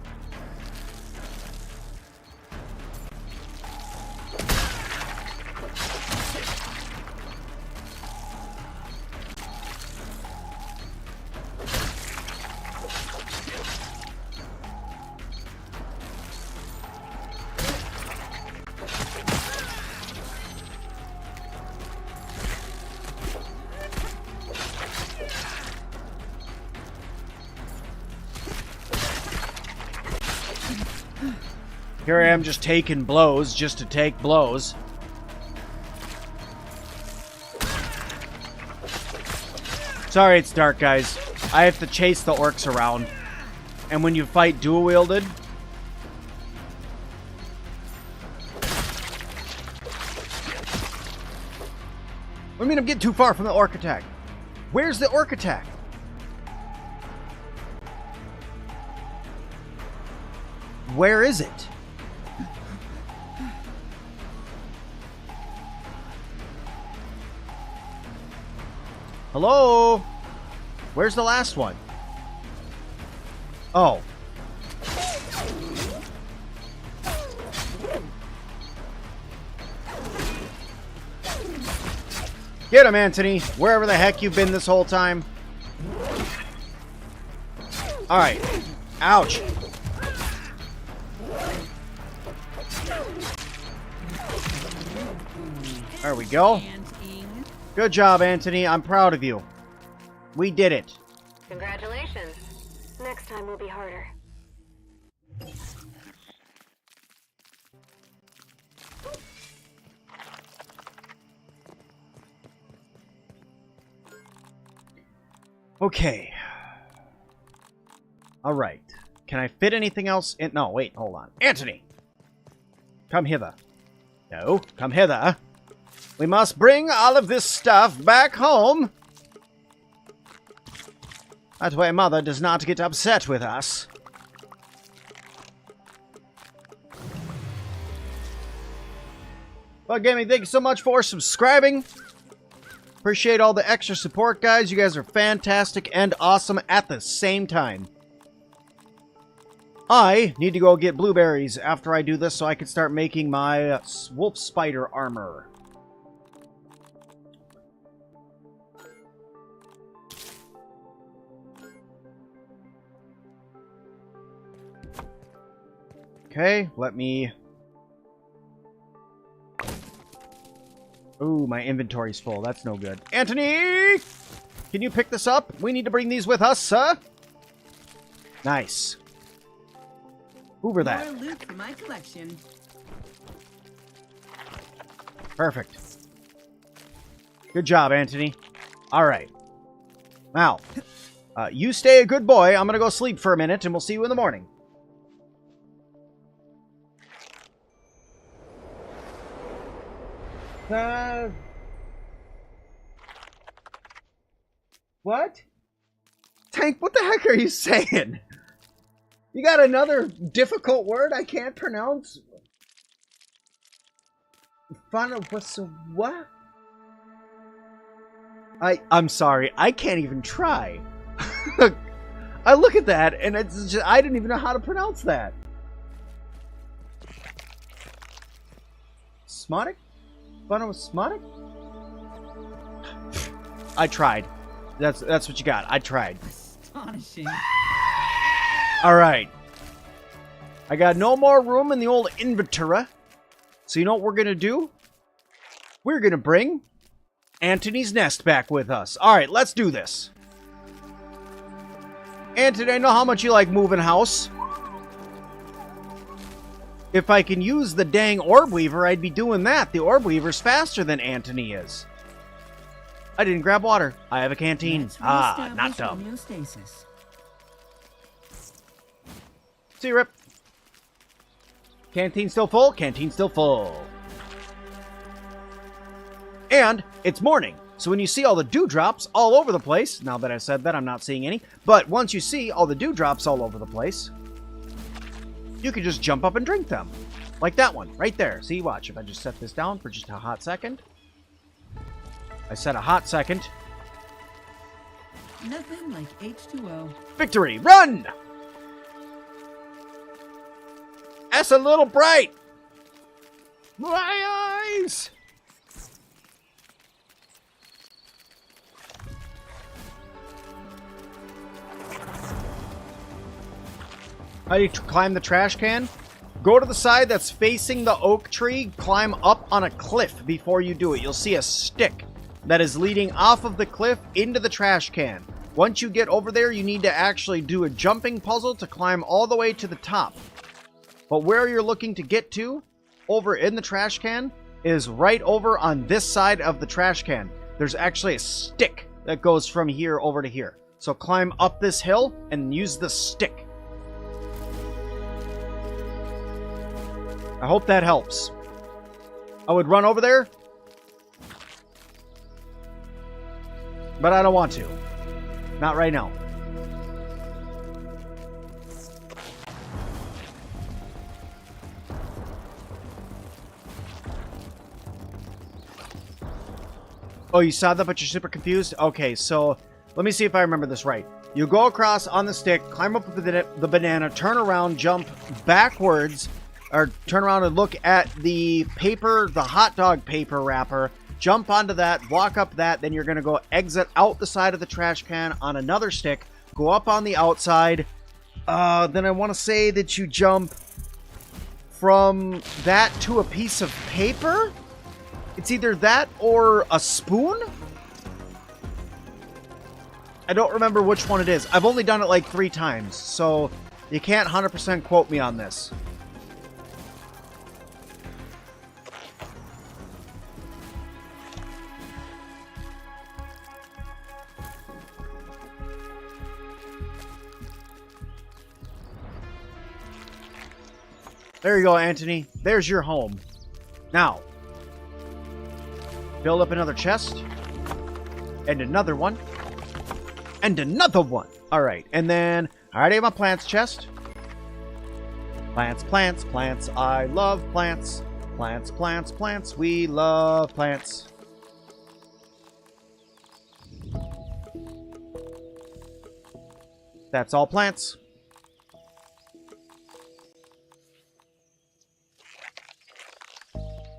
Here I am just taking blows just to take blows. Sorry it's dark, guys. I have to chase the orcs around. And when you fight dual-wielded... I mean, I'm getting too far from the orc attack. Where's the orc attack? Where is it? Hello? Where's the last one? Oh. Get him, Anthony. Wherever the heck you've been this whole time. Alright. Ouch. There we go. Good job, Anthony. I'm proud of you. We did it. Congratulations. Next time will be harder. Okay. All right. Can I fit anything else in? No, wait, hold on. Anthony! Come hither. No, come hither. We must bring all of this stuff back home. That way Mother does not get upset with us. Well, Gaming, thank you so much for subscribing. Appreciate all the extra support, guys. You guys are fantastic and awesome at the same time. I need to go get blueberries after I do this so I can start making my wolf spider armor. Okay, let me... Ooh, my inventory's full. That's no good. Anthony! Can you pick this up? We need to bring these with us, sir. Nice. Hoover that. More loot for my collection. Perfect. Good job, Anthony. All right. Now, you stay a good boy. I'm going to go sleep for a minute, and we'll see you in the morning. What? Tank, what the heck are you saying? You got another difficult word I can't pronounce? What? I'm sorry. I can't even try. I look at that and it's just, I didn't even know how to pronounce that. Smonic? Smonic? I tried. That's what you got. I tried. Astonishing. All right. I got no more room in the old inventory. So you know what we're going to do? We're going to bring Anthony's nest back with us. All right, let's do this. Anthony, I know how much you like moving house. If I can use the dang orb weaver, I'd be doing that. The orb weaver's faster than Anthony is. I didn't grab water. I have a canteen. Ah, not dumb. Homeostasis. See you, Rip. Canteen still full? Canteen still full. And it's morning. So when you see all the dewdrops all over the place, now that I said that, I'm not seeing any, but once you see all the dewdrops all over the place, you can just jump up and drink them. Like that one, right there. See, watch. If I just set this down for just a hot second. I set a hot second. Nothing like H2O. Victory! Run! That's a little bright! My eyes! How do you climb the trash can? Go to the side that's facing the oak tree, climb up on a cliff before you do it. You'll see a stick that is leading off of the cliff into the trash can. Once you get over there, you need to actually do a jumping puzzle to climb all the way to the top. But where you're looking to get to, over in the trash can, is right over on this side of the trash can. There's actually a stick that goes from here over to here. So climb up this hill and use the stick. I hope that helps. I would run over there, but I don't want to. Not right now. Oh, you saw that, but you're super confused? Okay, so let me see if I remember this right. You go across on the stick, climb up the banana, turn around, jump backwards, or turn around and look at the paper, the hot dog paper wrapper, jump onto that, walk up that, then you're going to go exit out the side of the trash can on another stick, go up on the outside, then I want to say that you jump from that to a piece of paper? It's either that or a spoon? I don't remember which one it is. I've only done it like 3 times, so you can't 100% quote me on this. There you go, Anthony. There's your home. Now, build up another chest. And another one. And another one. Alright, and then I already have my plants chest. Plants, plants, plants. I love plants. Plants, plants, plants. We love plants. That's all plants.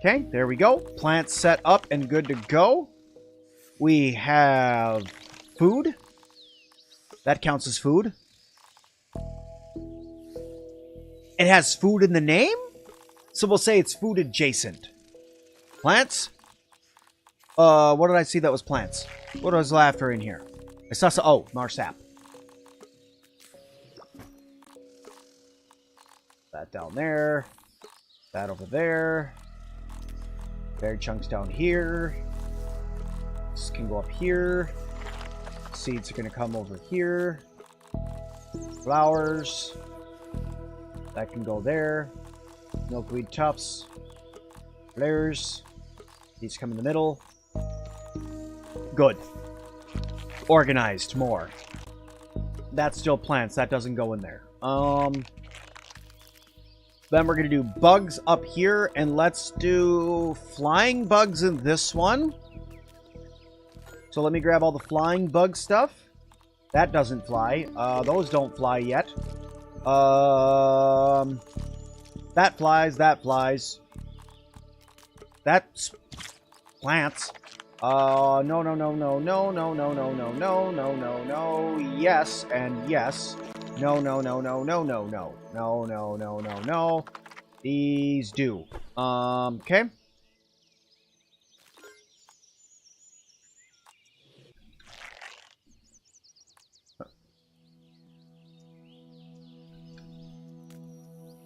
Okay, there we go. Plants set up and good to go. We have food. That counts as food. It has food in the name? So we'll say it's food adjacent. Plants? What did I see that was plants? What was after in here? I saw some, oh, Marsap. That down there. That over there. Berry chunks down here. This can go up here. Seeds are going to come over here. Flowers. That can go there. Milkweed tufts. Flares. These come in the middle. Good. Organized more. That's still plants. That doesn't go in there. Then we're going to do bugs up here, and let's do flying bugs in this one. So let me grab all the flying bug stuff. That doesn't fly. Those don't fly yet. That flies, that flies. That's plants. No, no, no, no, no, no, no, no, no, no, no, no, no. Yes, and yes. No, no, no, no, no, no, no. No, no, no, no, no. These do. Okay.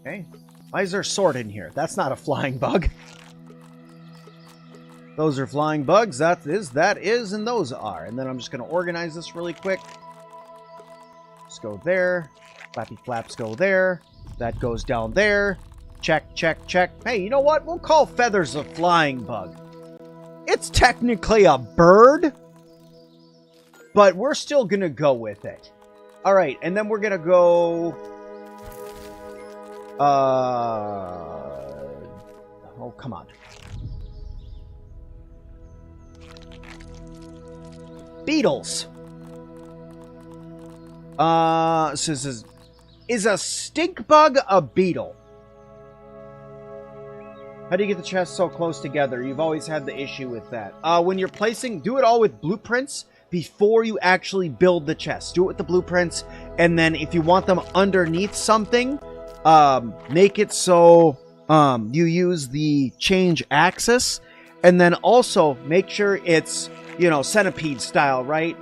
Okay. Why is there a sword in here? That's not a flying bug. Those are flying bugs. That is, and those are. And then I'm just going to organize this really quick. Just go there. Flappy flaps go there. That goes down there. Check, check, check. Hey, you know what? We'll call feathers a flying bug. It's technically a bird, but we're still going to go with it. All right, and then we're going to go... Oh, come on. Beetles. So this is a stink bug a beetle? How do you get the chests so close together? You've always had the issue with that. When you're placing, do it all with blueprints before you actually build the chest. Do it with the blueprints, and then if you want them underneath something, make it so you use the change axis, and then also make sure it's, you know, centipede style, right?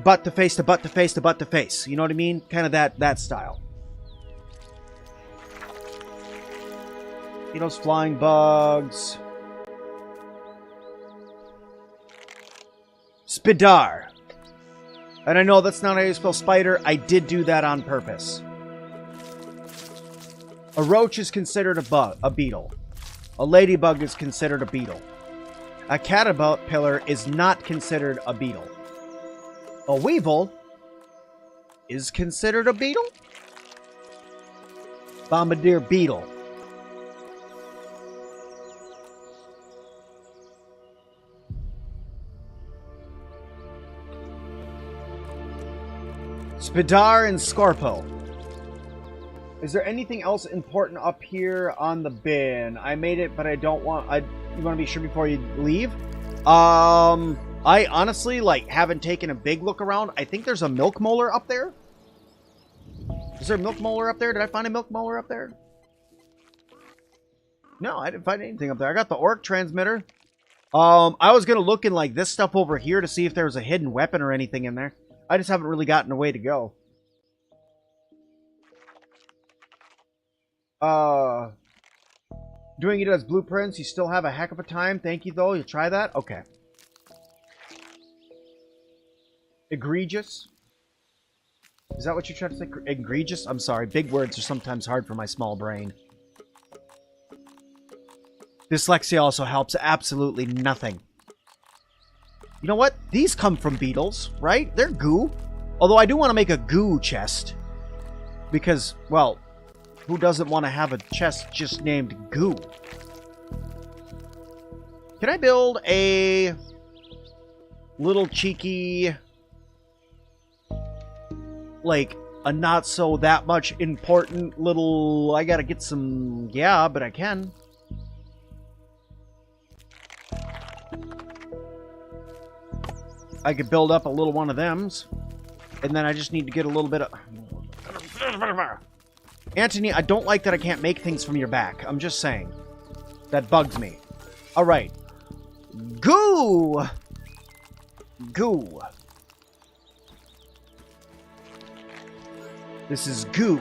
Butt to face to butt to face to butt to face. You know what I mean? Kind of that style. You know, flying bugs. Spidar. And I know that's not how you spell spider. I did do that on purpose. A roach is considered a beetle. A ladybug is considered a beetle. A caterpillar is not considered a beetle. A weevil is considered a beetle. Bombardier beetle. Spidar and Scorpo. Is there anything else important up here on the bin? I made it, but I don't want... you want to be sure before you leave? I honestly, like, haven't taken a big look around. I think there's a milk molar up there. Is there a milk molar up there? Did I find a milk molar up there? No, I didn't find anything up there. I got the orc transmitter. I was going to look in, like, this stuff over here to see if there was a hidden weapon or anything in there. I just haven't really gotten a way to go. Doing it as blueprints, you still have a heck of a time. Thank you, though. You'll try that? Okay. Egregious. Is that what you tried to say? Egregious? I'm sorry. Big words are sometimes hard for my small brain. Dyslexia also helps absolutely nothing. You know what? These come from beetles, right? They're goo. Although I do want to make a goo chest. Because, well, who doesn't want to have a chest just named goo? Can I build a little cheeky, like, a not so that much important little... I gotta get some... Yeah, but I can. I could build up a little one of thems. And then I just need to get a little bit of... Anthony, I don't like that I can't make things from your back. I'm just saying. That bugs me. Alright. Goo! Goo. This is goo.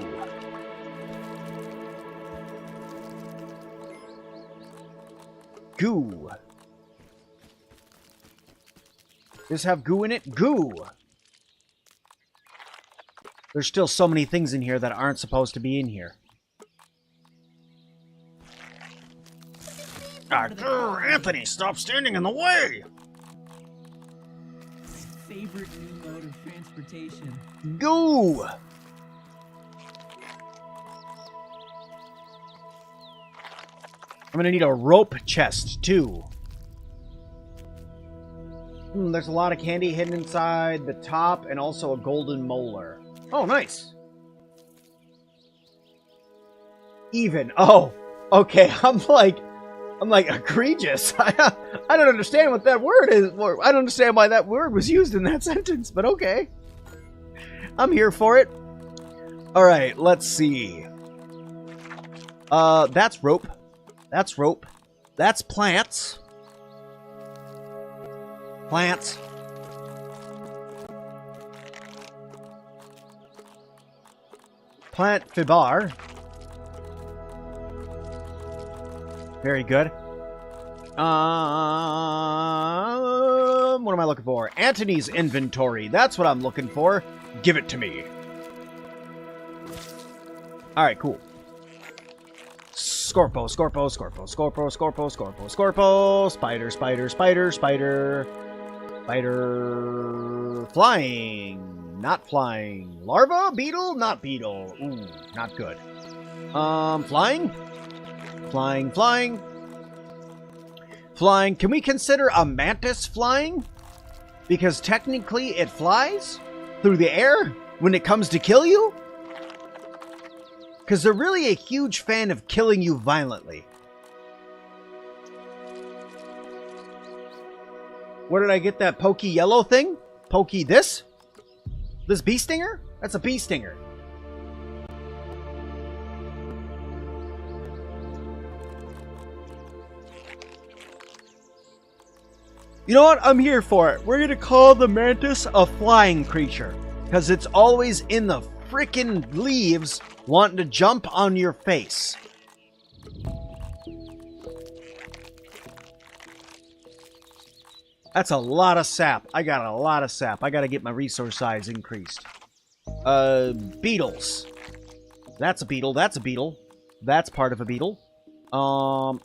Goo. Does this have goo in it? Goo! There's still so many things in here that aren't supposed to be in here. Anthony, stop standing in the way! Favorite new mode of transportation. Goo! I'm gonna need a rope chest, too. There's a lot of candy hidden inside the top, and also a golden molar. Oh, nice. Even. Oh, okay. I'm like egregious. I don't understand what that word is. I don't understand why that word was used in that sentence, but okay. I'm here for it. All right, let's see. That's rope. That's rope. That's plants. Plants. Plant fibar. Very good. What am I looking for? Antony's inventory. That's what I'm looking for. Give it to me. Alright, cool. Scorpo, Scorpo, Scorpo, Scorpo, Scorpo, Scorpo, Scorpo. Spider, spider, spider, spider. Spider. Flying. Not flying. Larva? Beetle? Not beetle. Ooh, not good. Flying? Flying, flying. Flying. Can we consider a mantis flying? Because technically it flies through the air. when it comes to kill you? Because they're really a huge fan of killing you violently. Where did I get that pokey yellow thing? Pokey this? This bee stinger? That's a bee stinger. You know what? I'm here for it. We're gonna call the mantis a flying creature. Because it's always in the frickin' leaves wanting to jump on your face. That's a lot of sap. I got a lot of sap. I gotta get my resource size increased. Beetles. That's a beetle. That's a beetle. That's part of a beetle.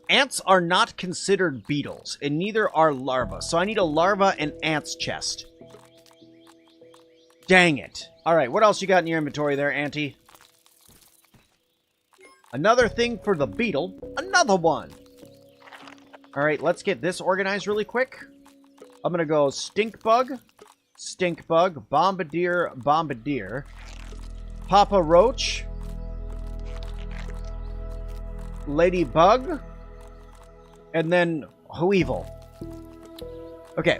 Ants are not considered beetles, and neither are larvae. So I need a larva and ants chest. Dang it. Alright, what else you got in your inventory there, Auntie? Another thing for the beetle. Another one. Alright, let's get this organized really quick. I'm gonna go stink bug, bombardier, bombardier, Papa Roach, ladybug, and then Weevil. Okay.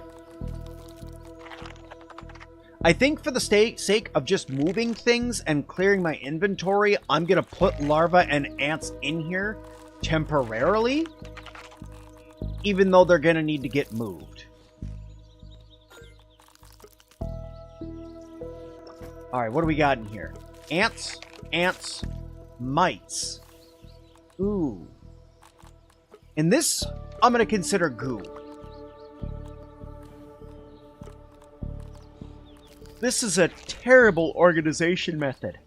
I think for the sake of just moving things and clearing my inventory, I'm gonna put larvae and ants in here temporarily, even though they're gonna need to get moved. Alright, what do we got in here? Ants, mites. Ooh. And this, I'm going to consider goo. This is a terrible organization method.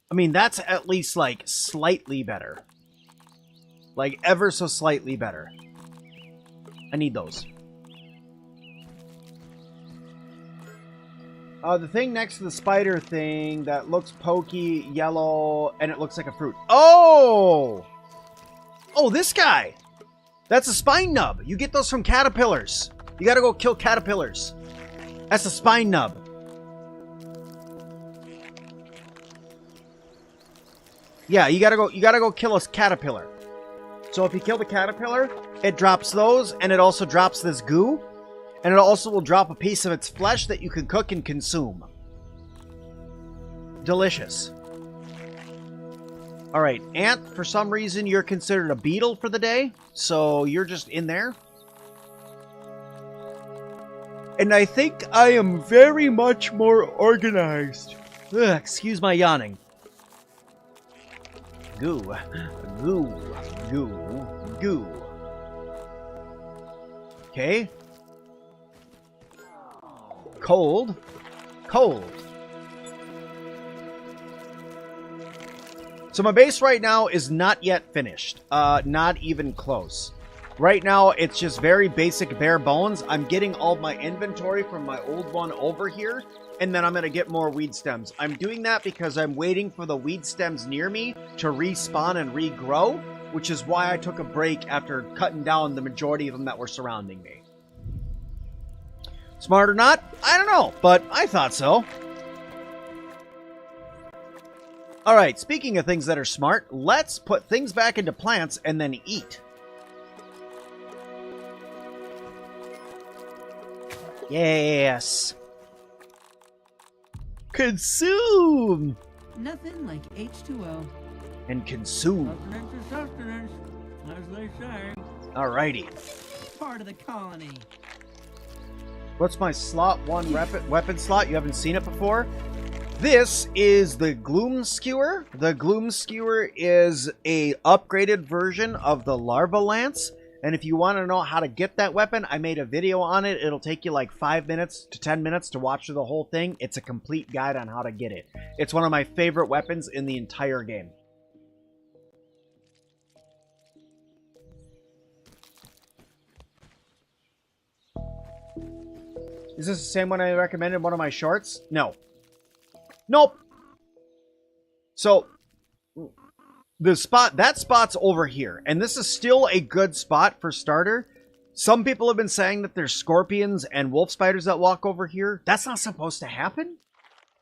I mean, that's at least, like, slightly better. Like, ever so slightly better. I need those. The thing next to the spider thing that looks pokey, yellow, and it looks like a fruit. Oh! Oh, this guy! That's a spine nub. You get those from caterpillars. You gotta go kill caterpillars. That's a spine nub. Yeah, you gotta go kill a caterpillar. So if you kill the caterpillar, it drops those, and it also drops this goo, and it also will drop a piece of its flesh that you can cook and consume. Delicious. Alright, ant, for some reason you're considered a beetle for the day, so you're just in there. And I think I am very much more organized. Ugh, excuse my yawning. Goo, goo, goo, goo. Okay. Cold, cold. So my base right now is not yet finished. Not even close. Right now, it's just very basic bare bones. I'm getting all my inventory from my old one over here, and then I'm going to get more weed stems. I'm doing that because I'm waiting for the weed stems near me to respawn and regrow, which is why I took a break after cutting down the majority of them that were surrounding me. Smart or not? I don't know, but I thought so. Alright, speaking of things that are smart, let's put things back into plants and then eat. Yes. Consume! Nothing like H2O. And consume. Sustenance is sustenance, as they say. Alrighty. Part of the colony. What's my slot 1 weapon slot? You haven't seen it before? This is the Gloom Skewer. The Gloom Skewer is a upgraded version of the Larva Lance. And if you want to know how to get that weapon, I made a video on it. It'll take you like 5 minutes to 10 minutes to watch through the whole thing. It's a complete guide on how to get it. It's one of my favorite weapons in the entire game. Is this the same one I recommended in one of my shorts? No. Nope. So, that spot's over here. And this is still a good spot for starter. Some people have been saying that there's scorpions and wolf spiders that walk over here. That's not supposed to happen.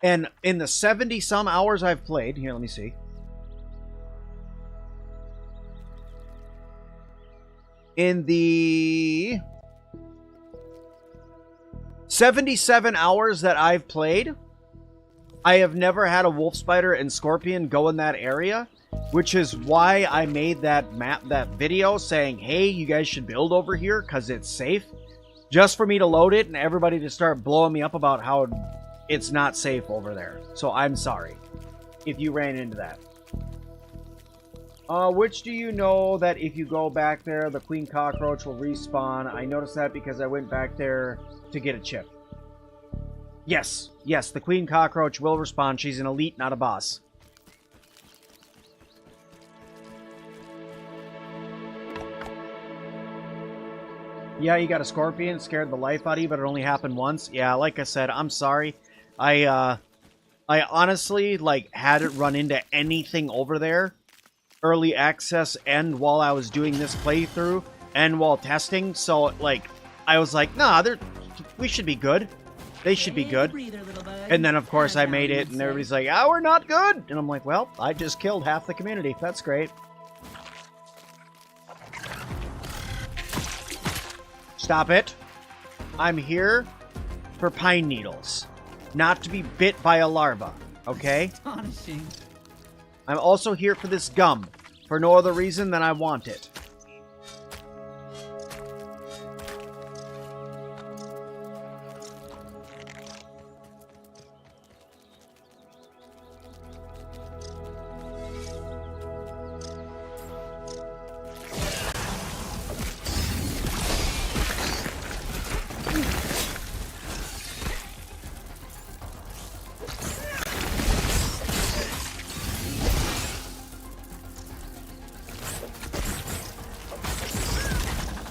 And in the 70-some hours I've played... Here, let me see. In the 77 hours that I've played, I have never had a wolf spider and scorpion go in that area, which is why I made that video saying, hey, you guys should build over here because it's safe, just for me to load it and everybody to start blowing me up about how it's not safe over there. So I'm sorry if you ran into that. Which do you know that if you go back there, the queen cockroach will respawn? I noticed that because I went back there to get a chip. Yes, yes, the queen cockroach will respawn. She's an elite, not a boss. Yeah, you got a scorpion. It scared the life out of you, but it only happened once. Yeah, like I said, I'm sorry. I honestly, like, hadn't run into anything over there. Early access and while I was doing this playthrough and while testing. So, like, I was like, nah, we should be good. They should be good. And then, of course, I made it and everybody's like, oh, we're not good. And I'm like, well, I just killed half the community. That's great. Stop it. I'm here for pine needles, not to be bit by a larva, okay? Astonishing. I'm also here for this gum, for no other reason than I want it.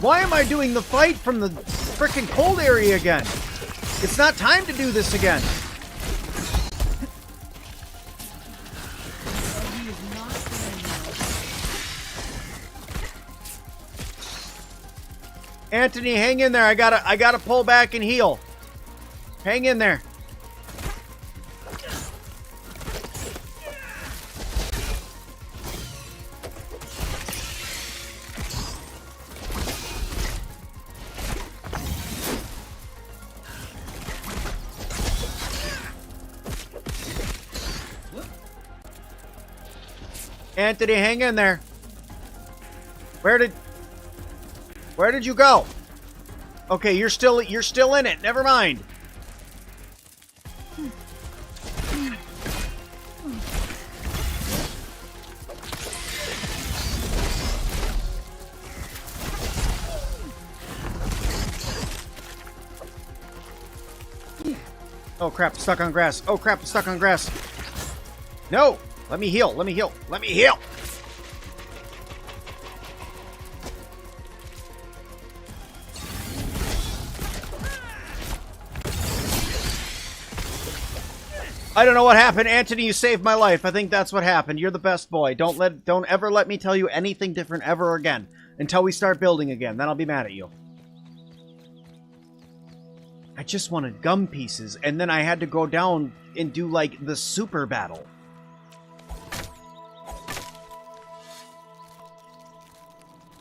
Why am I doing the fight from the frickin' cold area again? It's not time to do this again. Anthony, hang in there. I gotta pull back and heal. Hang in there. Anthony, hang in there. Where did you go? Okay, you're still in it. Never mind. Oh crap, stuck on grass. Oh crap, stuck on grass. No! Let me heal, let me heal, let me heal! I don't know what happened. Anthony, you saved my life. I think that's what happened. You're the best boy. Don't ever let me tell you anything different ever again. Until we start building again. Then I'll be mad at you. I just wanted gum pieces, and then I had to go down and do, like, the super battle.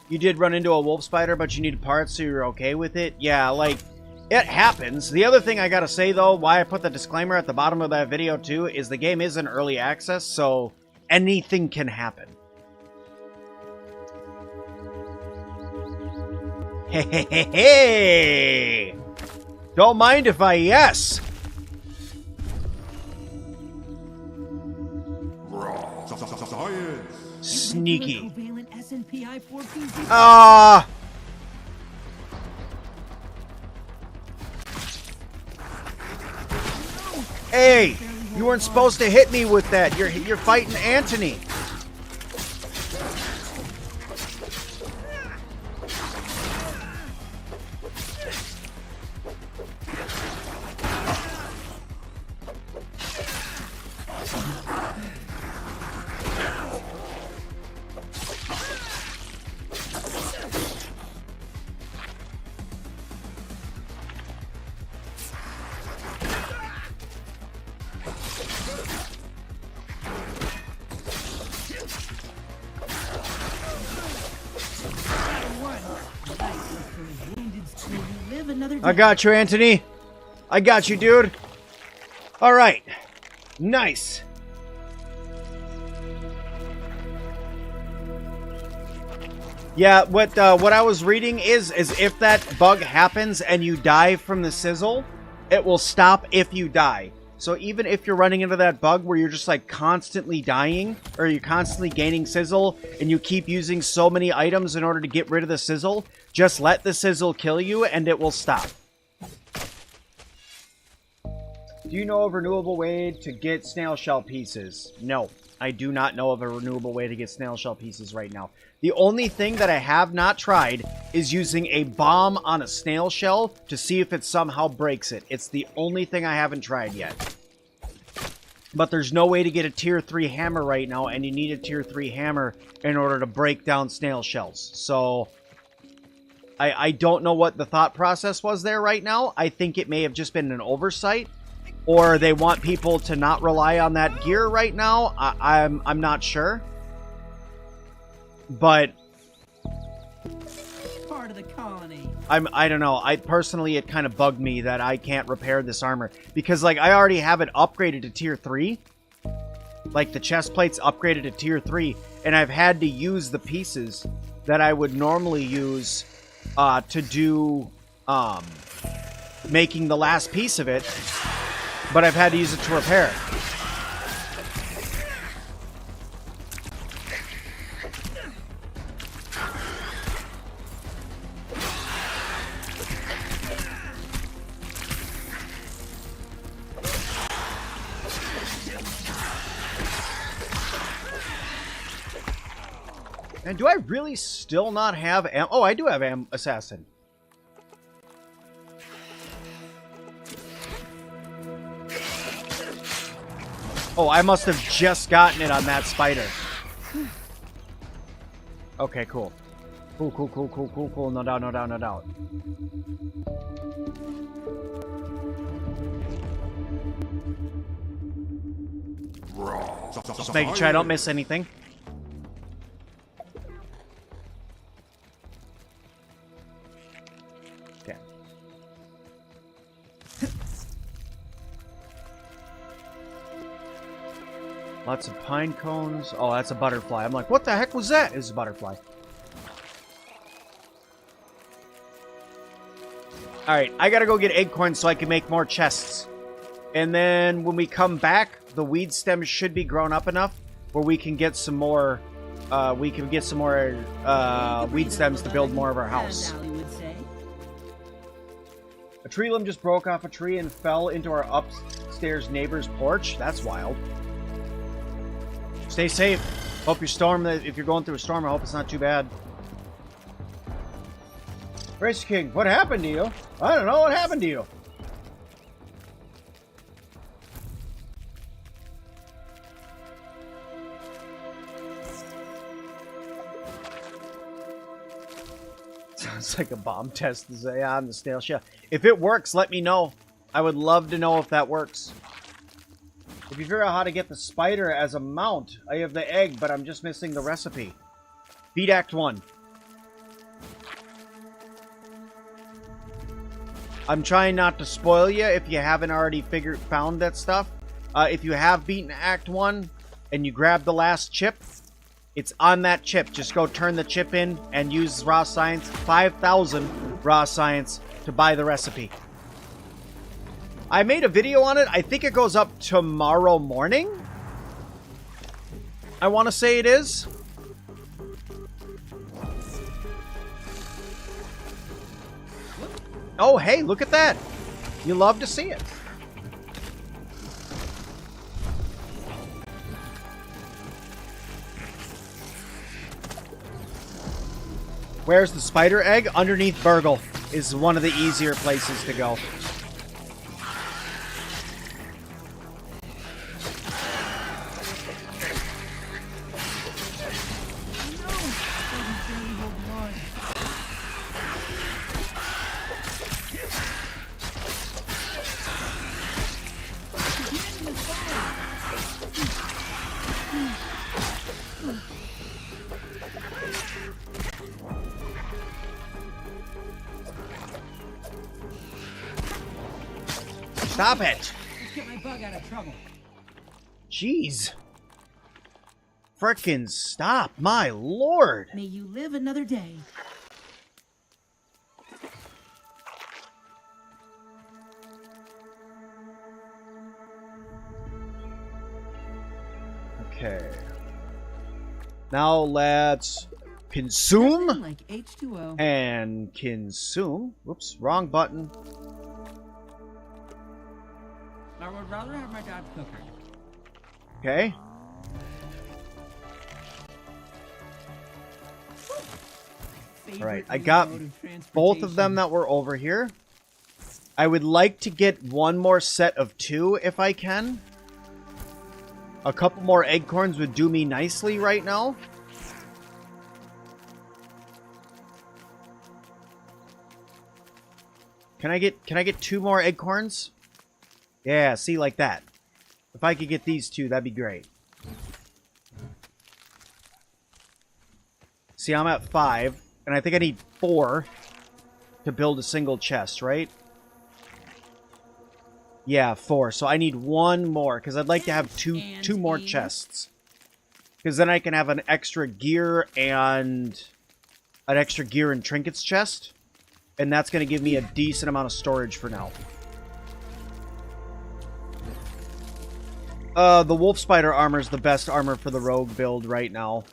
You did run into a wolf spider, but you needed parts, so you're okay with it? Yeah, like, it happens. The other thing I gotta say, though, why I put the disclaimer at the bottom of that video, too, is the game is in early access, so anything can happen. Hey, hey, hey, hey! Don't mind if I yes! Sneaky. Ah! Hey, you weren't supposed to hit me with that. You're fighting Anthony. another day. I got you, Anthony. I got you, dude. All right. Nice. Yeah, what I was reading is if that bug happens and you die from the sizzle, it will stop if you die. So even if you're running into that bug where you're just like constantly dying, or you're constantly gaining sizzle, and you keep using so many items in order to get rid of the sizzle, just let the sizzle kill you and it will stop. Do you know of a renewable way to get snail shell pieces? No, I do not know of a renewable way to get snail shell pieces right now. The only thing that I have not tried is using a bomb on a snail shell to see if it somehow breaks it. It's the only thing I haven't tried yet. But there's no way to get a tier 3 hammer right now, and you need a tier 3 hammer in order to break down snail shells. So I don't know what the thought process was there right now. I think it may have just been an oversight, or they want people to not rely on that gear right now. I'm not sure. But Part of the colony. I don't know. I personally, it kind of bugged me that I can't repair this armor, because like I already have it upgraded to tier 3. Like the chest plate's upgraded to tier 3, and I've had to use the pieces that I would normally use to do making the last piece of it, but I've had to use it to repair it. And do I really still not have Oh, I do have assassin. Oh, I must have just gotten it on that spider. Okay, cool. Cool. No doubt. Just making sure I don't miss anything. Okay. Lots of pine cones. Oh, that's a butterfly. I'm like, what the heck was that? It's a butterfly. Alright, I gotta go get egg coins so I can make more chests. And then when we come back, the weed stems should be grown up enough where we can get some more weed stems to build more of our house. A tree limb just broke off a tree and fell into our upstairs neighbor's porch. That's wild. Stay safe. Hope your storm, if you're going through a storm, I hope it's not too bad. Race King, what happened to you? I don't know what happened to you. Sounds like a bomb test to say on the snail shell. If it works, let me know. I would love to know if that works. If you figure out how to get the spider as a mount, I have the egg, but I'm just missing the recipe. Beat Act 1. I'm trying not to spoil you if you haven't already found that stuff. If you have beaten Act 1 and you grab the last chip, it's on that chip. Just go turn the chip in and use raw science, 5,000 raw science, to buy the recipe. I made a video on it. I think it goes up tomorrow morning. I want to say it is. Oh, hey, look at that. You love to see it. Where's the spider egg? Underneath Burgle is one of the easier places to go. Stop it. Let's get my bug out of trouble. Jeez. Frickin' stop. My lord. May you live another day. Okay. Now let's consume Nothing like H2O. and consume. Whoops, wrong button. I would rather have my dad's cooker. Okay. Alright, I got both of them that were over here. I would like to get one more set of 2 if I can. A couple more acorns would do me nicely right now. Can I get 2 more acorns? Yeah, see, like that. If I could get these 2, that'd be great. See, I'm at 5, and I think I need 4 to build a single chest, right? Yeah, 4. So I need 1 more, because I'd like to have two more chests. Because then I can have an extra gear and trinkets chest. And that's going to give me a decent amount of storage for now. The wolf spider armor is the best armor for the rogue build right now.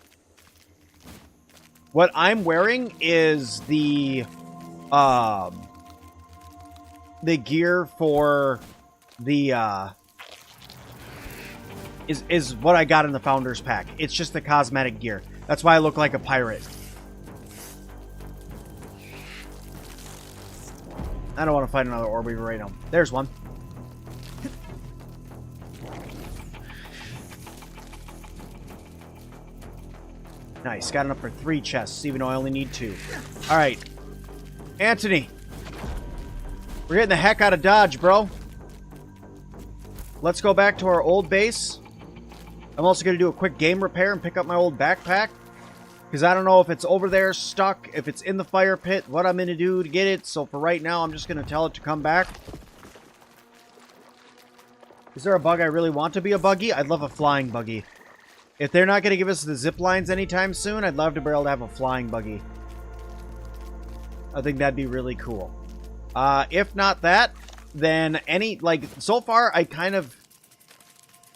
What I'm wearing is the gear for the is what I got in the founders pack. It's just the cosmetic gear. That's why I look like a pirate. I don't want to fight another Orbeaver right now. There's one. Nice. Got enough for 3 chests, even though I only need 2. Alright. Anthony. We're getting the heck out of Dodge, bro. Let's go back to our old base. I'm also going to do a quick game repair and pick up my old backpack. Because I don't know if it's over there, stuck, if it's in the fire pit, what I'm going to do to get it. So for right now, I'm just going to tell it to come back. Is there a bug I really want to be a buggy? I'd love a flying buggy. If they're not going to give us the zip lines anytime soon, I'd love to be able to have a flying buggy. I think that'd be really cool. If not that, then so far, I kind of...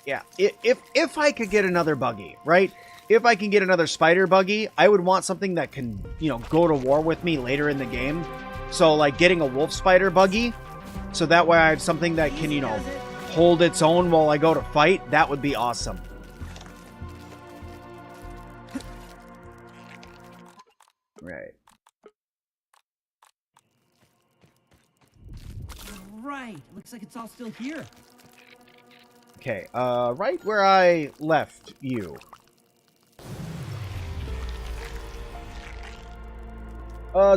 Yeah, if I could get another buggy, right? If I can get another spider buggy, I would want something that can, go to war with me later in the game. So, like, getting a wolf spider buggy, so that way I have something that can, hold its own while I go to fight. That would be awesome. Right. Right. Looks like it's all still here. Okay, right where I left you.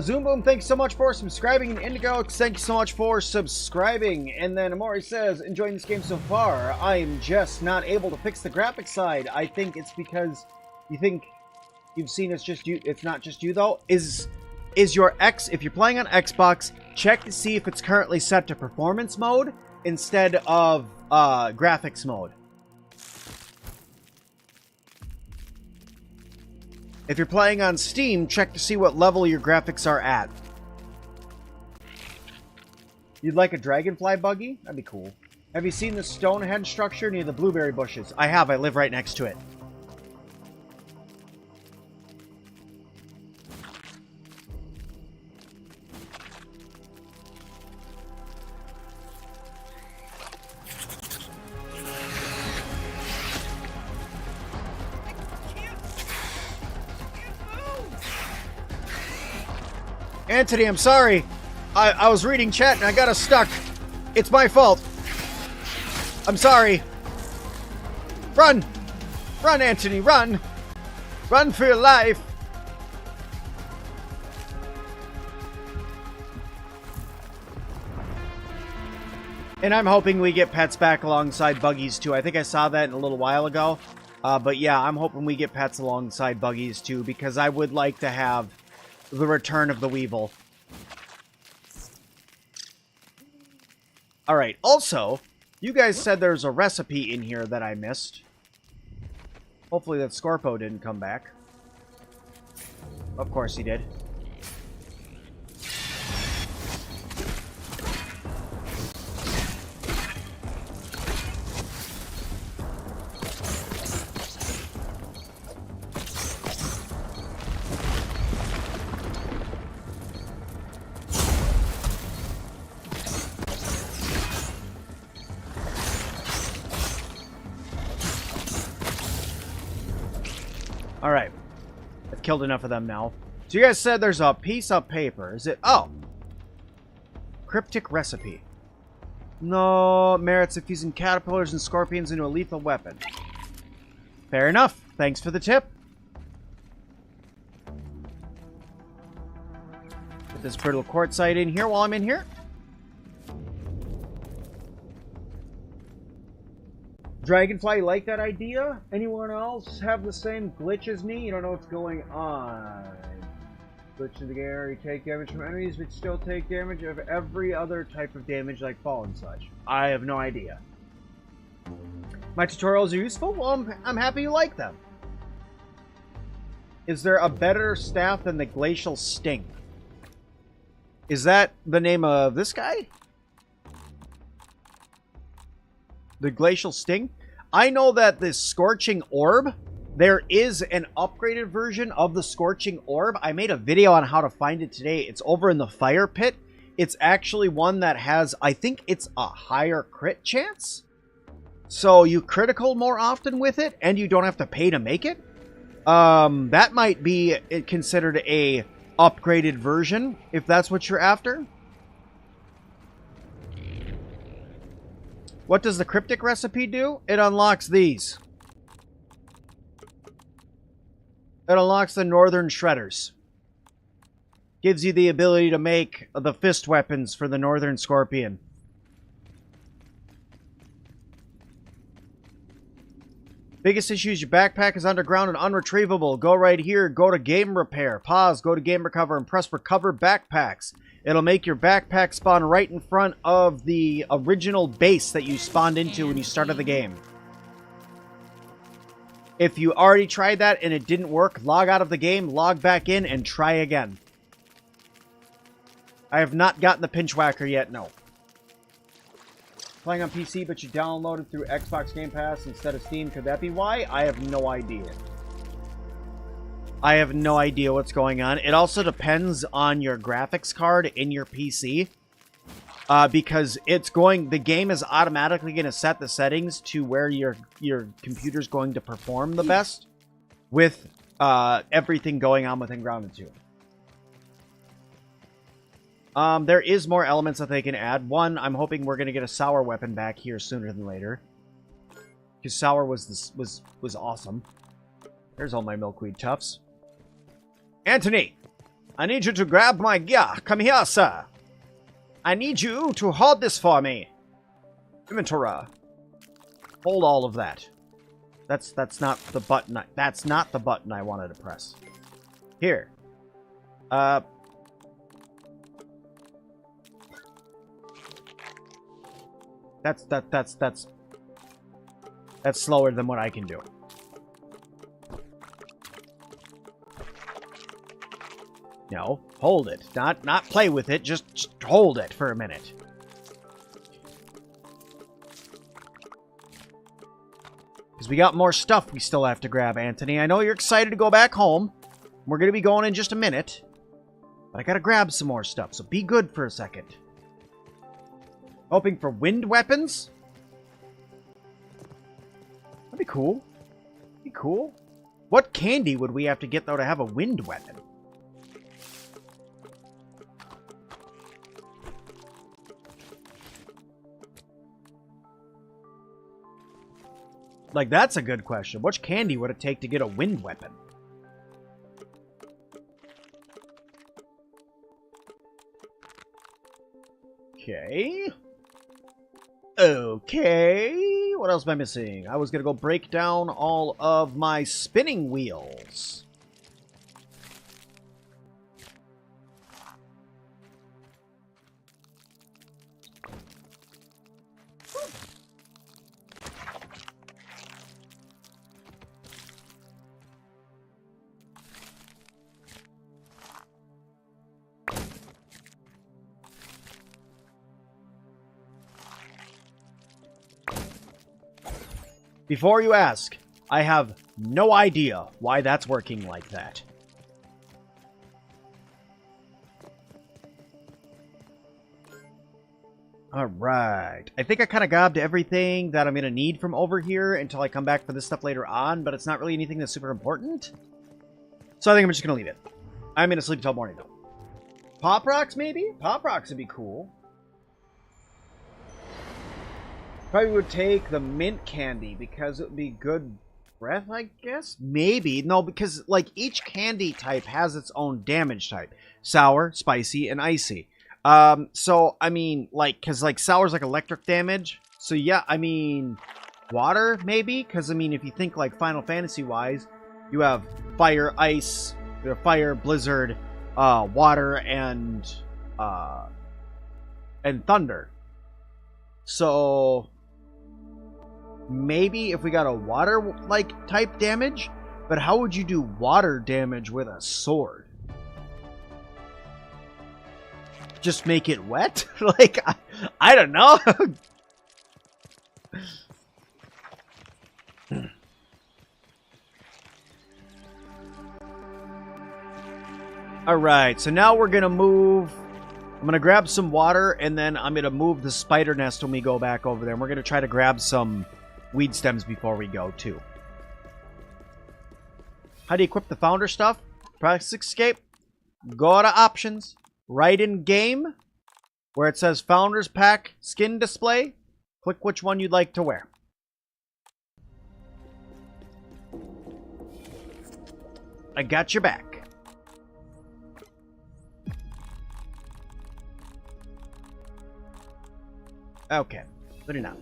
Zoom Boom, thanks so much for subscribing. And Indigo, thank you so much for subscribing. And then Amori says, enjoying this game so far. I'm just not able to fix the graphics side. I think it's because you think you've seen it's just you. It's not just you, though. Is your if you're playing on Xbox, check to see if it's currently set to performance mode instead of graphics mode. If you're playing on Steam, check to see what level your graphics are at. You'd like a dragonfly buggy? That'd be cool. Have you seen the stone head structure near the blueberry bushes? I have. I live right next to it. Anthony, I'm sorry. I was reading chat and I got us stuck. It's my fault. I'm sorry. Run! Run, Anthony, run! Run for your life! And I'm hoping we get pets back alongside buggies too. I think I saw that a little while ago. But yeah, I'm hoping we get pets alongside buggies too, because I would like to have the return of the Weevil. Alright, also, you guys said there's a recipe in here that I missed. Hopefully that Scorpo didn't come back. Of course he did. Alright. I've killed enough of them now. So you guys said there's a piece of paper. Is it? Oh. Cryptic recipe. No, merits of fusing caterpillars and scorpions into a lethal weapon. Fair enough. Thanks for the tip. Put this brittle quartzite in here while I'm in here. Dragonfly, like that idea? Anyone else have the same glitch as me? You don't know what's going on. Glitch in the game where you take damage from enemies, but still take damage of every other type of damage like fall and such. I have no idea. My tutorials are useful? Well, I'm happy you like them. Is there a better staff than the Glacial Sting? Is that the name of this guy? The Glacial Sting? I know that the Scorching Orb, there is an upgraded version of the Scorching Orb. I made a video on how to find it today. It's over in the fire pit. It's actually one that has, I think it's a higher crit chance. So you critical more often with it, and you don't have to pay to make it. That might be considered a upgraded version, if that's what you're after. What does the cryptic recipe do? It unlocks these. It unlocks the Northern Shredders. Gives you the ability to make the fist weapons for the Northern Scorpion. Biggest issue is your backpack is underground and unretrievable. Go right here, go to game repair. Pause, go to game recover and press recover backpacks. It'll make your backpack spawn right in front of the original base that you spawned into when you started the game. If you already tried that and it didn't work, log out of the game, log back in, and try again. I have not gotten the pinch whacker yet, no. Playing on PC, but you downloaded through Xbox Game Pass instead of Steam. Could that be why? I have no idea. I have no idea what's going on. It also depends on your graphics card in your PC. Because the game is automatically going to set the settings to where your computer's going to perform the best with everything going on within Grounded 2. There is more elements that they can add. One, I'm hoping we're going to get a sour weapon back here sooner than later. Because sour was awesome. There's all my milkweed tufts. Anthony, I need you to grab my gear. Come here, sir. I need you to hold this for me. Inventory. Hold all of that. That's not the button. That's not the button I wanted to press. Here. That's slower than what I can do. No, hold it. Not play with it, just hold it for a minute. Because we got more stuff we still have to grab, Anthony. I know you're excited to go back home. We're going to be going in just a minute. But I got to grab some more stuff, so be good for a second. Hoping for wind weapons? That'd be cool. Be cool. What candy would we have to get, though, to have a wind weapon? Like, that's a good question. Which candy would it take to get a wind weapon? Okay. Okay. What else am I missing? I was going to go break down all of my spinning wheels. Before you ask, I have no idea why that's working like that. Alright. I think I kind of grabbed everything that I'm going to need from over here until I come back for this stuff later on, but it's not really anything that's super important. So I think I'm just going to leave it. I'm going to sleep until morning, though. Pop Rocks, maybe? Pop Rocks would be cool. Probably would take the mint candy because it would be good breath, I guess? Maybe. No, because, like, each candy type has its own damage type. Sour, spicy, and icy. So, I mean, like, because, like, sour's like electric damage. So, yeah, I mean, water, maybe? Because, I mean, if you think, like, Final Fantasy-wise, you have fire, ice, you have fire, blizzard, water, and thunder. So, maybe if we got a water-like type damage, but how would you do water damage with a sword? Just make it wet? Like, I don't know. Alright, so now we're gonna move. I'm gonna grab some water, and then I'm gonna move the spider nest when we go back over there. And we're gonna try to grab some weed stems before we go, too. How do you equip the founder stuff? Press escape. Go to options. Right in game, where it says Founders Pack Skin Display, click which one you'd like to wear. I got your back. Okay, good enough.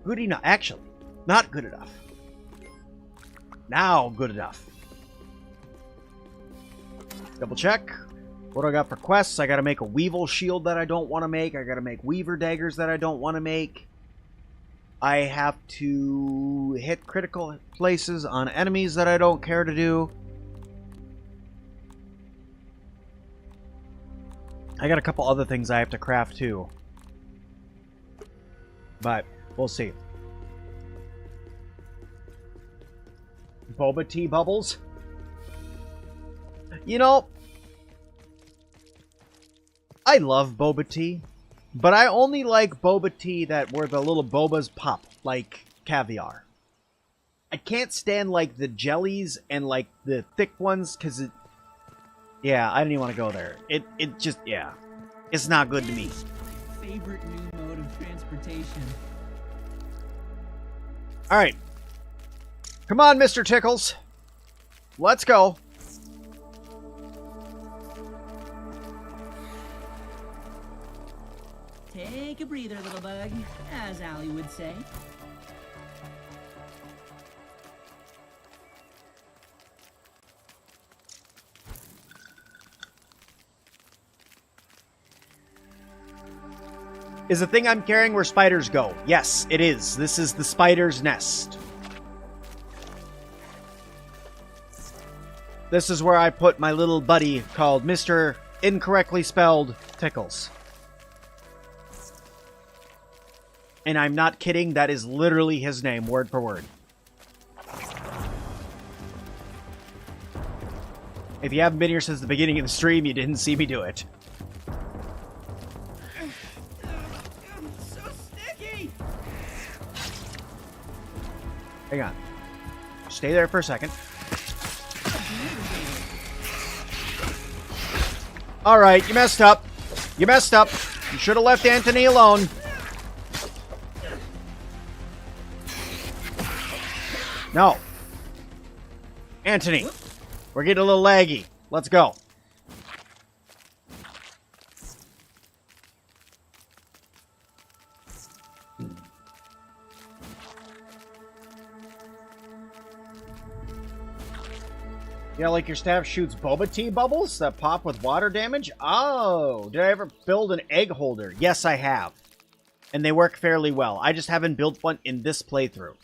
Good enough, actually. Not good enough. Now good enough. Double check. What do I got for quests? I gotta make a Weevil shield that I don't want to make. I gotta make Weaver daggers that I don't want to make. I have to hit critical places on enemies that I don't care to do. I got a couple other things I have to craft too. But we'll see. Boba tea bubbles. You know, I love boba tea, but I only like boba tea that where the little bobas pop, like caviar. I can't stand, like, the jellies and, like, the thick ones, because it... Yeah, I didn't even want to go there. It just, yeah. It's not good to me. My favorite new mode of transportation. Alright. Come on, Mr. Tickles. Let's go. Take a breather, little bug, as Allie would say. Is the thing I'm carrying where spiders go? Yes, it is. This is the spider's nest. This is where I put my little buddy called Mr. Incorrectly Spelled Tickles. And I'm not kidding, that is literally his name, word for word. If you haven't been here since the beginning of the stream, you didn't see me do it. So sticky! Hang on. Stay there for a second. Alright, you messed up. You messed up. You should have left Anthony alone. No. Anthony, we're getting a little laggy. Let's go. Yeah, like your staff shoots boba tea bubbles that pop with water damage? Oh, did I ever build an egg holder? Yes, I have. And they work fairly well. I just haven't built one in this playthrough.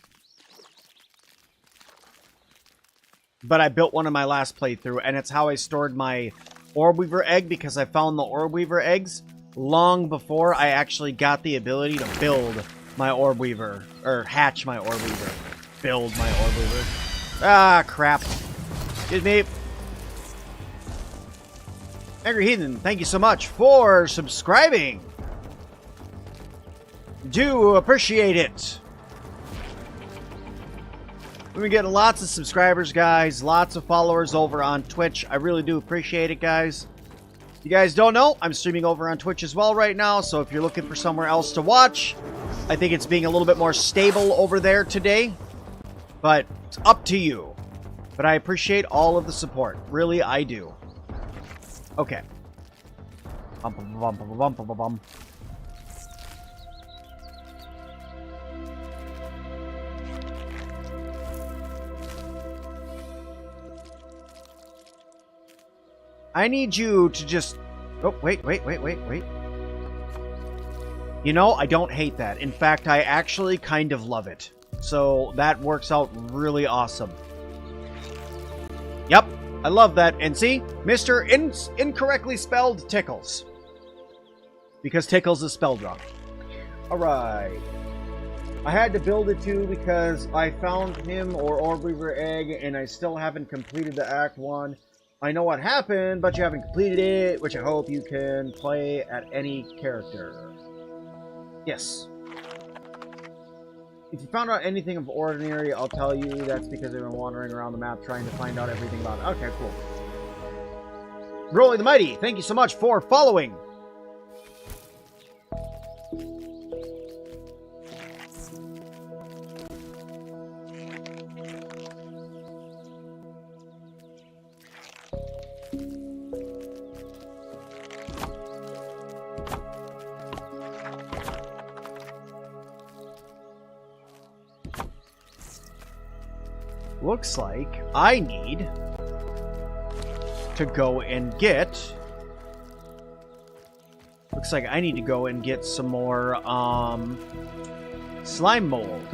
But I built one in my last playthrough, and it's how I stored my orb weaver egg, because I found the orb weaver eggs long before I actually got the ability to build my orb weaver. Or hatch my orb weaver. Build my orb weaver. Ah, crap. Excuse me. Angry Heathen, thank you so much for subscribing. Do appreciate it. We've been getting lots of subscribers, guys. Lots of followers over on Twitch. I really do appreciate it, guys. If you guys don't know, I'm streaming over on Twitch as well right now. So if you're looking for somewhere else to watch, I think it's being a little bit more stable over there today. But it's up to you. But I appreciate all of the support. Really, I do. Okay. Bum, bum, bum, bum, bum, bum, bum. I need you to just... Oh, wait. You know, I don't hate that. In fact, I actually kind of love it. So that works out really awesome. Yep, I love that. And see, Mr. Incorrectly spelled Tickles. Because Tickles is spelled wrong. Alright. I had to build it too because I found him or Orb Weaver Egg and I still haven't completed the Act 1. I know what happened, but you haven't completed it, which I hope you can play at any character. Yes. If you found out anything of ordinary, I'll tell you that's because I've been wandering around the map trying to find out everything about it. Okay, cool. Rolly the Mighty, thank you so much for following. Looks like I need to go and get... Looks like I need to go and get some more slime mold.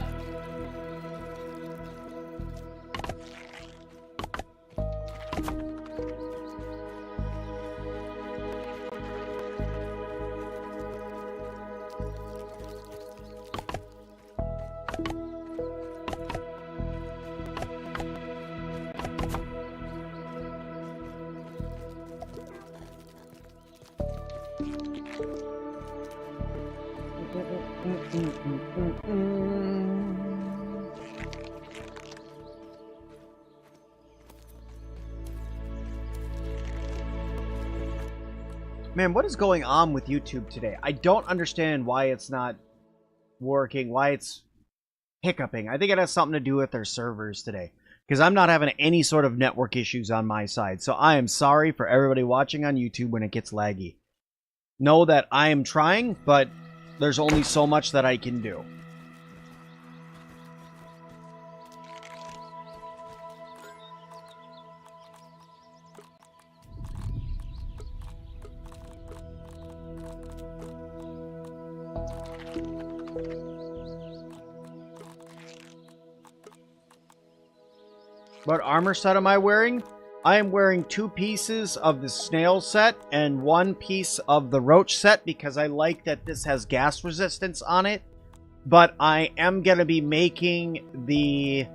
Man, what is going on with YouTube today? I don't understand why it's not working, why it's hiccuping. I think it has something to do with their servers today. Because I'm not having any sort of network issues on my side. So I am sorry for everybody watching on YouTube when it gets laggy. Know that I am trying, but there's only so much that I can do. What armor set am I wearing? I am wearing 2 pieces of the snail set and 1 piece of the roach set because I like that this has gas resistance on it. But I am going to be making the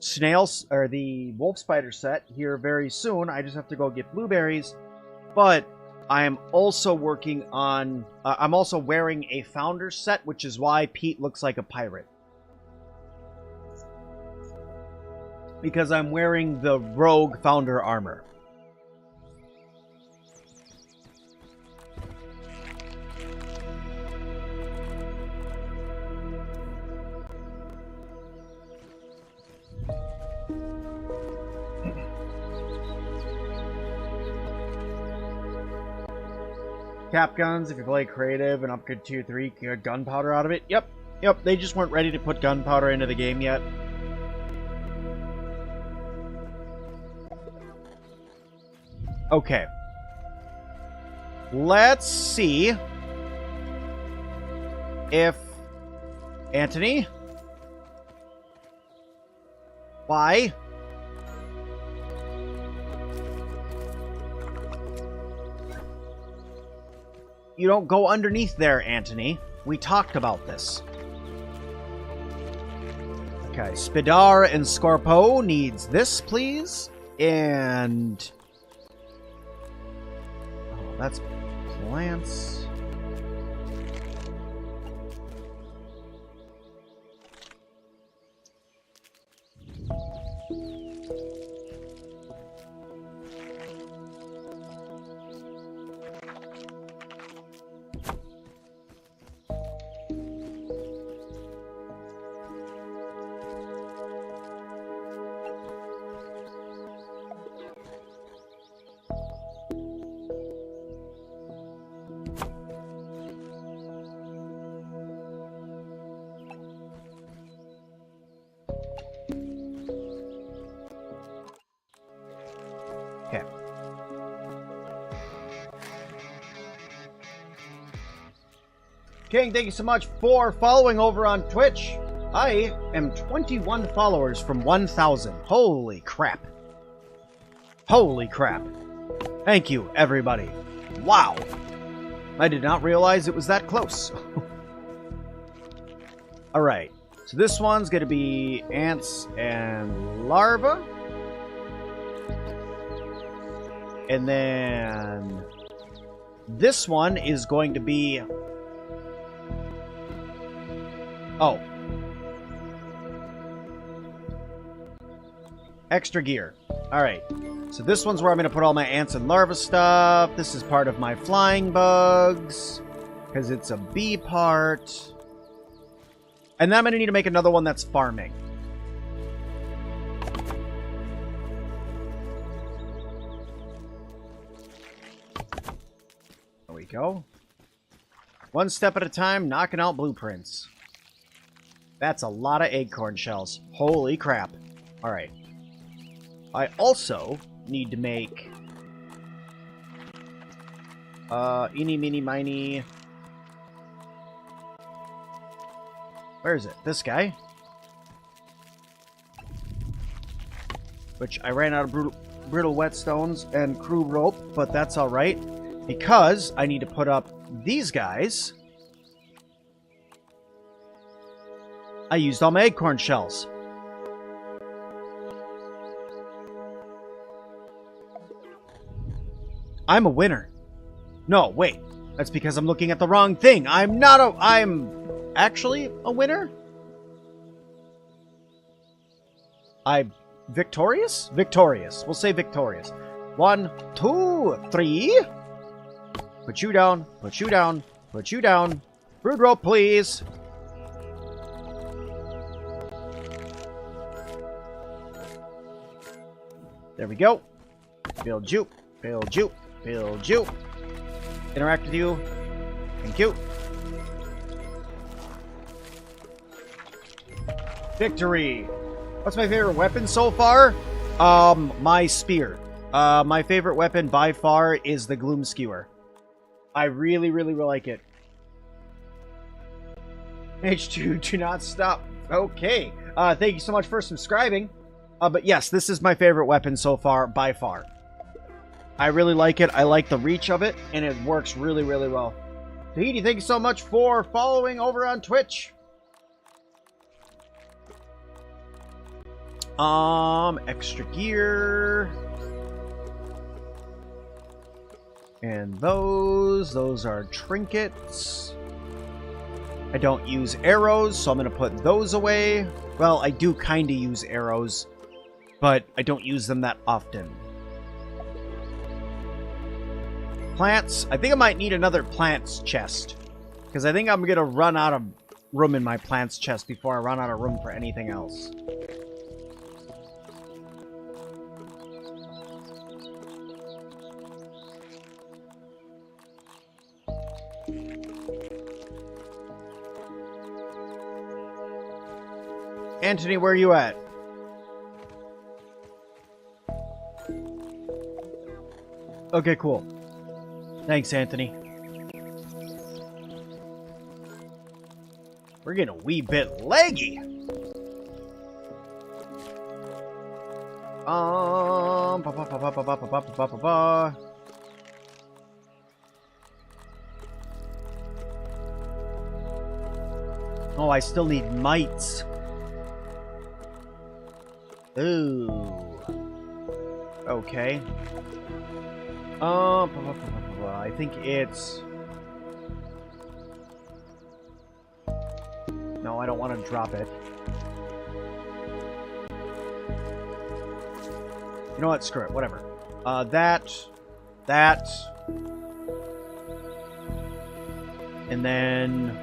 snails or the wolf spider set here very soon. I just have to go get blueberries. But I am also working on I'm also wearing a founder set, which is why Pete looks like a pirate. Because I'm wearing the rogue founder armor. Cap guns, if you play creative and upgrade 2-3, you get gunpowder out of it. Yep, they just weren't ready to put gunpowder into the game yet. Okay. Let's see if Anthony, why don't go underneath there, Anthony. We talked about this. Okay, Spidar and Scorpo needs this, please. And... oh, that's plants. Okay. King, thank you so much for following over on Twitch. I am 21 followers from 1,000. Holy crap. Holy crap. Thank you, everybody. Wow. I did not realize it was that close. Alright. So this one's going to be ants and larvae. And then this one is going to be... oh. Extra gear. Alright. So this one's where I'm going to put all my ants and larva stuff. This is part of my flying bugs. Because it's a bee part. And then I'm going to need to make another one that's farming. There we go. One step at a time, knocking out blueprints. That's a lot of acorn shells. Holy crap. Alright. I also need to make... eeny, meeny, miny... where is it? This guy? Which I ran out of brittle whetstones and crew rope, but that's alright. Because I need to put up these guys. I used all my acorn shells. I'm a winner. No, wait. That's because I'm looking at the wrong thing. I'm not a... I'm actually a winner? I'm victorious? Victorious. We'll say victorious. 1, 2, 3. Put you down. Put you down. Put you down. Brood rope, please. There we go. Build you. Build you. Build you. Interact with you. Thank you. Victory. What's my favorite weapon so far? My spear. My favorite weapon by far is the Gloom Skewer. I really, really like it. H2, do not stop. Okay. Thank you so much for subscribing. But yes, this is my favorite weapon so far, by far. I really like it. I like the reach of it, and it works really, really well. Tahiti, thank you so much for following over on Twitch. Extra gear. And those are trinkets. I don't use arrows, so I'm going to put those away. Well, I do kind of use arrows, but I don't use them that often. Plants. I think I might need another plants chest, because I think I'm going to run out of room in my plants chest before I run out of room for anything else. Anthony, where are you at? Okay, cool. Thanks, Anthony. We're getting a wee bit leggy. Oh, I still need mites. Ooh. Okay. I think it's... No, I don't want to drop it. You know what? Screw it. Whatever. That. And then...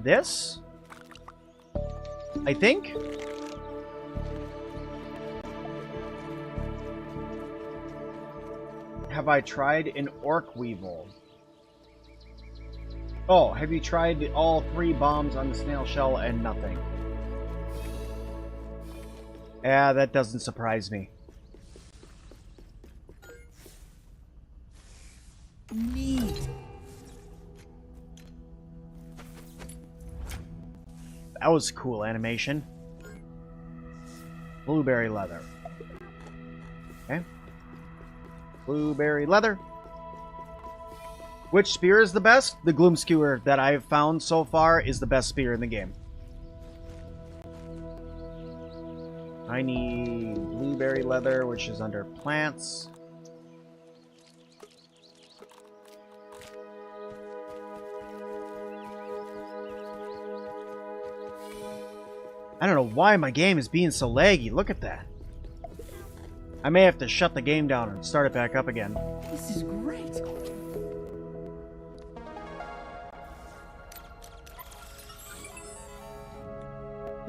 this? I think? Have I tried an orc weevil? Oh, have you tried all 3 bombs on the snail shell and nothing? Yeah, that doesn't surprise me. Neat. That was cool animation. Blueberry leather. Okay. Blueberry leather. Which spear is the best? The gloom skewer that I've found so far is the best spear in the game. I need blueberry leather, which is under plants. I don't know why my game is being so laggy. Look at that. I may have to shut the game down and start it back up again. This is great.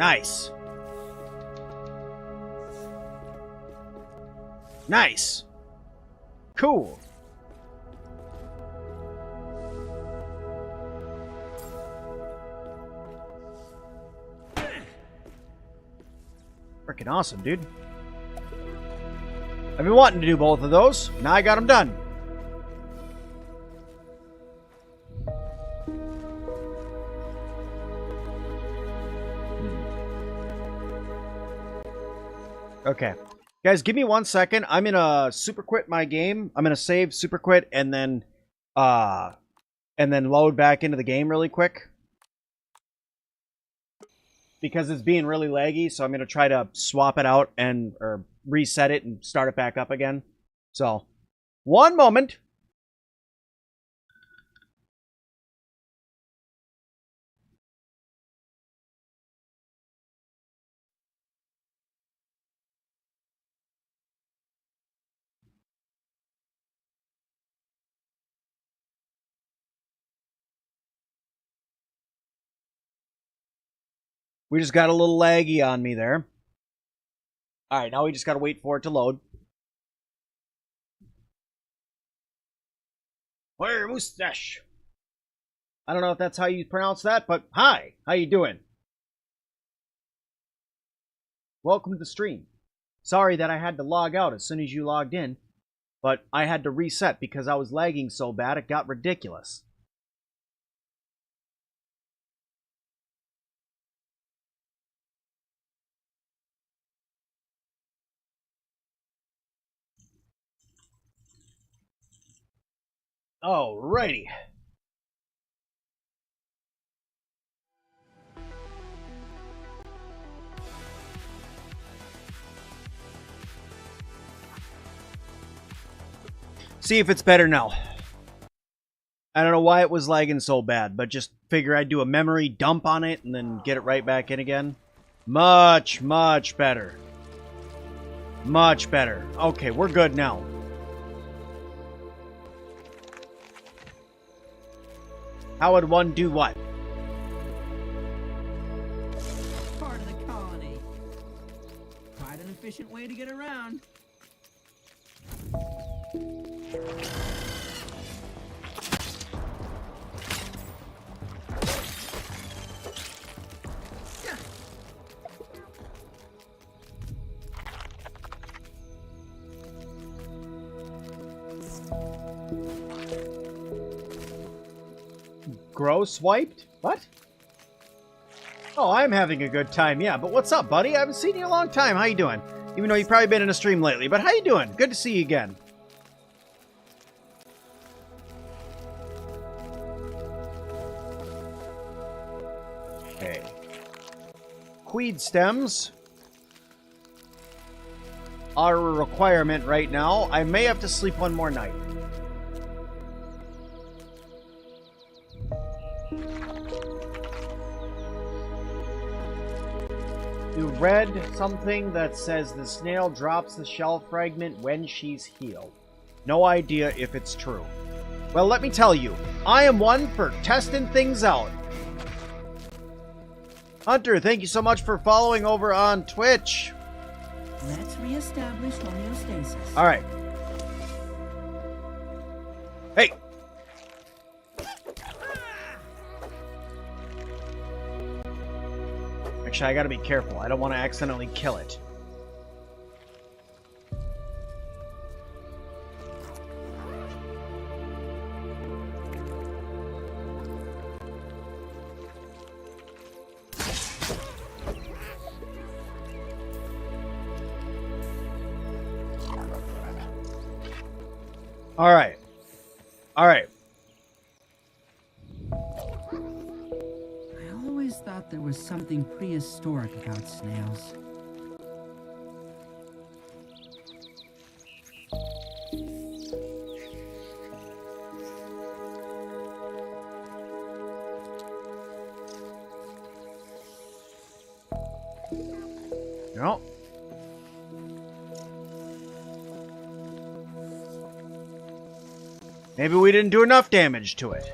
Nice. Nice. Cool. Freaking awesome, dude. I've been wanting to do both of those. Now I got them done. Okay. Guys, give me 1 second. I'm gonna super quit my game. I'm gonna save, super quit, and then load back into the game really quick. Because it's being really laggy, so I'm gonna try to swap it out or reset it and start it back up again. So, 1 moment. We just got a little laggy on me there. Alright, now we just gotta wait for it to load. Where mustache? I don't know if that's how you pronounce that, but hi! How you doing? Welcome to the stream. Sorry that I had to log out as soon as you logged in, but I had to reset because I was lagging so bad it got ridiculous. Alrighty. See if it's better now. I don't know why it was lagging so bad, but just figure I'd do a memory dump on it and then get it right back in again. Much, much better. Much better. Okay, we're good now. How would one do what? Part of the colony. Quite an efficient way to get around. Gross wiped? What? Oh, I'm having a good time, yeah. But what's up, buddy? I haven't seen you in a long time. How you doing? Even though you've probably been in a stream lately. But how you doing? Good to see you again. Milkweed stems are a requirement right now. I may have to sleep one more night. You read something that says the snail drops the shell fragment when she's healed. No idea if it's true. Well, let me tell you, I am one for testing things out. Hunter, thank you so much for following over on Twitch. Let's reestablish homeostasis. All right. Hey. Actually, I gotta be careful. I don't want to accidentally kill it. All right. All right. I always thought there was something prehistoric about snails. No. Maybe we didn't do enough damage to it.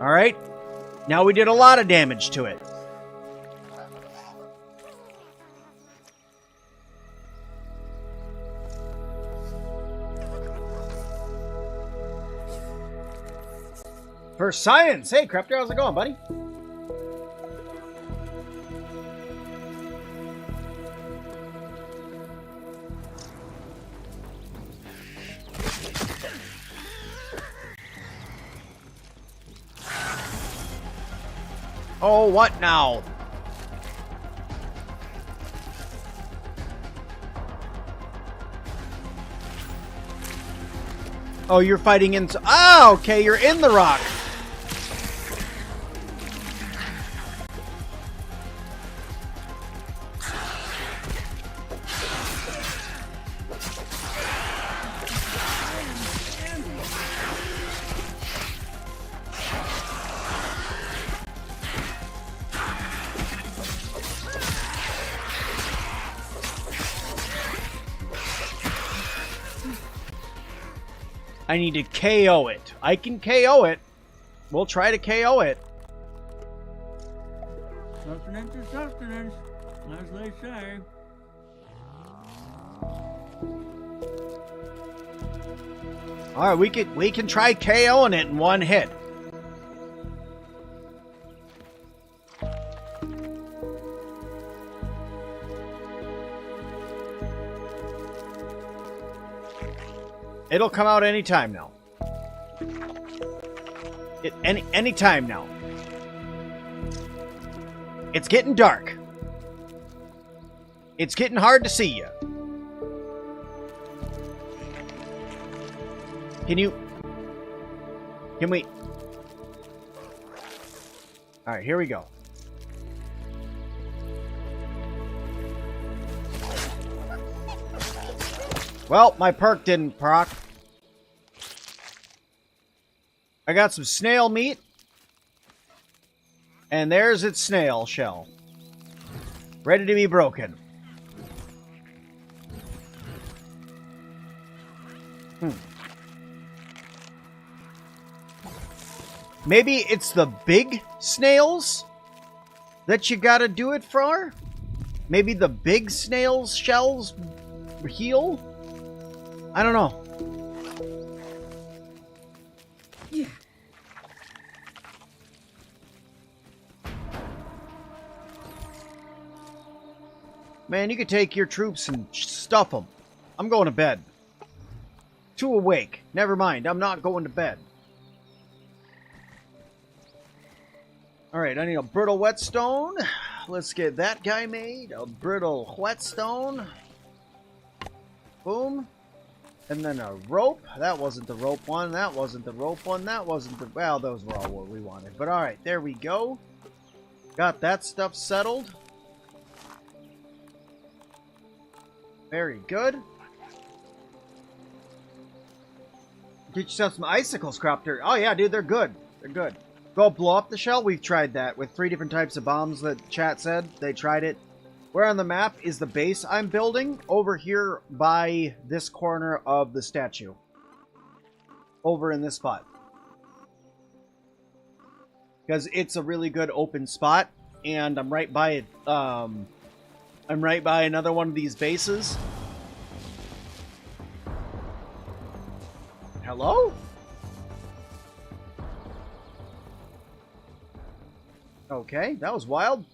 Alright. Now we did a lot of damage to it. For science! Hey, Raptor, how's it going, buddy? Oh, what now? Oh, you're fighting in... Ah, okay, you're in the rock. I need to KO it. I can KO it. We'll try to KO it. Sustenance is sustenance, as they say. All right, we can try KOing it in one hit. It'll come out anytime now. Anytime now. It's getting dark. It's getting hard to see you. Can we? All right, here we go. Well, my perk didn't proc. I got some snail meat. And there's its snail shell. Ready to be broken. Maybe it's the big snails that you gotta do it for? Maybe the big snails' shells heal? I don't know. Yeah. Man, you could take your troops and stuff them. I'm going to bed. Too awake. Never mind, I'm not going to bed. Alright, I need a brittle whetstone. Let's get that guy made. A brittle whetstone. Boom. And then a rope. That wasn't the rope one. That wasn't the rope one. That wasn't the... Well, those were all what we wanted. But alright, there we go. Got that stuff settled. Very good. Get yourself some icicles, Raptor. Oh yeah, dude, they're good. They're good. Go blow up the shell. We've tried that with 3 different types of bombs that chat said. They tried it. Where on the map is the base I'm building? Over here by this corner of the statue. Over in this spot. Because it's a really good open spot. And I'm right by it. I'm right by another one of these bases. Hello? Okay, that was wild.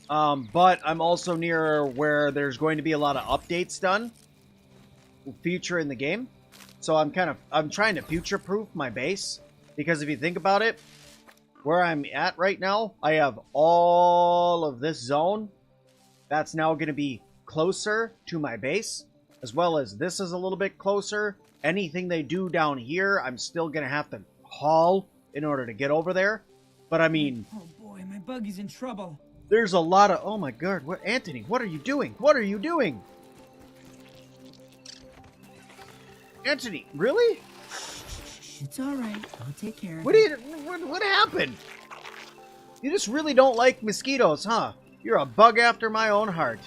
But I'm also near where there's going to be a lot of updates done. Future in the game. So I'm trying to future-proof my base. Because if you think about it, where I'm at right now, I have all of this zone. That's now going to be closer to my base. As well as this is a little bit closer. Anything they do down here, I'm still going to have to haul in order to get over there. But I mean... Oh boy, my buggy's in trouble. There's a lot of... Oh my god, what, Anthony, what are you doing? What are you doing? Anthony, really? It's alright, I'll take care of What happened? You just really don't like mosquitoes, huh? You're a bug after my own heart.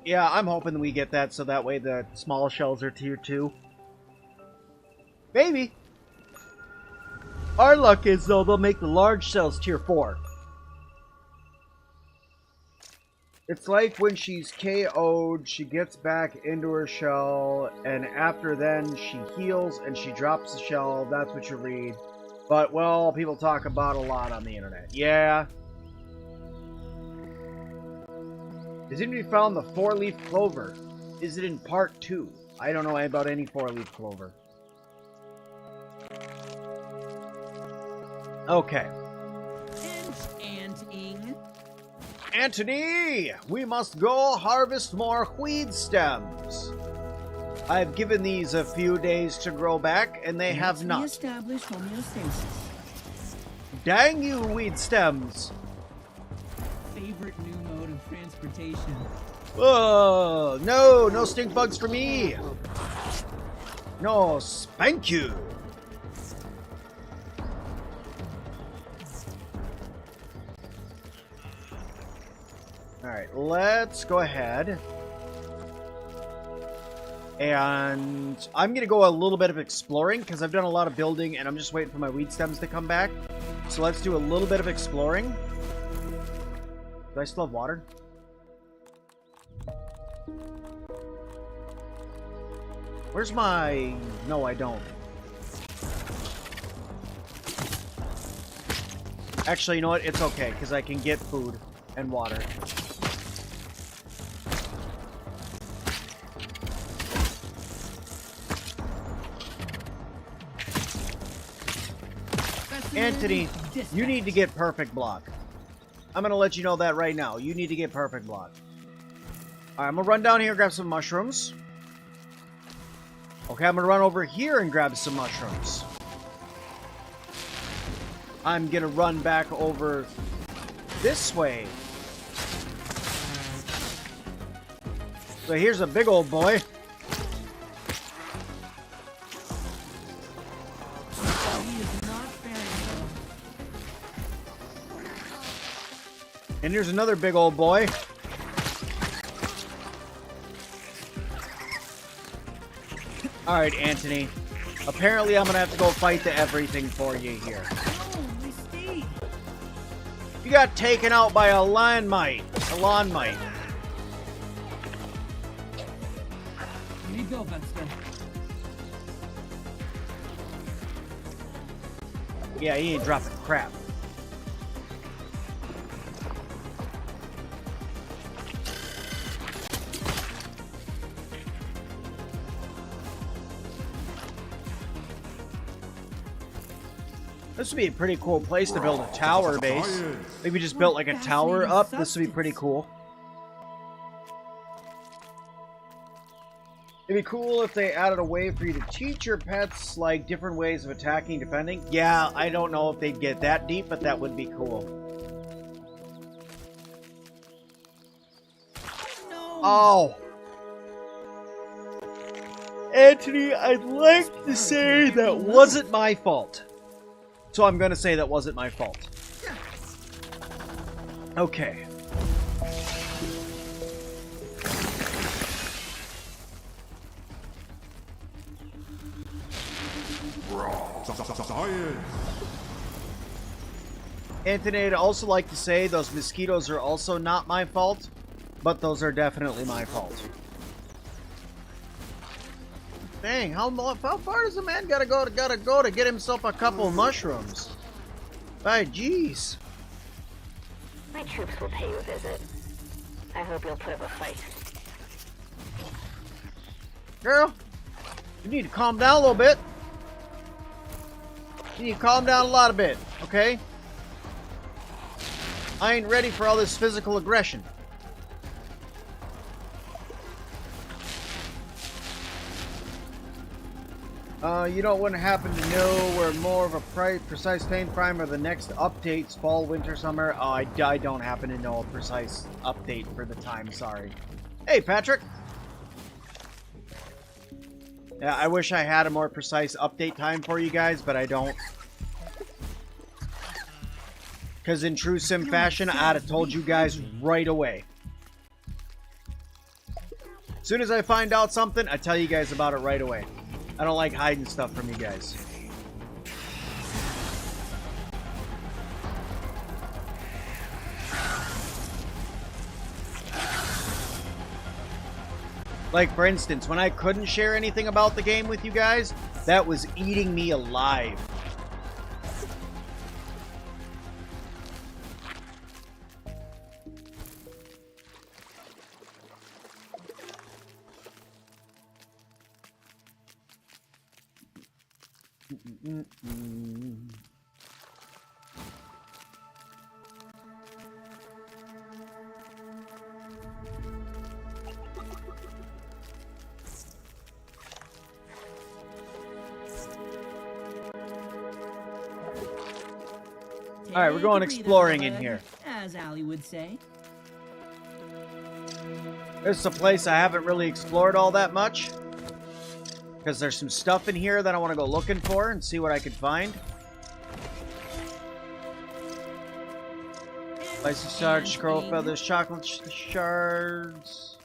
Yeah, I'm hoping that we get that so that way the small shells are tier 2. Maybe. Our luck is, though, they'll make the large shells tier 4. It's like when she's KO'd, she gets back into her shell, and after then she heals and she drops the shell. That's what you read. But, well, people talk about a lot on the internet. Yeah. Has anybody found the 4-leaf clover? Is it in part 2? I don't know about any 4-leaf clover. Okay. Anthony! We must go harvest more weed stems. I've given these a few days to grow back, and they have not. Reestablish homeostasis. Dang you, weed stems! Favorite new mode of transportation. Oh, no stink bugs for me. No, spank you. Alright, let's go ahead. And I'm going to go a little bit of exploring because I've done a lot of building and I'm just waiting for my weed stems to come back. So let's do a little bit of exploring. Do I still have water? Where's my... No, I don't. Actually, you know what? It's okay because I can get food and water. Anthony, you need to get perfect block. I'm going to let you know that right now. You need to get perfect block. Alright, I'm going to run down here and grab some mushrooms. Okay, I'm going to run over here and grab some mushrooms. I'm going to run back over this way. So here's a big old boy. And here's another big old boy. Alright, Anthony. Apparently I'm gonna have to go fight the everything for you here. You got taken out by a lawn mite. A lawn mite. Here you go, Buster. Yeah, he ain't dropping crap. This would be a pretty cool place to build a tower base. Maybe just built like a tower up. This would be pretty cool. It'd be cool if they added a way for you to teach your pets, like, different ways of attacking, defending. Yeah, I don't know if they'd get that deep, but that would be cool. No. Oh! Anthony, I'd like to say that wasn't my fault. So I'm gonna say that wasn't my fault. Okay. Science. Anthony, I'd also like to say those mosquitoes are also not my fault, but those are definitely my fault. Dang, how far does a man gotta go to get himself a couple mushrooms? By jeez. My troops will pay you a visit. I hope you'll put up a fight. Girl, you need to calm down a little bit. You need to calm down a lot a bit, okay? I ain't ready for all this physical aggression. You don't want to happen to know where more of a precise paint primer the next updates, fall, winter, summer? Oh, I don't happen to know a precise update for the time, sorry. Hey, Patrick! Yeah, I wish I had a more precise update time for you guys, but I don't. Because in true sim fashion, I'd have told you guys right away. As soon as I find out something, I tell you guys about it right away. I don't like hiding stuff from you guys. Like, for instance, when I couldn't share anything about the game with you guys, that was eating me alive. Alright, we're going exploring in here. As Ali would say. This is a place I haven't really explored all that much. Because there's some stuff in here that I want to go looking for and see what I can find. Spicy shards, scroll feathers, chocolate shards.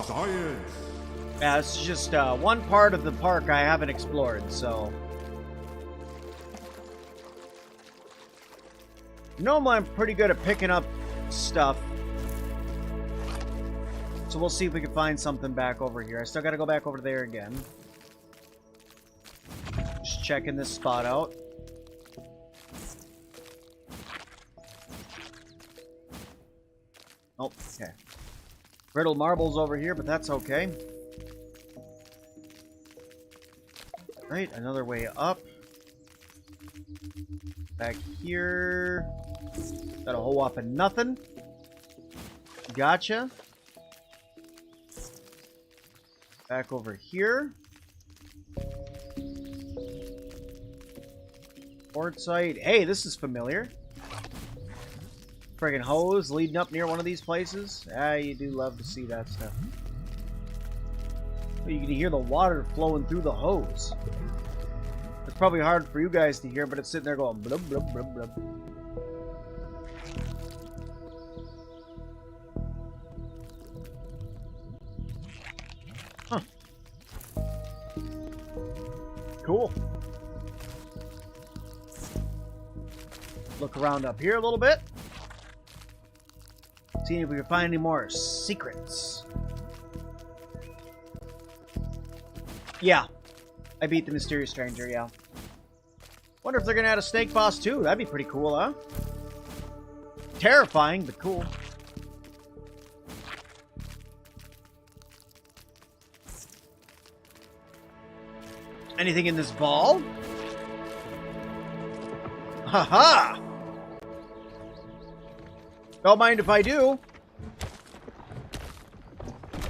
Science. Yeah, it's just one part of the park I haven't explored, so... Normally I'm pretty good at picking up stuff. So we'll see if we can find something back over here. I still gotta go back over there again. Just checking this spot out. Oh, okay. Brittle marbles over here, but that's okay. Right, another way up. Back here. Got a whole whop of nothing. Gotcha. Back over here. Quartzite. Hey, this is familiar. Friggin' hose leading up near one of these places. Ah, you do love to see that stuff. You can hear the water flowing through the hose. It's probably hard for you guys to hear, but it's sitting there going blub, blub, blub, blub. Huh. Cool. Look around up here a little bit. See if we can find any more secrets. Yeah. I beat the Mysterious Stranger, yeah. Wonder if they're gonna add a snake boss too. That'd be pretty cool, huh? Terrifying, but cool. Anything in this ball? Haha! Don't mind if I do.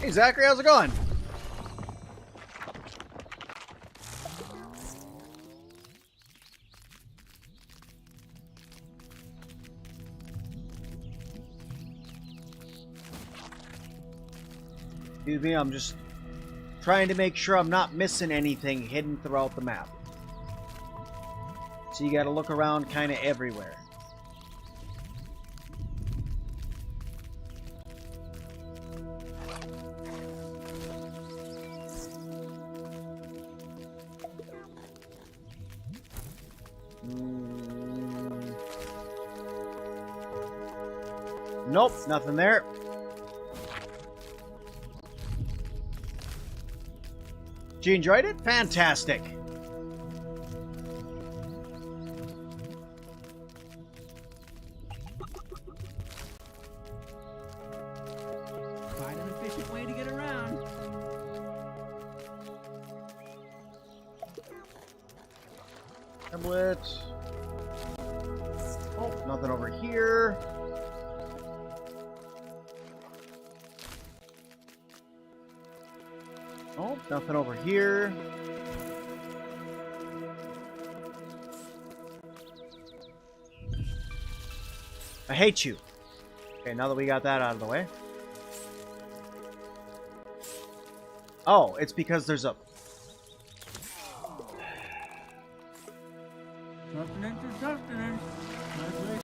Hey, Zachary, how's it going? Excuse me, I'm just trying to make sure I'm not missing anything hidden throughout the map. So you gotta look around kind of everywhere. Nope, nothing there. You enjoyed it? Fantastic. Quite an efficient way to get around. Tablet. Oh, nothing over here. Oh, nothing over here. I hate you. Okay, now that we got that out of the way. Oh, it's because there's a...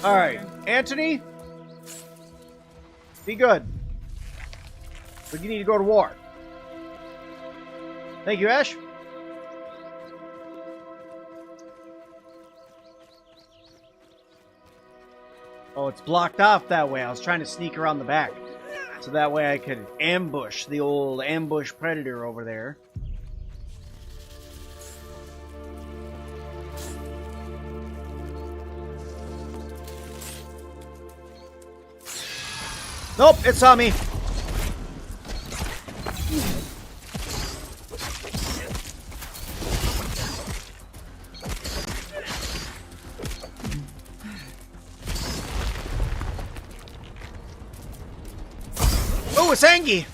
Alright, Anthony. Be good. But you need to go to war. Thank you, Ash. Oh, it's blocked off that way. I was trying to sneak around the back. So that way I could ambush the old ambush predator over there. Nope, it saw me. Oh, it's Angie.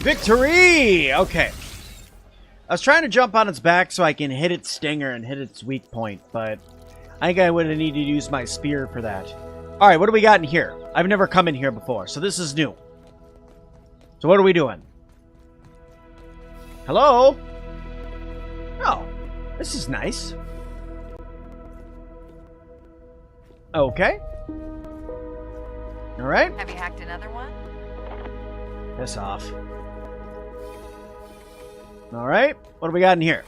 Victory! Okay. I was trying to jump on its back so I can hit its stinger and hit its weak point, but I think I would have needed to use my spear for that. Alright, what do we got in here? I've never come in here before, so this is new. So what are we doing? Hello? Oh, this is nice. Okay. Alright. Have you hacked another one? Piss off. Alright, what do we got in here?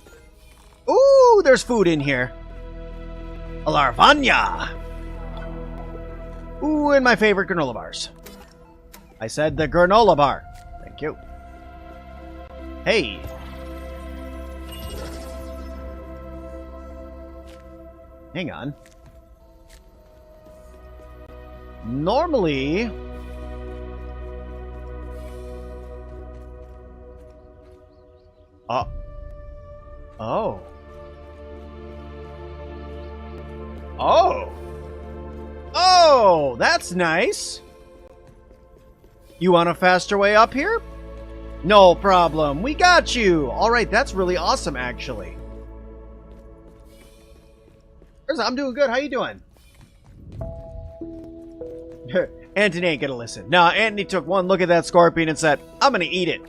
Ooh, there's food in here. A Larvanya! Ooh, and my favorite granola bars. I said the granola bar. Thank you. Hey. Hang on. Normally... Oh. Oh. Oh, that's nice. You want a faster way up here? No problem. We got you. All right, that's really awesome, actually. I'm doing good. How you doing? Anthony ain't gonna listen. No, Anthony took one look at that scorpion and said, I'm gonna eat it.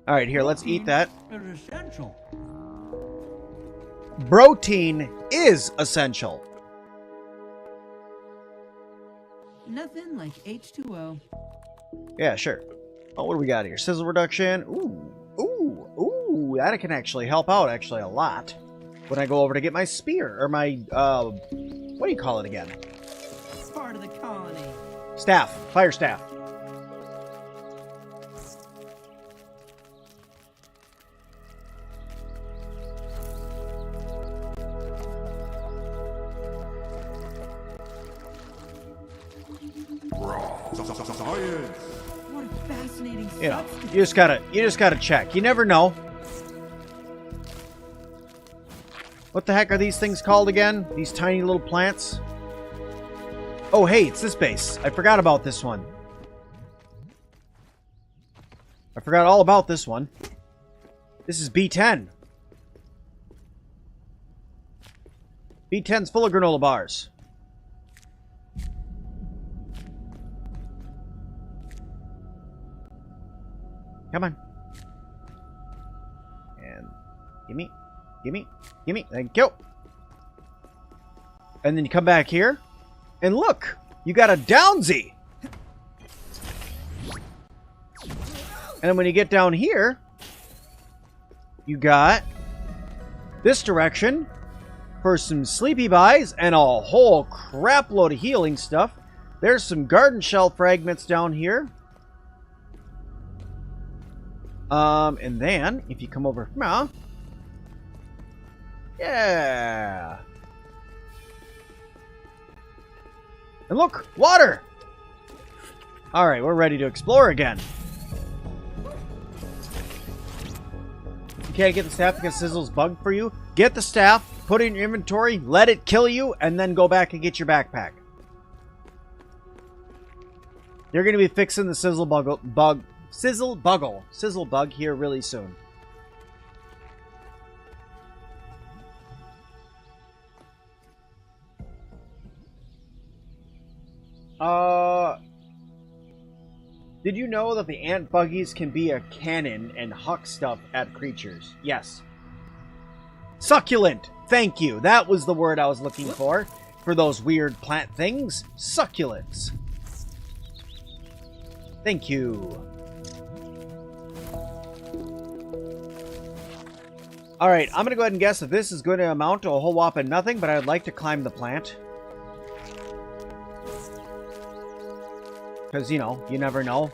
All right, here, let's eat that. It's essential. Protein is essential. Nothing like H2O. Yeah, sure. Oh, what do we got here? Sizzle reduction. Ooh. Ooh, that can actually help out actually a lot when I go over to get my spear, or my, what do you call it again? Part of the colony. Staff, fire staff. What a fascinating You know, substance. you just gotta check. You never know. What the heck are these things called again? These tiny little plants? Oh, hey, it's this base. I forgot about this one. I forgot all about this one. This is B10. B10's full of granola bars. Come on. And gimme. Thank you. And then you come back here. And look! You got a Downsy! And then when you get down here, you got this direction for some sleepy buys and a whole crap load of healing stuff. There's some garden shell fragments down here. And then, if you come over from yeah. And look, water! Alright, we're ready to explore again. You can't get the staff because Sizzle's bugged for you? Get the staff, put it in your inventory, let it kill you, and then go back and get your backpack. You're going to be fixing the Sizzle bug here really soon. Did you know that the ant buggies can be a cannon and huck stuff at creatures? Yes. Succulent! Thank you. That was the word I was looking for those weird plant things. Succulents. Thank you. Alright, I'm going to go ahead and guess that this is going to amount to a whole whopping nothing, but I'd like to climb the plant. Because, you know, you never know.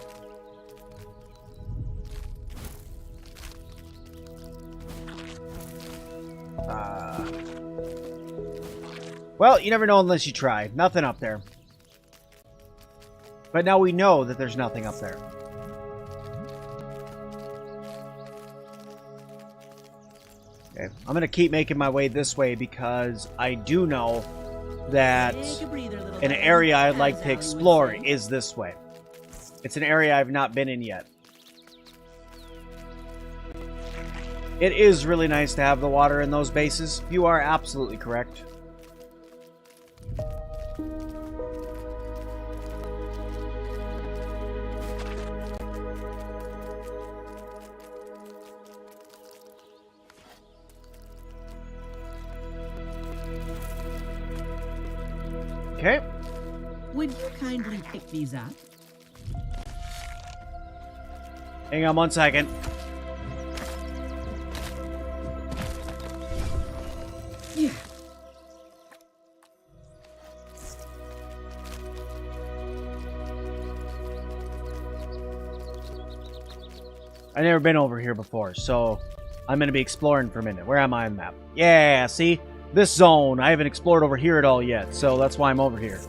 Well, you never know unless you try. Nothing up there. But now we know that there's nothing up there. Okay, I'm going to keep making my way this way because I do know that an area I'd like to explore is this way. It's an area I've not been in yet. It is really nice to have the water in those bases. You are absolutely correct. Okay. Would you kindly pick these up? Hang on 1 second. Yeah. I've never been over here before, so I'm going to be exploring for a minute. Where am I on the map? Yeah, see? This zone. I haven't explored over here at all yet, so that's why I'm over here.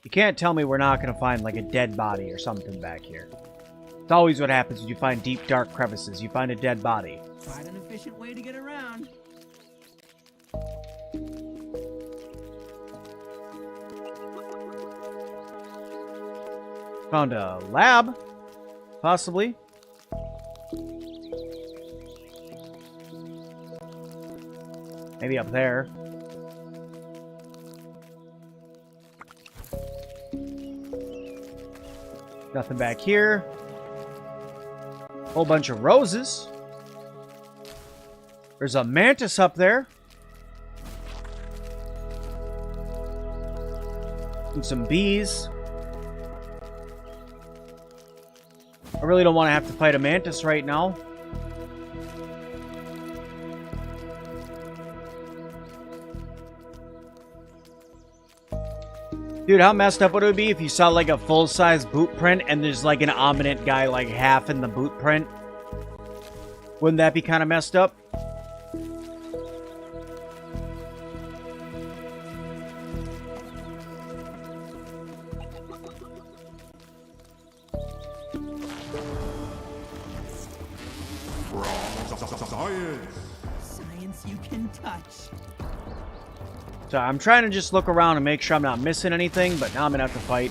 You can't tell me we're not going to find like a dead body or something back here. It's always what happens when you find deep, dark crevices. You find a dead body. Quite an efficient way to get around. Found a lab, possibly. Maybe up there. Nothing back here. Whole bunch of roses. There's a mantis up there. And some bees. I really don't want to have to fight a mantis right now. Dude, how messed up would it be if you saw like a full-size boot print and there's like an ominous guy like half in the boot print? Wouldn't that be kind of messed up? Science you can touch. So I'm trying to just look around and make sure I'm not missing anything, but now I'm gonna have to fight.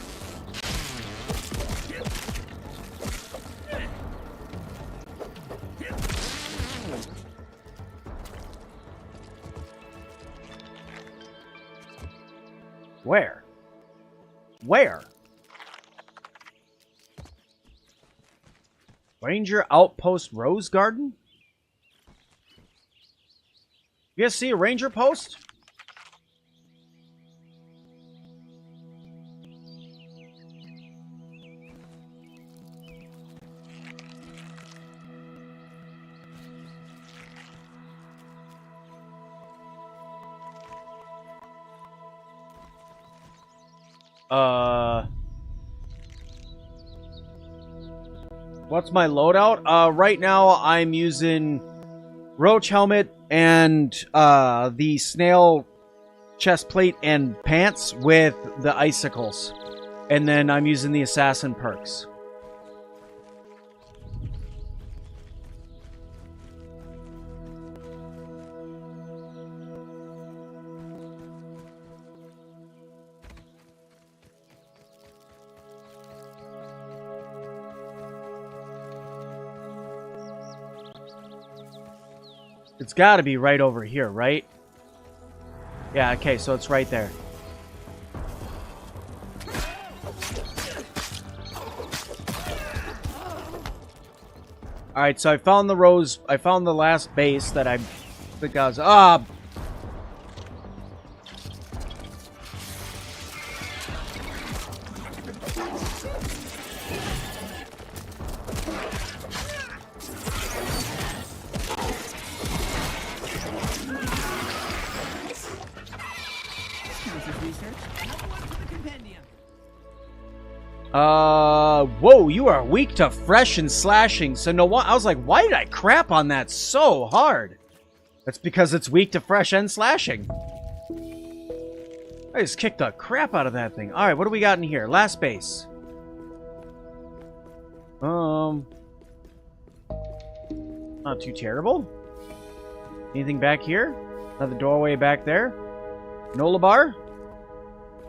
Where? Where? Ranger Outpost Rose Garden? You guys see a ranger post? What's my loadout? Right now I'm using roach helmet and the snail chest plate and pants with the icicles. And then I'm using the assassin perks. It's got to be right over here, right? Yeah, okay, so it's right there. Alright, so I found the rose. I found the last base that I think I was... Ah! Whoa, you are weak to fresh and slashing. So no one, I was like, why did I crap on that so hard? That's because it's weak to fresh and slashing. I just kicked the crap out of that thing. Alright, what do we got in here? Last base. Not too terrible. Anything back here? Another doorway back there. Nola bar?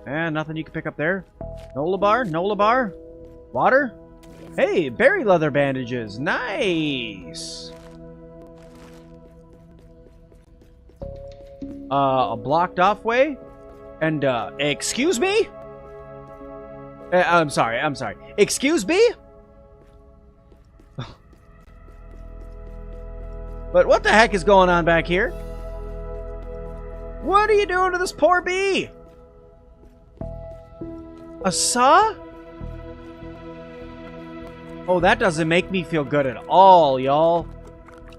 And nothing you can pick up there. Nola bar? Nola bar? Water? Hey, berry leather bandages. Nice. A blocked off way. And, excuse me? I'm sorry. Excuse me? But what the heck is going on back here? What are you doing to this poor bee? A saw? Oh, that doesn't make me feel good at all, y'all.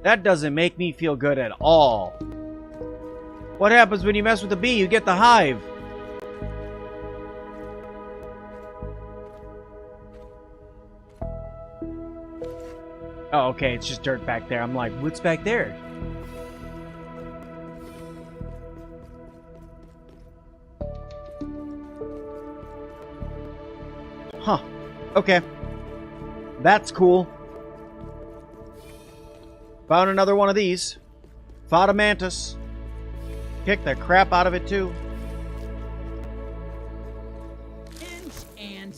That doesn't make me feel good at all. What happens when you mess with a bee? You get the hive. Oh, okay, it's just dirt back there. I'm like, what's back there? Huh. Okay. That's cool. Found another one of these. Fought a mantis. Kicked the crap out of it, too.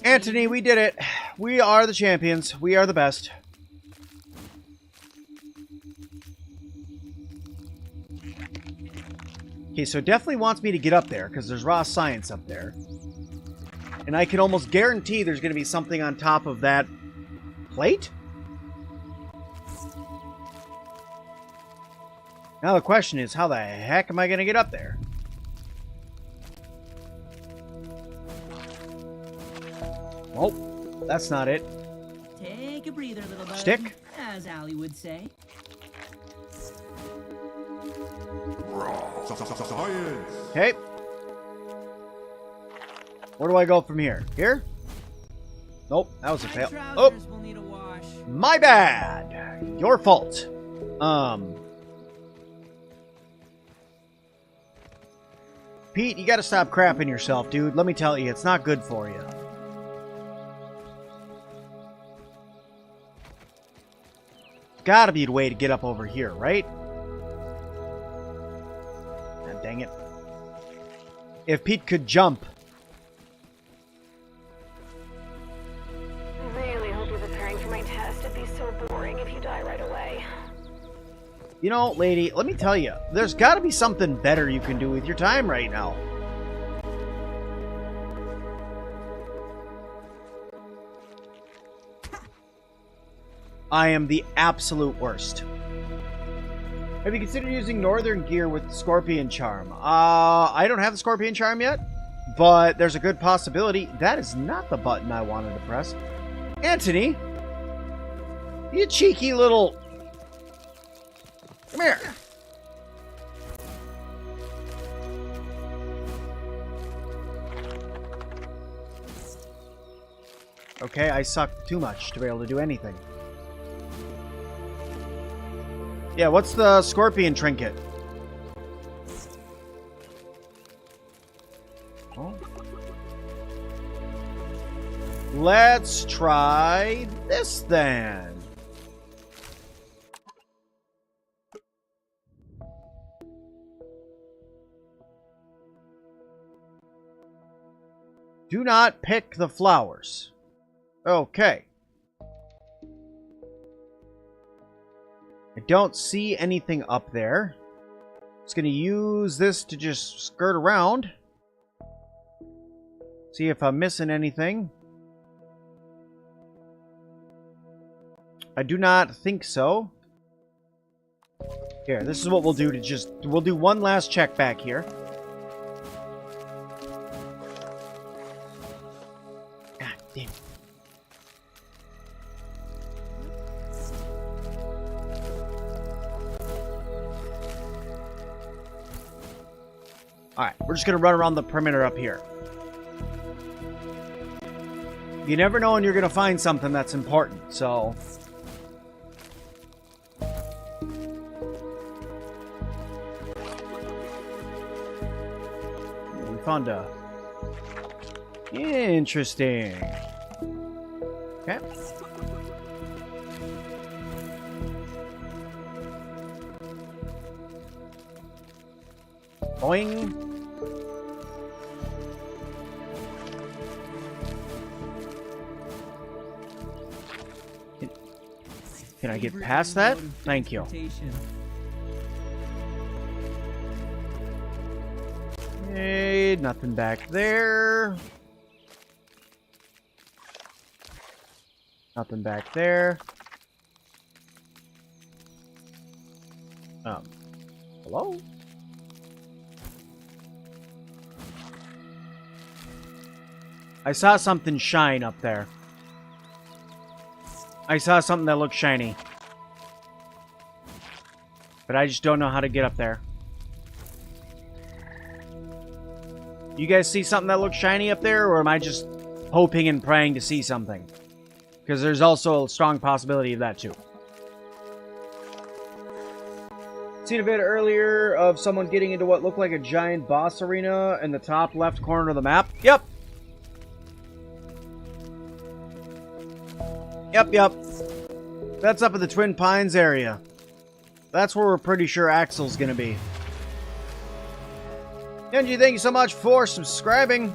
Anthony, we did it. We are the champions. We are the best. Okay, so it definitely wants me to get up there, because there's raw science up there. And I can almost guarantee there's going to be something on top of that plate? Now the question is, how the heck am I going to get up there? Oh, that's not it. Take a breather, little bug. Stick? As Allie would say. Science. Okay. Where do I go from here? Here? Nope, that was a My fail. trousers Oh, will need a wash. my bad. Your fault. Pete, you gotta stop crapping yourself, dude. Let me tell you, it's not good for you. Gotta be a way to get up over here, right? Ah, dang it. If Pete could jump. I really hope you're preparing for my test. It'd be so boring if you die right away. You know, lady, let me tell you, there's gotta be something better you can do with your time right now. I am the absolute worst. Have you considered using Northern gear with Scorpion Charm? I don't have the Scorpion Charm yet, but there's a good possibility. That is not the button I wanted to press. Anthony, you cheeky little... Come here. Okay, I suck too much to be able to do anything. Yeah, what's the Scorpion Trinket? Oh. Let's try this then. Do not pick the flowers. Okay. I don't see anything up there. Just gonna use this to just skirt around. See if I'm missing anything. I do not think so. Here, this is what we'll do to just... We'll do one last check back here. God damn it. Alright, we're just going to run around the perimeter up here. You never know when you're going to find something that's important, so... We found a... Interesting. Okay. Boing. Can I get past that? Thank you. Hey, nothing back there. Nothing back there. Hello? I saw something shine up there. I saw something that looked shiny. But I just don't know how to get up there. You guys see something that looks shiny up there, or am I just hoping and praying to see something? Because there's also a strong possibility of that too. Seen a bit earlier of someone getting into what looked like a giant boss arena in the top left corner of the map. Yep. Yep. That's up in the Twin Pines area. That's where we're pretty sure Axel's gonna be. Genji, thank you so much for subscribing.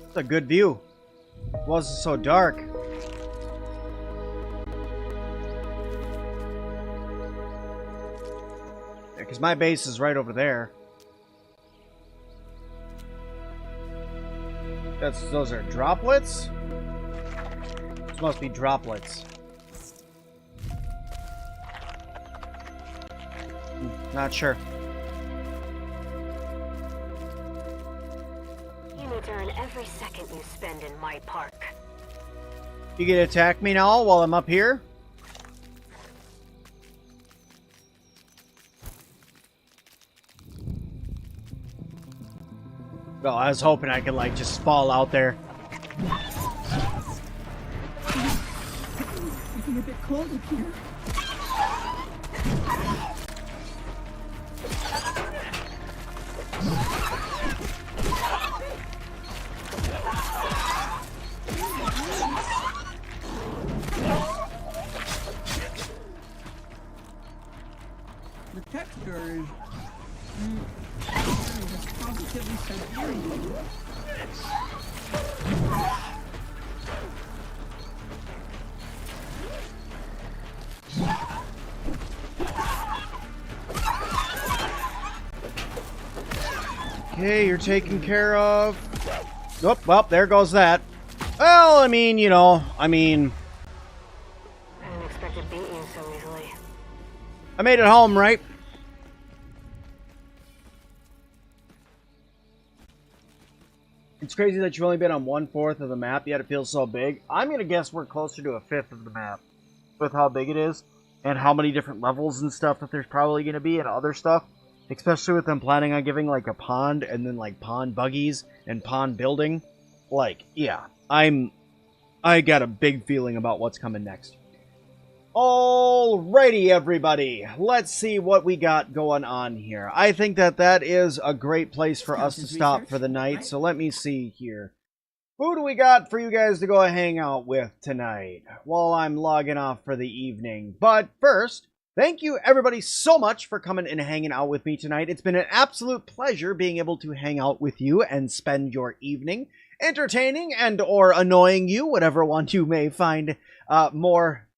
It's a good view. It wasn't so dark. Because my base is right over there. Those are droplets? Those must be droplets. Not sure. You need to earn every second you spend in my park. You gonna attack me now while I'm up here? Well, I was hoping I could, like, just fall out there. Getting a bit cold up here. The texture is positively Siberian. Okay, you're taken care of. Oh, well, there goes that. Well, I mean, you know, I didn't expect to beat you so easily. I made it home, right? It's crazy that you've only been on 1/4 of the map, yet it feels so big. I'm gonna guess we're closer to 1/5 of the map with how big it is and how many different levels and stuff that there's probably gonna be and other stuff. Especially with them planning on giving like a pond and then like pond buggies and pond building. Like, yeah, I got a big feeling about what's coming next. Alrighty, everybody. Let's see what we got going on here. I think that is a great place for us to stop for the night. So let me see here. Who do we got for you guys to go hang out with tonight while I'm logging off for the evening? But first, thank you everybody so much for coming and hanging out with me tonight. It's been an absolute pleasure being able to hang out with you and spend your evening entertaining and or annoying you, whatever one you may find more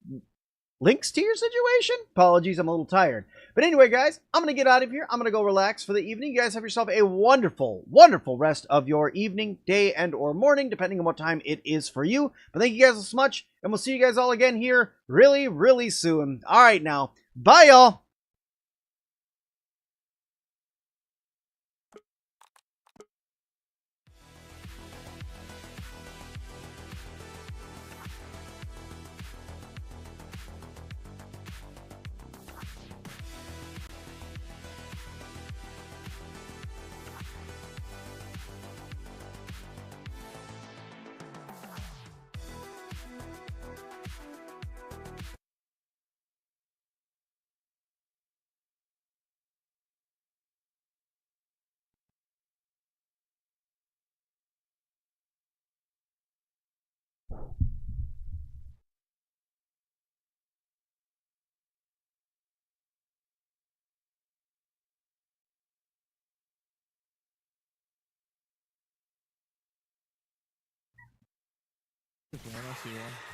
links to your situation. Apologies, I'm a little tired. But anyway, guys, I'm going to get out of here. I'm going to go relax for the evening. You guys have yourself a wonderful, wonderful rest of your evening, day, and or morning, depending on what time it is for you. But thank you guys so much, and we'll see you guys all again here really, really soon. All right, now. Bye, y'all. I see one.